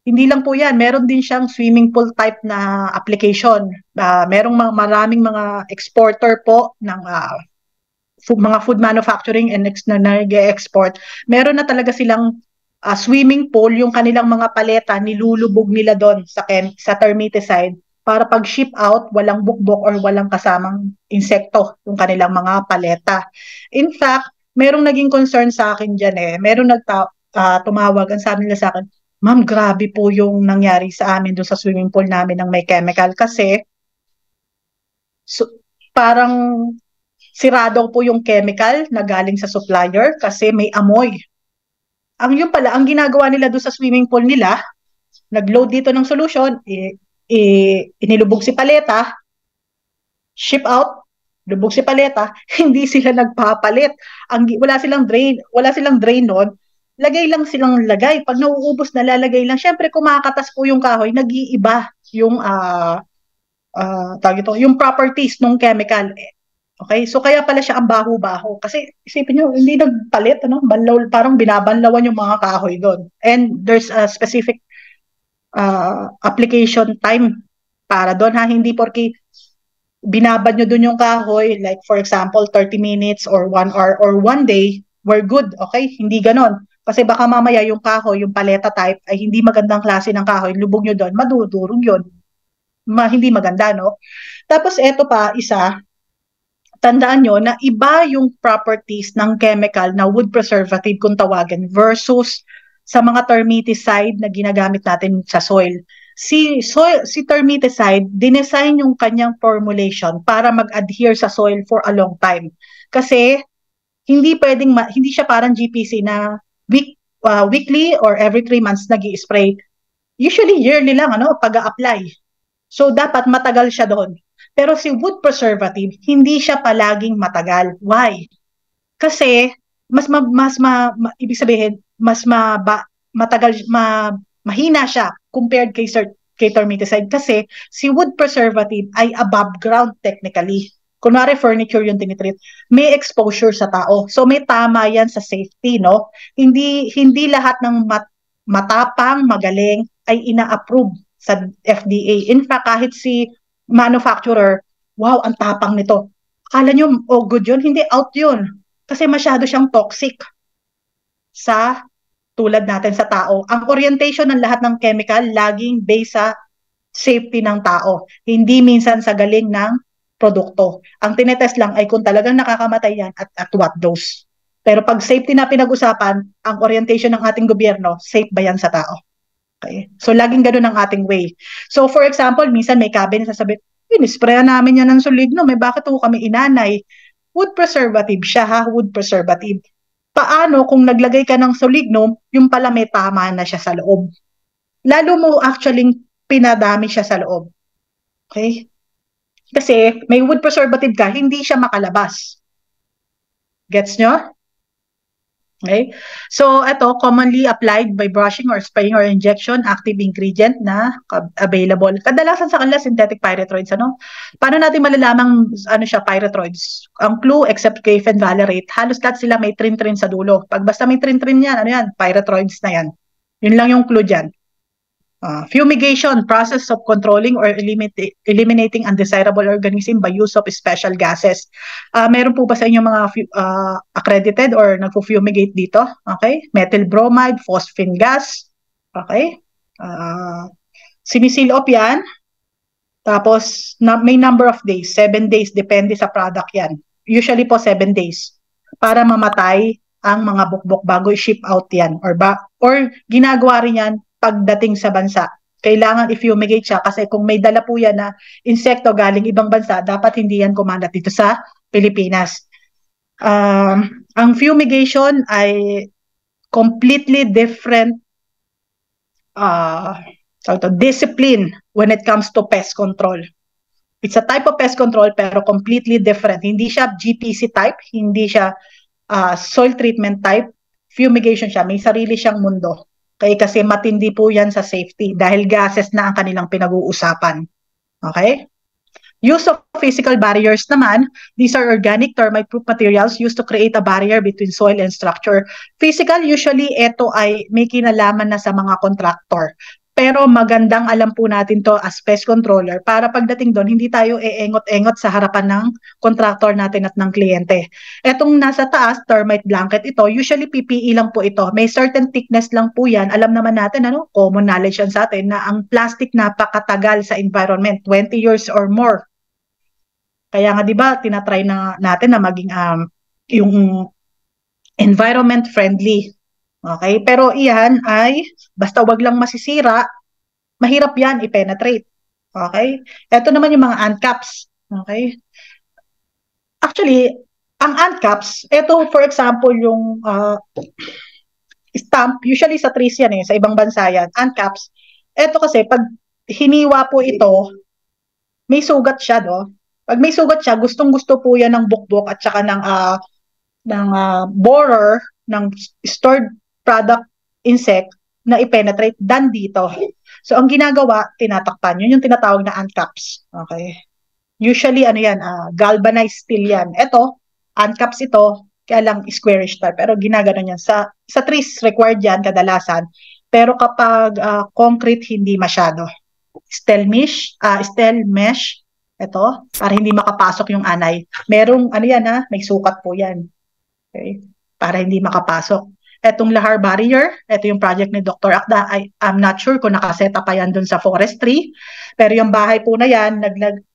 Hindi lang po yan. Meron din siyang swimming pool type na application. Merong maraming mga exporter po ng mga food manufacturing and na nag-export. Meron na talaga silang swimming pool, yung kanilang mga paleta, nilulubog nila doon sa termiticide para pag ship out, walang bukbok or walang kasamang insekto yung kanilang mga paleta. In fact, merong naging concern sa akin dyan Meron tumawag, ang sabi nila sa akin, "Ma'am, grabe po yung nangyari sa amin doon sa swimming pool namin ng may chemical kasi parang sirado po yung chemical na galing sa supplier kasi may amoy." Yun pala, ang ginagawa nila doon sa swimming pool nila, nag-load dito ng solution, inilubog si paleta, ship out, lubog si paleta, hindi sila nagpapalit. Wala silang drain noon, lagay lang silang lagay. Pag nauubos na, lalagay lang. Syempre, kumakatas po yung kahoy, nag-iiba yung yung properties ng chemical. Okay? So, kaya pala siya ang baho-baho. Kasi, isipin nyo, hindi nagpalit, parang binabanlawan yung mga kahoy doon. And there's a specific application time para doon, Hindi porke binabad nyo doon yung kahoy, like for example, 30 minutes or 1 hour or 1 day, we're good. Okay? Hindi ganon. Kasi baka mamaya yung kahoy, yung paleta type, ay hindi magandang klase ng kahoy, lubog nyo doon, madudurog yun. Hindi maganda, Tapos, eto pa, isa, tandaan nyo na iba yung properties ng chemical na wood preservative kung tawagin versus sa mga termiticide na ginagamit natin sa soil. Si termiticide, dinesign yung kanyang formulation para mag-adhere sa soil for a long time. Kasi Hindi pwedeng, hindi siya parang GPC na weekly or every 3 months nag-i-spray. Usually yearly lang pag-a-apply. So dapat matagal siya doon. Pero si wood preservative, hindi siya palaging matagal. Why? Kasi ibig sabihin matagal mahina siya compared kay termiticide kasi si wood preservative ay above ground technically. Kunwari furniture yung tinitreat, may exposure sa tao. So may tama yan sa safety, no? Hindi lahat ng matapang, magaling ay ina-approve sa FDA. In fact, kahit si manufacturer, wow, ang tapang nito. Akala nyo, oh good yun? Hindi, out yun. Kasi masyado siyang toxic sa tulad natin sa tao. Ang orientation ng lahat ng chemical laging based sa safety ng tao. Hindi minsan sa galing ng produkto. Ang tinetest lang ay kung talagang nakakamatay yan at what dose. Pero pag safety na pinag-usapan, ang orientation ng ating gobyerno, safe ba yan sa tao? Okay? So laging ganun ang ating way. So for example, minsan may cabinet sasabihin, in-sprayan namin yan ng soligno, may bakit po kami inanay? Wood preservative siya ha, wood preservative. Paano kung naglagay ka ng solignum, yung pala may tama na siya sa loob? Lalo mo actually pinadami siya sa loob. Okay? Kasi may wood preservative ka, hindi siya makalabas. Gets nyo? Okay? So, ito, commonly applied by brushing or spraying or injection, active ingredient na available. Kadalasan sa kanila, synthetic pyrethroids, Paano natin malalamang, siya, pyrethroids? Ang clue, except kay phenvalerate, halos lahat sila may trin-trin sa dulo. Pag basta may trin-trin yan, pyrethroids na yan. Yun lang yung clue dyan. Fumigation, process of controlling or eliminating undesirable organism by use of special gases. Meron po ba sa inyo mga accredited or nagpo-fumigate dito? Okay? Methyl bromide, phosphine gas. Okay? Sinisil off yan. Tapos, may number of days. 7 days, depende sa product yan. Usually po 7 days. Para mamatay ang mga bukbok bago i-ship out yan. Or ginagawa rin yan pagdating sa bansa. Kailangan i-fumigate siya kasi kung may dala po yan na insekto galing ibang bansa, dapat hindi yan kumalat dito sa Pilipinas. Ang fumigation ay completely different discipline when it comes to pest control. It's a type of pest control pero completely different. Hindi siya GPC type, hindi siya soil treatment type. Fumigation siya, may sarili siyang mundo. Kasi matindi po yan sa safety dahil gases na ang kanilang pinag-uusapan. Okay? Use of physical barriers naman, these are organic termite-proof materials used to create a barrier between soil and structure. Physical, usually, ito ay may kinalaman na sa mga contractor. Pero magandang alam po natin to as pest controller para pagdating doon, hindi tayo eengot-engot sa harapan ng contractor natin at ng kliyente. Etong nasa taas, termite blanket ito, usually PPE lang po ito. May certain thickness lang po yan. Alam naman natin, common knowledge yan sa atin, na ang plastic napakatagal sa environment, 20 years or more. Kaya nga 'di ba, tinatry na natin na maging yung environment friendly. Okay? Pero iyan ay basta wag lang masisira, mahirap 'yan i-penetrate. Okay? Ito naman yung mga ant caps. Okay? Actually, ang ant caps, ito for example yung stamp, usually sa trees yan sa ibang bansa yan, ant caps. Ito kasi pag hiniwa po ito, may sugat siya, Pag may sugat siya, gustong-gusto po yan ng bukbok at saka ng borer ng stored product insect na i-penetrate dan dito. So, ang ginagawa, tinatakpan. Yun yung tinatawag na ant caps. Okay? Usually, galvanized steel yan. Ito, ant caps ito, kaya lang squarish type. Pero ginagano yan. Sa trees, required yan kadalasan. Pero kapag concrete, hindi masyado. Steel mesh, ito, para hindi makapasok yung anay. Merong, may sukat po yan. Okay? Para hindi makapasok. Etong lahar barrier, ito yung project ni Dr. Akda. I'm not sure kung nakaset up pa yan dun sa forestry. Pero yung bahay po na yan,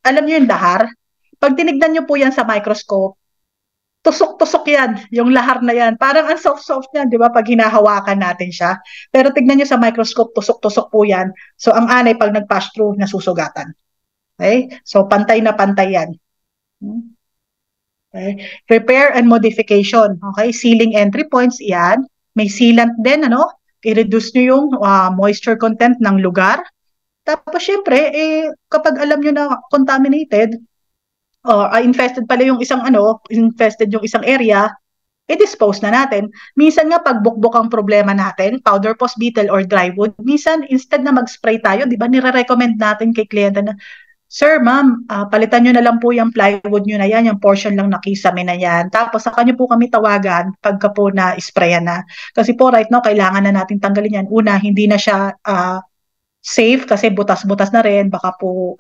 alam nyo yung lahar? Pag tinignan nyo po yan sa microscope, tusok-tusok yan, yung lahar na yan. Parang ang soft-soft yan, di ba? Pag hinahawakan natin siya. Pero tignan nyo sa microscope, tusok-tusok po yan. So ang anay, pag nag-pass through, nasusugatan. Okay? So pantay na pantay yan. Okay? Repair and modification. Okay? Sealing entry points, yan. May sealant din, ano? I-reduce nyo yung moisture content ng lugar. Tapos, syempre, kapag alam nyo na contaminated, or infested pala yung isang infested yung isang area, i-dispose na natin. Minsan nga pag bukbok ang problema natin, powder post beetle or dry wood, minsan instead na mag-spray tayo, di ba, nire-recommend natin kay kliyente na, Sir, ma'am, palitan nyo na lang po yung plywood nyo na yan, yung portion lang na kisame na yan. Tapos saka nyo po kami tawagan pagka po na-sprayan na. Kasi po right now, kailangan na natin tanggalin yan. Una, hindi na siya safe kasi butas-butas na rin, baka po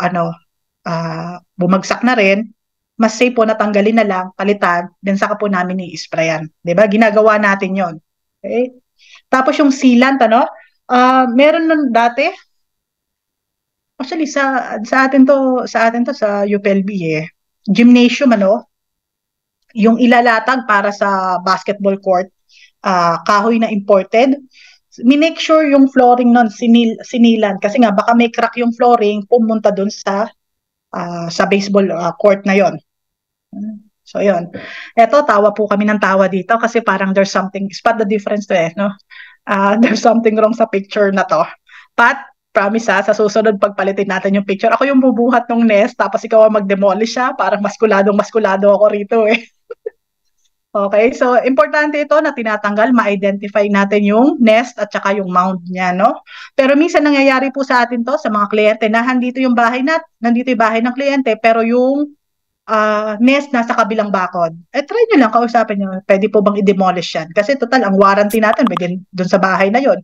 bumagsak na rin. Mas safe po na tanggalin na lang, palitan, then saka po namin i-sprayan. 'Di ba? Ginagawa natin 'yon. Okay? Tapos yung sealant, meron nun dati, actually sa atin to sa UPLB gymnasium, yung ilalatag para sa basketball court, kahoy na imported. Minake sure yung flooring nun sinilan kasi nga baka may crack yung flooring pumunta dun sa baseball court na yon. So yon. Eto, tawa po kami ng tawa dito kasi parang there's something, spot the difference to no? There's something wrong sa picture na to. Pat, promise sa susunod pagpalitin natin yung picture. Ako yung bubuhat ng nest tapos ikaw ang mag-demolish siya. Parang maskulado ako rito Okay, so importante ito na tinatanggal, ma-identify natin yung nest at saka yung mound niya, no? Pero minsan nangyayari po sa atin to sa mga kliyente na nandito yung bahay ng kliyente pero yung nest nasa kabilang bakod. Try nyo lang, kausapin nyo, pwede po bang i-demolish yan? Kasi total, ang warranty natin, pwede dun sa bahay na yon.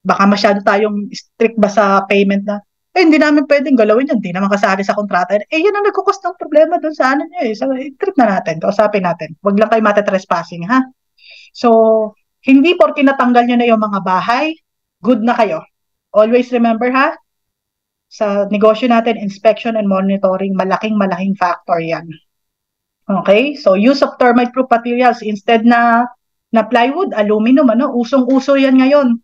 Baka masyado tayong strict ba sa payment na, hindi namin pwedeng galawin yan, hindi naman kasali sa kontrata. Yan ang nagkukos ng problema dun sa ano nyo So, i-trip na natin, kausapin natin. Huwag lang kayo mata-trespassing, ha? So, hindi porke natanggal nyo na yung mga bahay, good na kayo. Always remember, ha? Sa negosyo natin, inspection and monitoring, malaking factor yan. Okay? So, use of termite-proof materials instead na plywood, aluminum, usong-uso yan ngayon.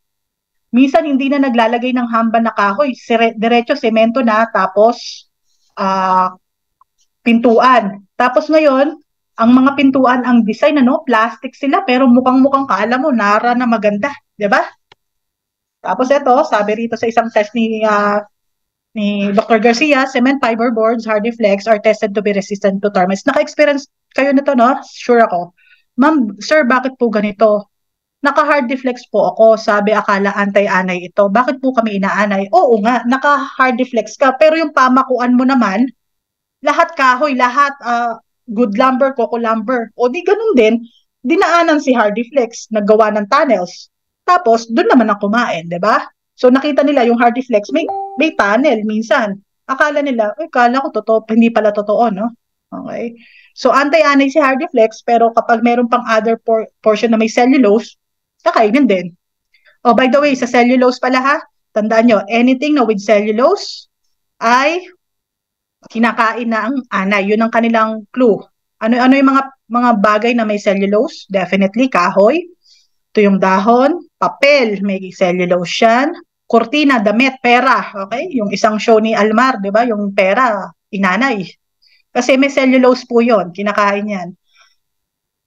Minsan, hindi na naglalagay ng hamba na kahoy. Diretso, semento na, tapos pintuan. Tapos ngayon, ang mga pintuan, ang design, plastic sila, pero mukhang kala mo, nara na maganda. Diba? Tapos ito, sabi rito sa isang test ni Dr. Garcia, cement fiber boards, Hardiflex are tested to be resistant to termites. Naka-experience kayo nito, no? Sure ako. Ma'am, sir, bakit po ganito? Naka-Hardiflex po ako. Sabi, akala anti-anay ito. Bakit po kami inaanay? Oo nga, naka-Hardiflex ka. Pero yung pamakuan mo naman, lahat kahoy, lahat good lumber, coco lumber. O di ganun din, dinaanan si Hardiflex, naggawa ng tunnels. Tapos, doon naman ang kumain, di ba? So, nakita nila yung Hardiflex, may tunnel minsan. Akala nila, kala ko totoo, hindi pala totoo, no? Okay? So, anti-anay si Hardiflex, pero kapag meron pang other portion na may cellulose, kakainin din. Oh, by the way, sa cellulose pala ha, tandaan nyo, anything na with cellulose ay kinakain na ang anay. Yun ang kanilang clue. Ano yung mga bagay na may cellulose? Definitely, kahoy. Ito yung dahon, papel, may cellulose yan. Kurtina, damit, pera. Okay? Yung isang show ni Almar, di ba? Yung pera, inanay. Kasi may cellulose po yun. Kinakain yan.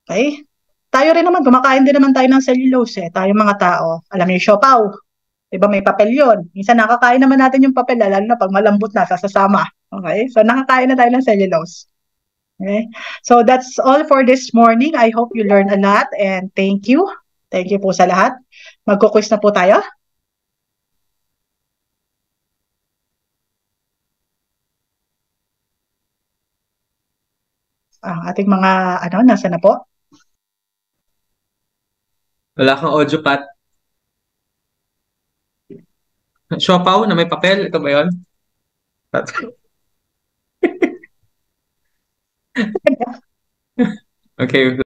Okay? Tayo rin naman, kumakain din naman tayo ng cellulose tayo mga tao. Alam niyo, siopaw. Diba may papel yon. Minsan nakakain naman natin yung papel, lalo na pag malambot na, sasama. Okay? So nakakain na tayo ng cellulose. Okay? So that's all for this morning. I hope you learned a lot and thank you. Thank you po sa lahat. Magkukwis na po tayo. Ating mga, nasa na po? Wala kang audio, Pat. Siopaw na may papel, ito ba yun? Okay.